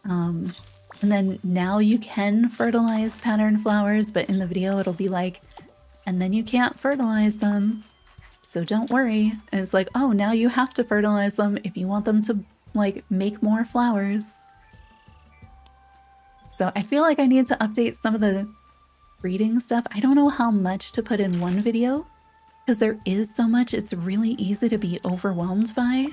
And then now you can fertilize pattern flowers, but in the video it'll be like, and then you can't fertilize them. So don't worry. And it's like, oh, now you have to fertilize them if you want them to like make more flowers. So I feel like I need to update some of the breeding stuff. I don't know how much to put in one video because there is so much. It's really easy to be overwhelmed by.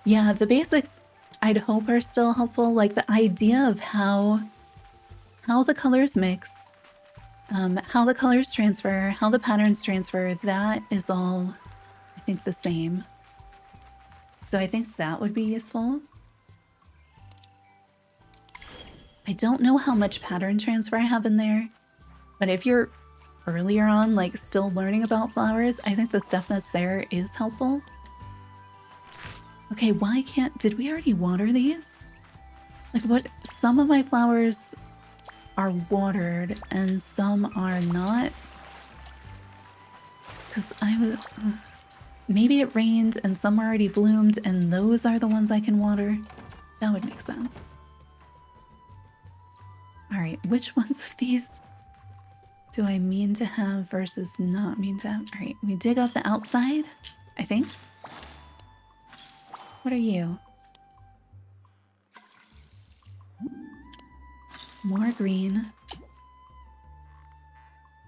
Yeah, the basics I'd hope are still helpful. Like the idea of how the colors mix, how the colors transfer, how the patterns transfer, that is all, I think, the same. So I think that would be useful. I don't know how much pattern transfer I have in there, but if you're earlier on, like still learning about flowers, I think the stuff that's there is helpful. Okay, why can't, did we already water these? Like what, some of my flowers are watered and some are not. Because I was, maybe it rained and some already bloomed and those are the ones I can water. That would make sense. All right, which ones of these do I mean to have versus not mean to have? All right, we dig up the outside, I think. What are you? More green.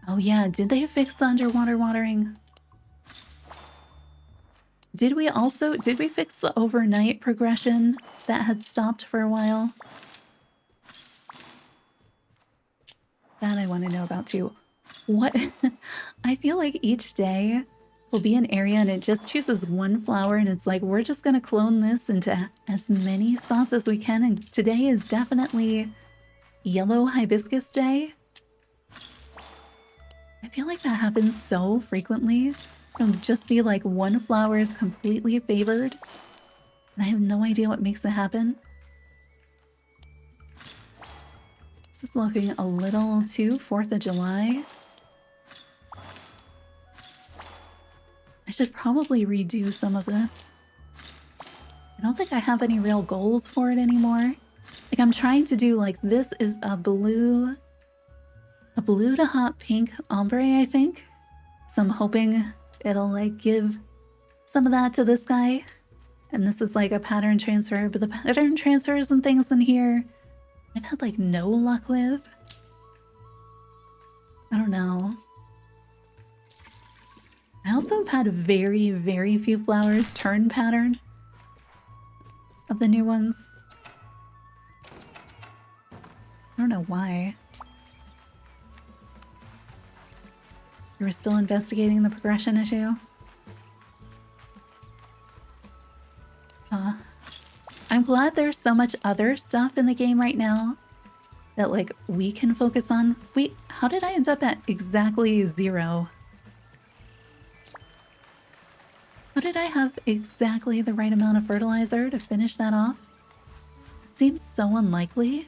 Oh yeah, did they fix the underwater watering? Did we fix the overnight progression that had stopped for a while? That I want to know about too. What? I feel like each day will be an area and it just chooses one flower and it's like, we're just going to clone this into as many spots as we can. And today is definitely yellow hibiscus day. I feel like that happens so frequently. It'll just be like one flower is completely favored. And I have no idea what makes it happen. This is looking a little too 4th of July. I should probably redo some of this. I don't think I have any real goals for it anymore. Like I'm trying to do like this is a blue to hot pink ombre, I think. So I'm hoping it'll like give some of that to this guy. And this is like a pattern transfer, but the pattern transfers and things in here I've had like no luck with. I don't know. I also have had very, very few flowers turn pattern of the new ones. I don't know why. You were still investigating the progression issue? I'm glad there's so much other stuff in the game right now that like we can focus on. Wait, how did I end up at exactly 0? How did I have exactly the right amount of fertilizer to finish that off? It seems so unlikely.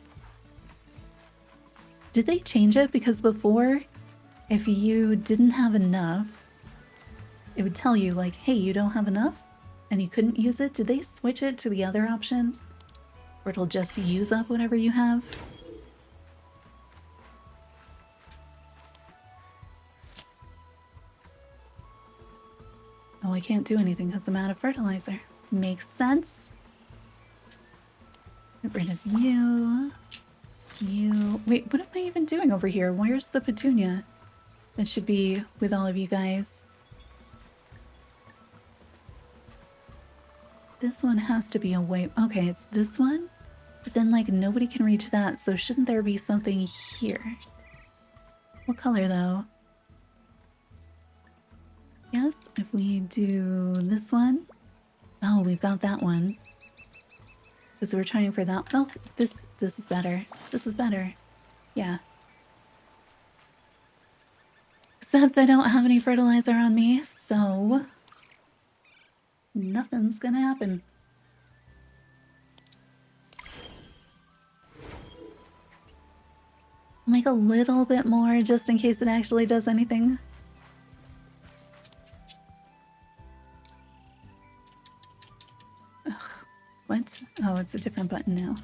Did they change it? Because before, if you didn't have enough, it would tell you like, hey, you don't have enough and you couldn't use it. Did they switch it to the other option where it'll just use up whatever you have? Oh, I can't do anything because I'm out of fertilizer. Makes sense. Get rid of you. You. Wait, what am I even doing over here? Where's the petunia that should be with all of you guys? This one has to be away. Okay, it's this one. But then, like, nobody can reach that, so shouldn't there be something here? What color, though? Yes, if we do this one. Oh, we've got that one. Because we're trying for that. Oh, this is better. This is better. Yeah. Except I don't have any fertilizer on me, so nothing's gonna happen. Make a little bit more just in case it actually does anything. Ugh, what? Oh, it's a different button now.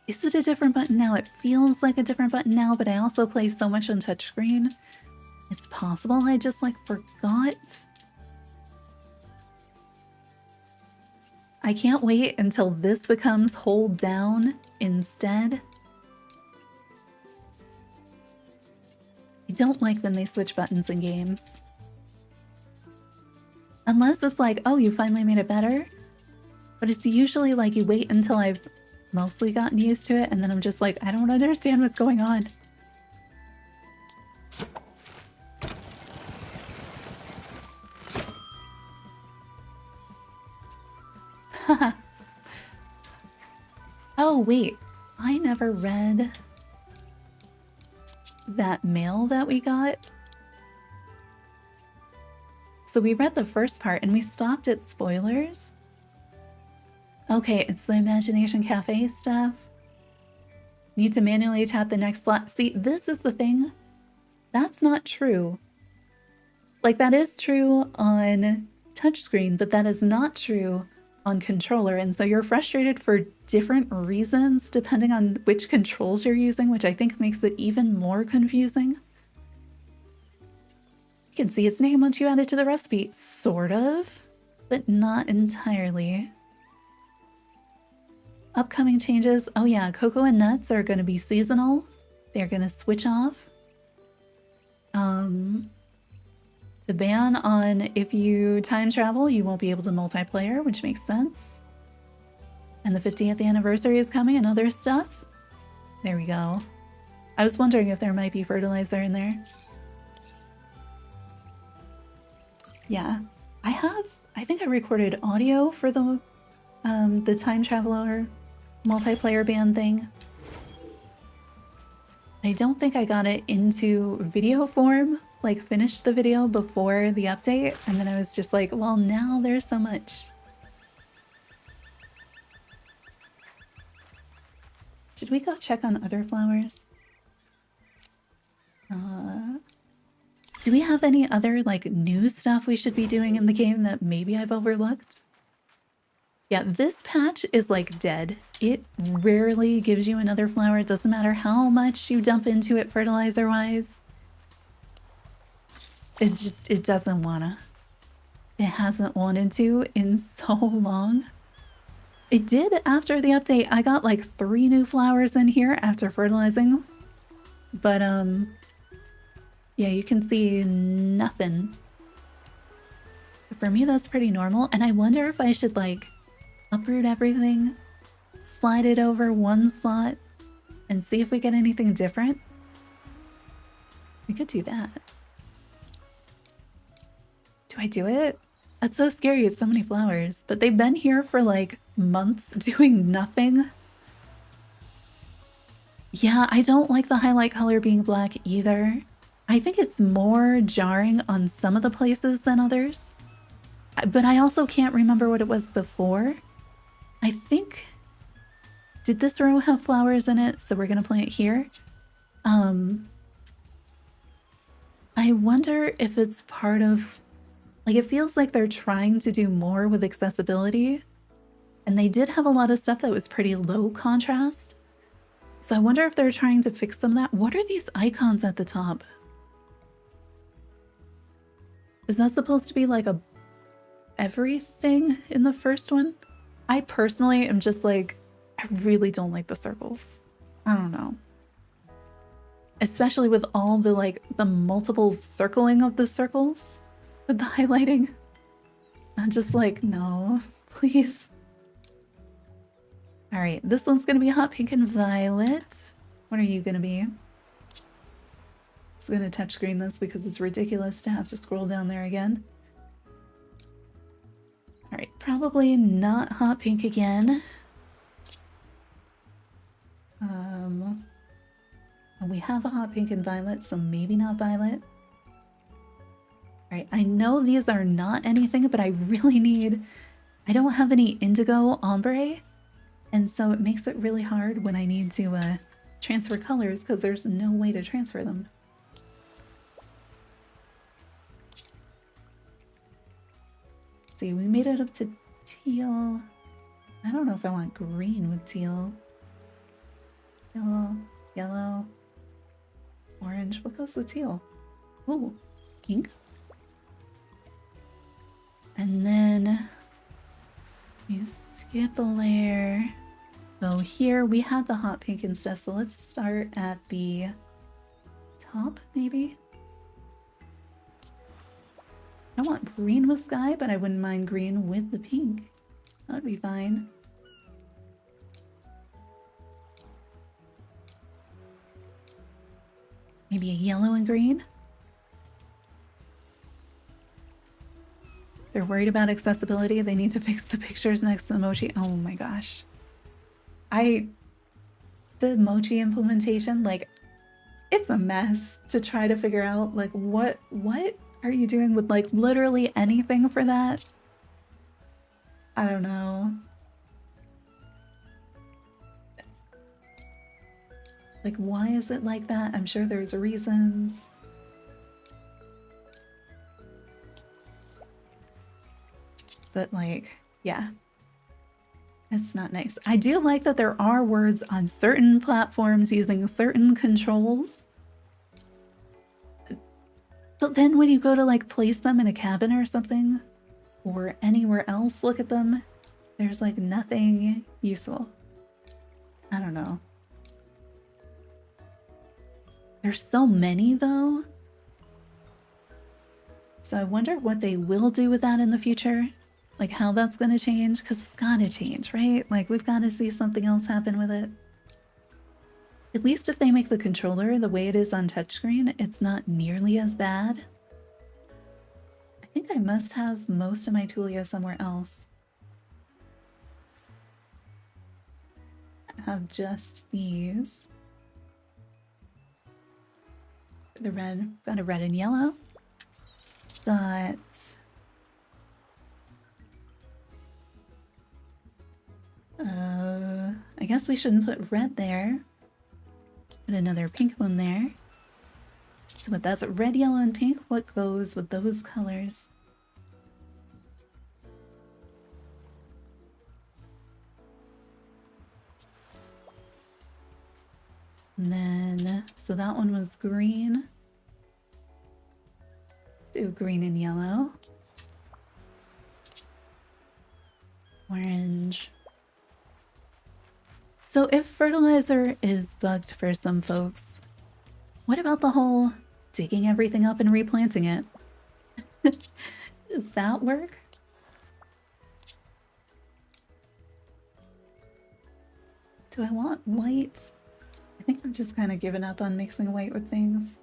Is it a different button now? It feels like a different button now, but I also play so much on touchscreen. It's possible I just like forgot. I can't wait until this becomes hold down instead. I don't like when they switch buttons in games. Unless it's like, oh, you finally made it better. But it's usually like you wait until I've mostly gotten used to it, and then I'm just like, I don't understand what's going on. Oh, wait. I never read that mail that we got. So we read the first part and we stopped at spoilers. Okay, it's the Imagination Cafe stuff. Need to manually tap the next slot. See, this is the thing. That's not true. Like, that is true on touchscreen, but that is not true on controller. And so you're frustrated for different reasons depending on which controls you're using, which I think makes it even more confusing. You can see its name once you add it to the recipe. Sort of, but not entirely. Upcoming changes. Oh yeah, cocoa and nuts are going to be seasonal. They're going to switch off. The ban on if you time travel, you won't be able to multiplayer, which makes sense. And the 50th anniversary is coming and other stuff. There we go. I was wondering if there might be fertilizer in there. Yeah, I think I recorded audio for the time traveler multiplayer band thing. I don't think I got it into video form, like finished the video before the update, and then I was just like, well, now there's so much. Should we go check on other flowers? Do we have any other like new stuff we should be doing in the game that maybe I've overlooked? Yeah, this patch is like dead. It rarely gives you another flower. It doesn't matter how much you dump into it fertilizer-wise. It doesn't wanna. It hasn't wanted to in so long. It did after the update. I got like 3 new flowers in here after fertilizing. But yeah, you can see nothing. For me, that's pretty normal. And I wonder if I should like uproot everything, slide it over one slot, and see if we get anything different. We could do that. Do I do it? That's so scary. It's so many flowers. But they've been here for like months doing nothing. Yeah, I don't like the highlight color being black either. I think it's more jarring on some of the places than others. But I also can't remember what it was before. I think... Did this row have flowers in it? So we're gonna plant here. I wonder if it's part of... Like, it feels like they're trying to do more with accessibility. And they did have a lot of stuff that was pretty low contrast. So I wonder if they're trying to fix some of that. What are these icons at the top? Is that supposed to be like a everything in the first one? I personally am just like, I really don't like the circles. I don't know. Especially with all the like the multiple circling of the circles with the highlighting. I'm just like, no, please. All right, this one's gonna be hot pink and violet. What are you gonna be? I'm just gonna touchscreen this because it's ridiculous to have to scroll down there again. All right, probably not hot pink again. We have a hot pink and violet, so maybe not violet. All right, I know these are not anything, but I really need... I don't have any indigo ombre, and so it makes it really hard when I need to transfer colors because there's no way to transfer them. Let's see, we made it up to teal. I don't know if I want green with teal. Yellow, yellow, orange. What goes with teal? Ooh, pink. And then you skip a layer. So here we had the hot pink and stuff. So let's start at the top, maybe. I don't want green with sky, but I wouldn't mind green with the pink. That would be fine. Maybe a yellow and green. They're worried about accessibility. They need to fix the pictures next to the emoji. Oh my gosh. The emoji implementation, like, it's a mess to try to figure out, like, what are you doing with, like, literally anything for that? I don't know. Like, why is it like that? I'm sure there's reasons. But like, yeah, it's not nice. I do like that there are words on certain platforms using certain controls. But then when you go to like place them in a cabin or something, or anywhere else, look at them, there's like nothing useful. I don't know. There's so many though. So I wonder what they will do with that in the future. Like how that's gonna change, because it's gotta change, right? Like we've gotta see something else happen with it. At least if they make the controller the way it is on touchscreen, it's not nearly as bad. I think I must have most of my Tulia somewhere else. I have just these. The red, got a red and yellow. Got I guess we shouldn't put red there. Put another pink one there. So what, that's red, yellow, and pink. What goes with those colors? And then, so that one was green. Do green and yellow. Orange. So if fertilizer is bugged for some folks, what about the whole digging everything up and replanting it? Does that work? Do I want white? I think I've just kind of given up on mixing white with things.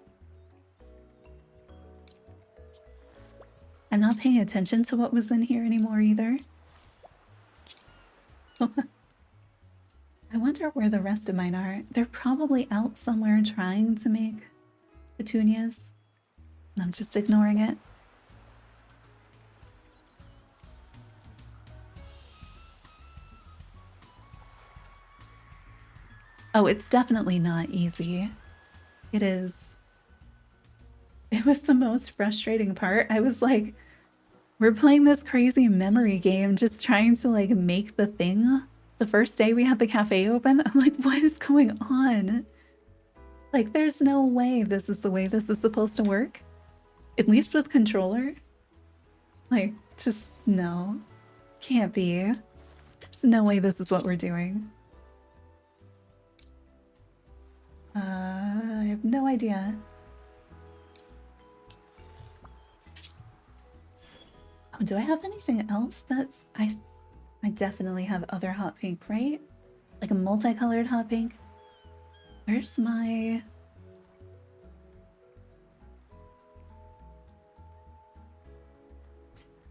I'm not paying attention to what was in here anymore either. I wonder where the rest of mine are. They're probably out somewhere trying to make petunias. And I'm just ignoring it. Oh, it's definitely not easy. It is. It was the most frustrating part. I was like, we're playing this crazy memory game, just trying to like make the thing. The first day we had the cafe open, I'm like, what is going on? Like, there's no way this is the way this is supposed to work. At least with controller. Like, just no. Can't be. There's no way this is what we're doing. I have no idea. Oh, do I have anything else that's... I definitely have other hot pink, right? Like a multicolored hot pink. Where's my...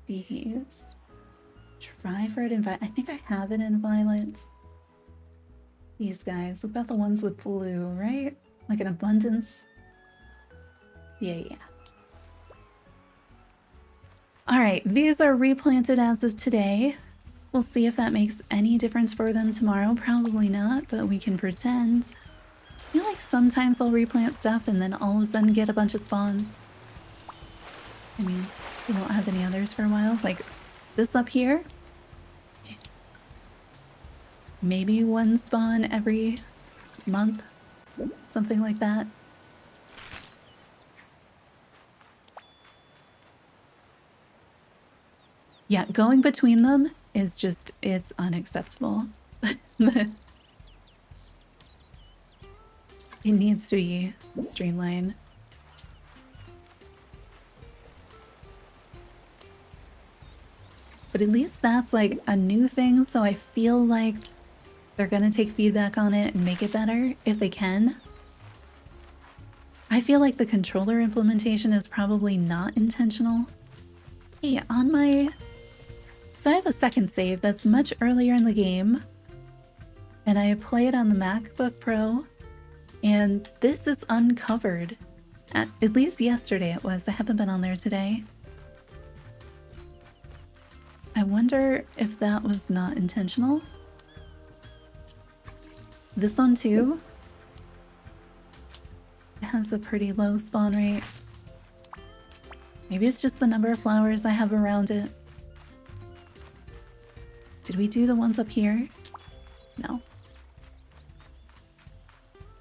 These. Tryford and Violet. I think I have it in violet. These guys. What about the ones with blue, right? Like an abundance. Yeah. Alright, these are replanted as of today. We'll see if that makes any difference for them tomorrow. Probably not, but we can pretend. I feel like sometimes I'll replant stuff and then all of a sudden get a bunch of spawns. I mean, we won't have any others for a while. Like this up here. Maybe one spawn every month. Something like that. Yeah, going between them is just, it's unacceptable. It needs to be streamlined. But at least that's like a new thing, so I feel like they're gonna take feedback on it and make it better if they can. I feel like the controller implementation is probably not intentional. Hey, on my... So I have a second save that's much earlier in the game, and I play it on the MacBook Pro, and this is uncovered. At least yesterday it was. I haven't been on there today. I wonder if that was not intentional. This one too. It has a pretty low spawn rate. Maybe it's just the number of flowers I have around it. Did we do the ones up here? No.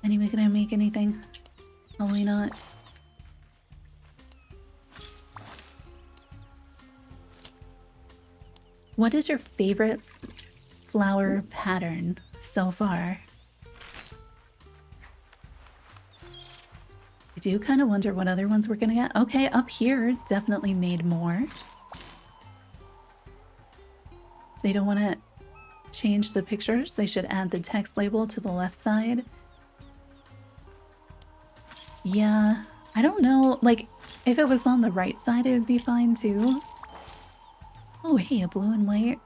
Anyway, can I make anything? Probably not. What is your favorite flower pattern so far? I do kind of wonder what other ones we're gonna get. Okay, up here, definitely made more. They don't want to change the pictures. They should add the text label to the left side. Yeah, I don't know. Like, if it was on the right side, it would be fine too. Oh, hey, a blue and white.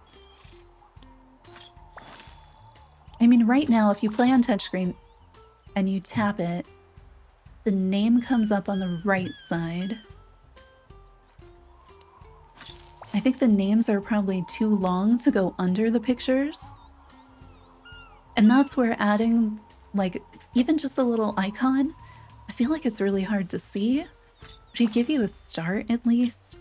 I mean, right now, if you play on touchscreen and you tap it, the name comes up on the right side. I think the names are probably too long to go under the pictures. And that's where adding, like, even just a little icon, I feel like it's really hard to see. But he'd give you a start at least.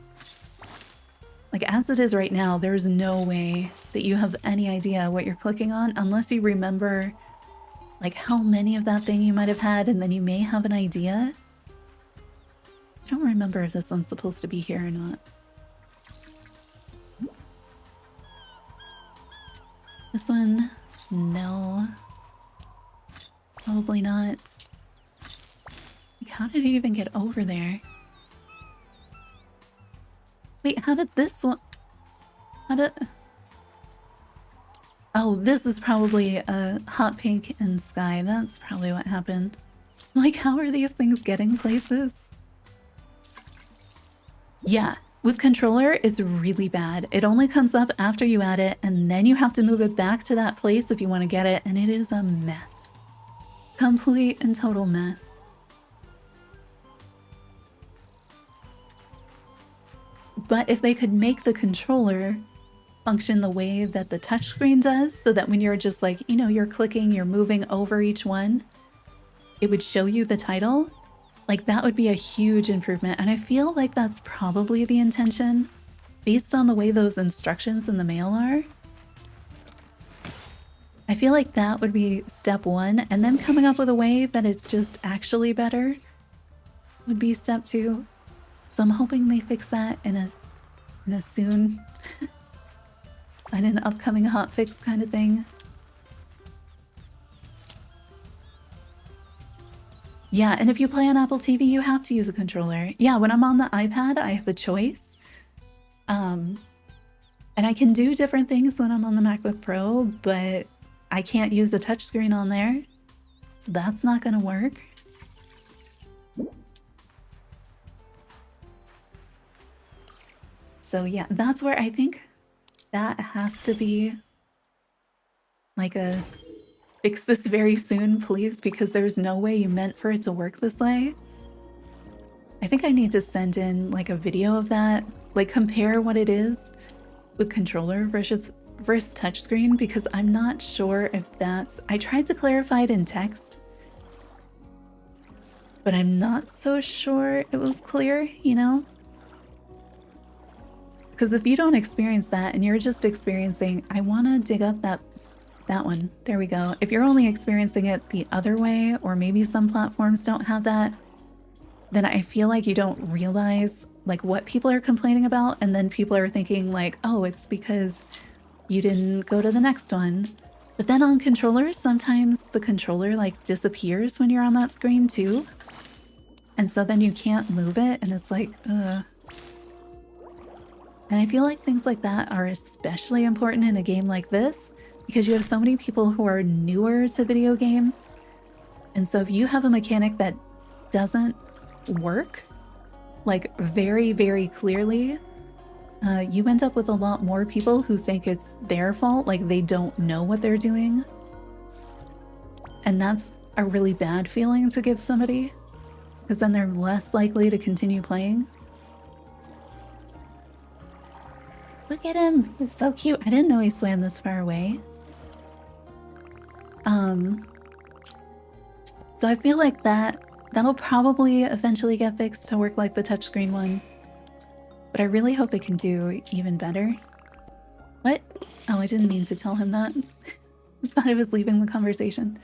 Like, as it is right now, there's no way that you have any idea what you're clicking on unless you remember, like, how many of that thing you might have had, and then you may have an idea. I don't remember if this one's supposed to be here or not. This one, no. Probably not. Like, how did he even get over there? Wait, how did this one... How did... Oh, this is probably a hot pink and sky. That's probably what happened. Like, how are these things getting places? Yeah, with controller, it's really bad. It only comes up after you add it, and then you have to move it back to that place if you want to get it, and it is a mess. Complete and total mess. But if they could make the controller function the way that the touchscreen does, so that when you're just like, you know, you're clicking, you're moving over each one, it would show you the title, like that would be a huge improvement. And I feel like that's probably the intention based on the way those instructions in the mail are. I feel like that would be step one, and then coming up with a way that it's just actually better would be step two. So I'm hoping they fix that in a soon in an upcoming hotfix kind of thing. Yeah, and if you play on Apple TV, you have to use a controller. Yeah, when I'm on the iPad, I have a choice. And I can do different things when I'm on the MacBook Pro, but I can't use a touchscreen on there. So that's not gonna work. So yeah, that's where I think that has to be like a fix this very soon, please, because there's no way you meant for it to work this way. I think I need to send in like a video of that, like compare what it is with controller versus touchscreen, because I'm not sure if that's... I tried to clarify it in text, but I'm not so sure it was clear, you know? Because if you don't experience that and you're just experiencing, I want to dig up that one. There we go. If you're only experiencing it the other way, or maybe some platforms don't have that, then I feel like you don't realize like what people are complaining about, and then people are thinking like, oh, it's because you didn't go to the next one. But then on controllers, sometimes the controller like disappears when you're on that screen too. And so then you can't move it, and it's like, ugh. And I feel like things like that are especially important in a game like this, because you have so many people who are newer to video games. And so if you have a mechanic that doesn't work, like very, very clearly, you end up with a lot more people who think it's their fault, like they don't know what they're doing. And that's a really bad feeling to give somebody, because then they're less likely to continue playing. Look at him, he's so cute. I didn't know he swam this far away. So I feel like that'll probably eventually get fixed to work like the touchscreen one. But I really hope they can do even better. What? Oh, I didn't mean to tell him that. I thought I was leaving the conversation.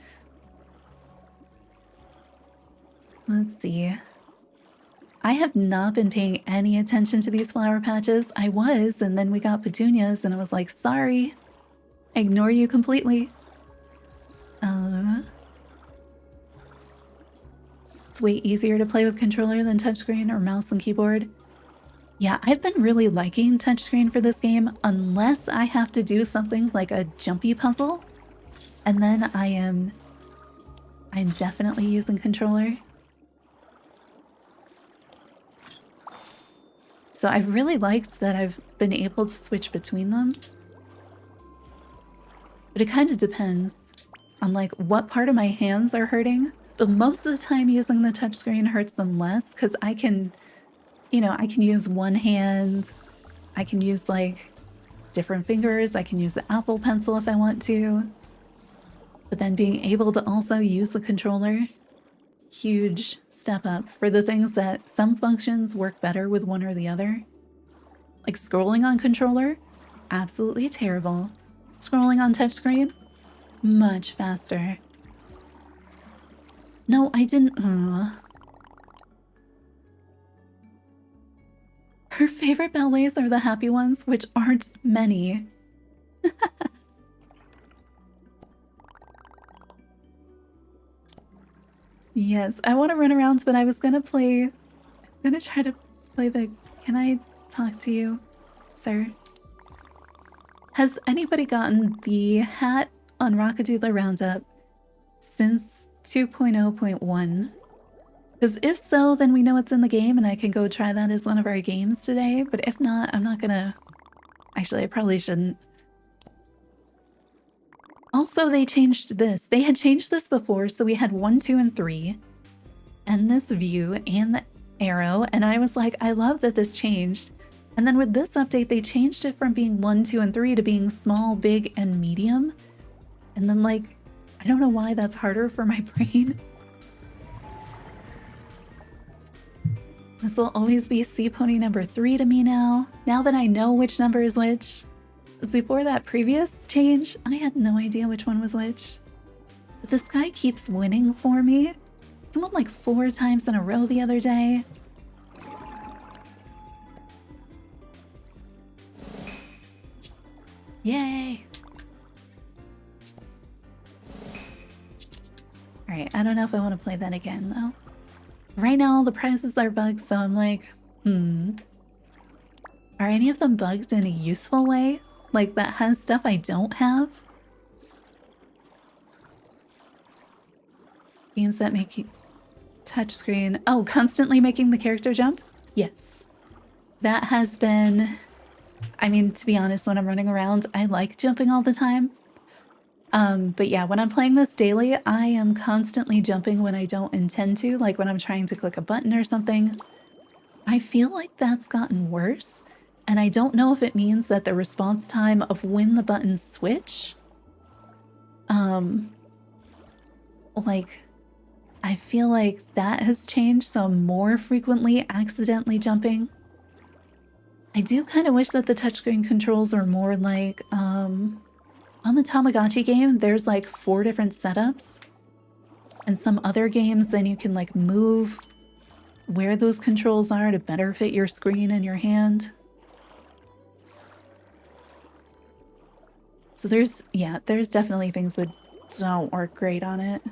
Let's see. I have not been paying any attention to these flower patches. I was, and then we got petunias, and I was like, sorry. I ignore you completely. It's way easier to play with controller than touchscreen or mouse and keyboard. Yeah, I've been really liking touchscreen for this game, unless I have to do something like a jumpy puzzle. And then I'm definitely using controller. So I've really liked that I've been able to switch between them. But it kind of depends on like what part of my hands are hurting. But most of the time using the touchscreen hurts them less because I can, you know, I can use one hand. I can use like different fingers. I can use the Apple Pencil if I want to. But then being able to also use the controller, huge step up for the things that some functions work better with one or the other. Like scrolling on controller, absolutely terrible. Scrolling on touchscreen, much faster. No, I didn't. Her favorite ballets are the happy ones, which aren't many. Yes, I want to run around, but I was gonna try to play the, can I talk to you, sir? Has anybody gotten the hat on Rockadoodle Roundup since 2.0.1? Because if so, then we know it's in the game and I can go try that as one of our games today. But if not, I'm not gonna... Actually, I probably shouldn't. Also, they changed this. They had changed this before, so we had 1, 2, and 3. And this view and the arrow. And I was like, I love that this changed. And then with this update, they changed it from being 1, 2, and 3 to being small, big, and medium. And then like, I don't know why that's harder for my brain. This will always be sea pony number 3 to me now that I know which number is which. Because before that previous change, I had no idea which one was which. But this guy keeps winning for me. He won like 4 times in a row the other day. Yay! Alright, I don't know if I want to play that again though. Right now all the prizes are bugged, so I'm like, Are any of them bugged in a useful way? Like that has stuff I don't have? Games that make you touchscreen. Oh, constantly making the character jump? Yes. That has been... I mean, to be honest, when I'm running around, I like jumping all the time. But yeah, when I'm playing this daily, I am constantly jumping when I don't intend to, like when I'm trying to click a button or something. I feel like that's gotten worse, and I don't know if it means that the response time of when the buttons switch, like, I feel like that has changed, so I'm more frequently accidentally jumping. I do kind of wish that the touchscreen controls were more like, on the Tamagotchi game, there's like 4 different setups. And some other games, then you can like move where those controls are to better fit your screen and your hand. So there's definitely things that don't work great on it.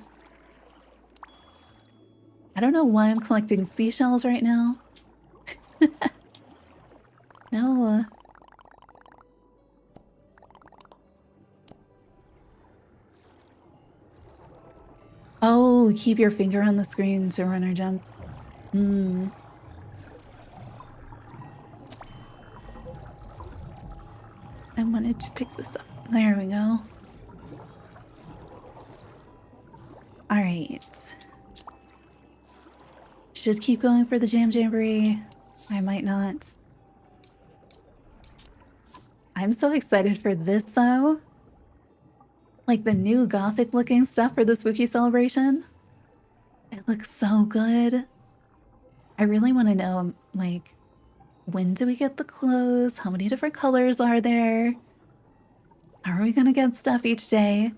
I don't know why I'm collecting seashells right now. No, Oh, keep your finger on the screen to run or jump. I wanted to pick this up. There we go. Alright. Should keep going for the Jam Jamboree. I might not. I'm so excited for this though. Like the new gothic looking stuff for the spooky celebration. It looks so good. I really want to know, like, when do we get the clothes? How many different colors are there? How are we gonna get stuff each day?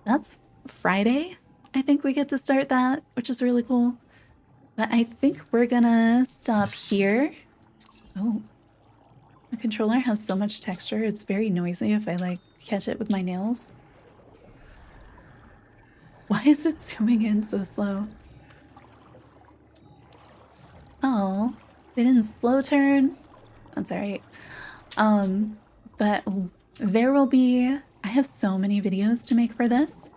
That's Friday. I think we get to start that, which is really cool. But I think we're gonna stop here. Oh, the controller has so much texture. It's very noisy if I like catch it with my nails. Why is it zooming in so slow? Oh, they didn't slow turn. That's alright. But there will be... I have so many videos to make for this.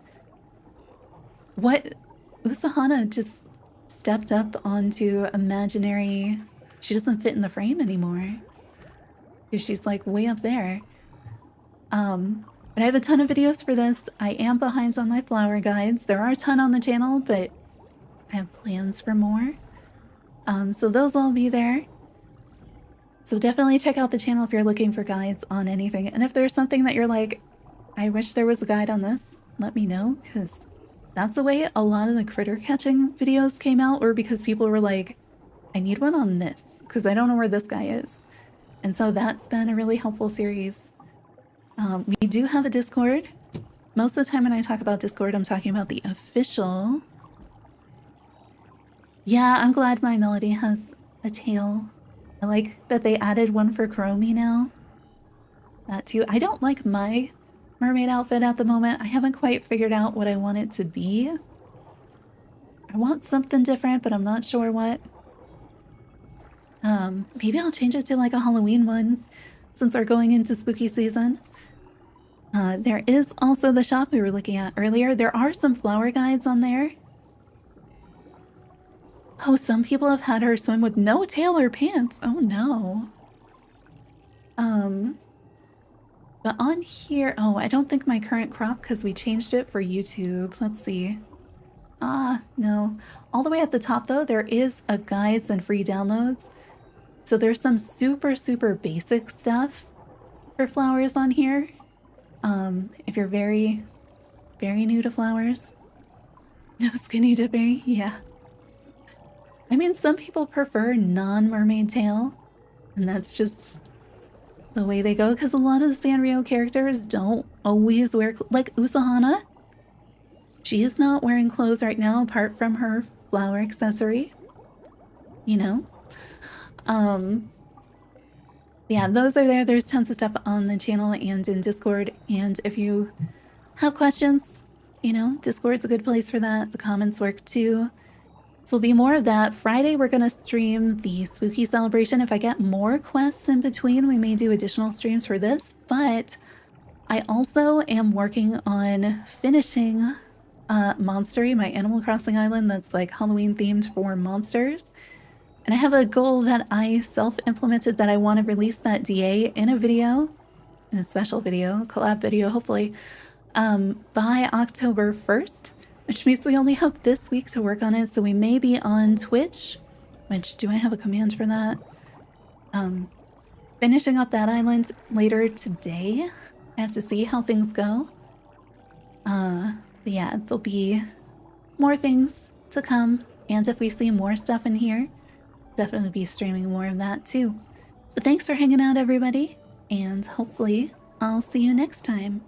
What? Usahana just stepped up onto imaginary she doesn't fit in the frame anymore. Because she's like way up there. But I have a ton of videos for this. I am behind on my flower guides. There are a ton on the channel, but I have plans for more. So those will be there. So definitely check out the channel if you're looking for guides on anything. And if there's something that you're like, I wish there was a guide on this, let me know, because that's the way a lot of the critter catching videos came out, or because people were like, I need one on this, because I don't know where this guy is. And so that's been a really helpful series. We do have a Discord. Most of the time when I talk about Discord, I'm talking about the official. Yeah, I'm glad my Melody has a tail. I like that they added one for Chromie now. That too. I don't like my mermaid outfit at the moment. I haven't quite figured out what I want it to be. I want something different, but I'm not sure what. Maybe I'll change it to like a Halloween one since we're going into spooky season. There is also the shop we were looking at earlier. There are some flower guides on there. Oh, some people have had her swim with no tail or pants. Oh no. But on here, oh, I don't think my current crop, because we changed it for YouTube. Let's see. No. All the way at the top though, there is a guides and free downloads. So there's some super, super basic stuff for flowers on here. If you're very, very new to flowers. No skinny dipping, yeah. I mean, some people prefer non-mermaid tail, and that's just the way they go, because a lot of the Sanrio characters don't always wear, like Usahana. She is not wearing clothes right now, apart from her flower accessory. You know? Yeah, those are there. There's tons of stuff on the channel and in Discord, and if you have questions, you know, Discord's a good place for that. The comments work too. So there'll be more of that. Friday, we're going to stream the spooky celebration. If I get more quests in between, we may do additional streams for this. But I also am working on finishing Monstery, my Animal Crossing island that's like Halloween themed for monsters. And I have a goal that I self-implemented that I want to release that DA in a video, in a special video, collab video, hopefully, by October 1st. Which means we only have this week to work on it, so we may be on Twitch. Which, do I have a command for that? Finishing up that island later today. I have to see how things go. But yeah, there'll be more things to come. And if we see more stuff in here, definitely be streaming more of that too. But thanks for hanging out, everybody. And hopefully, I'll see you next time.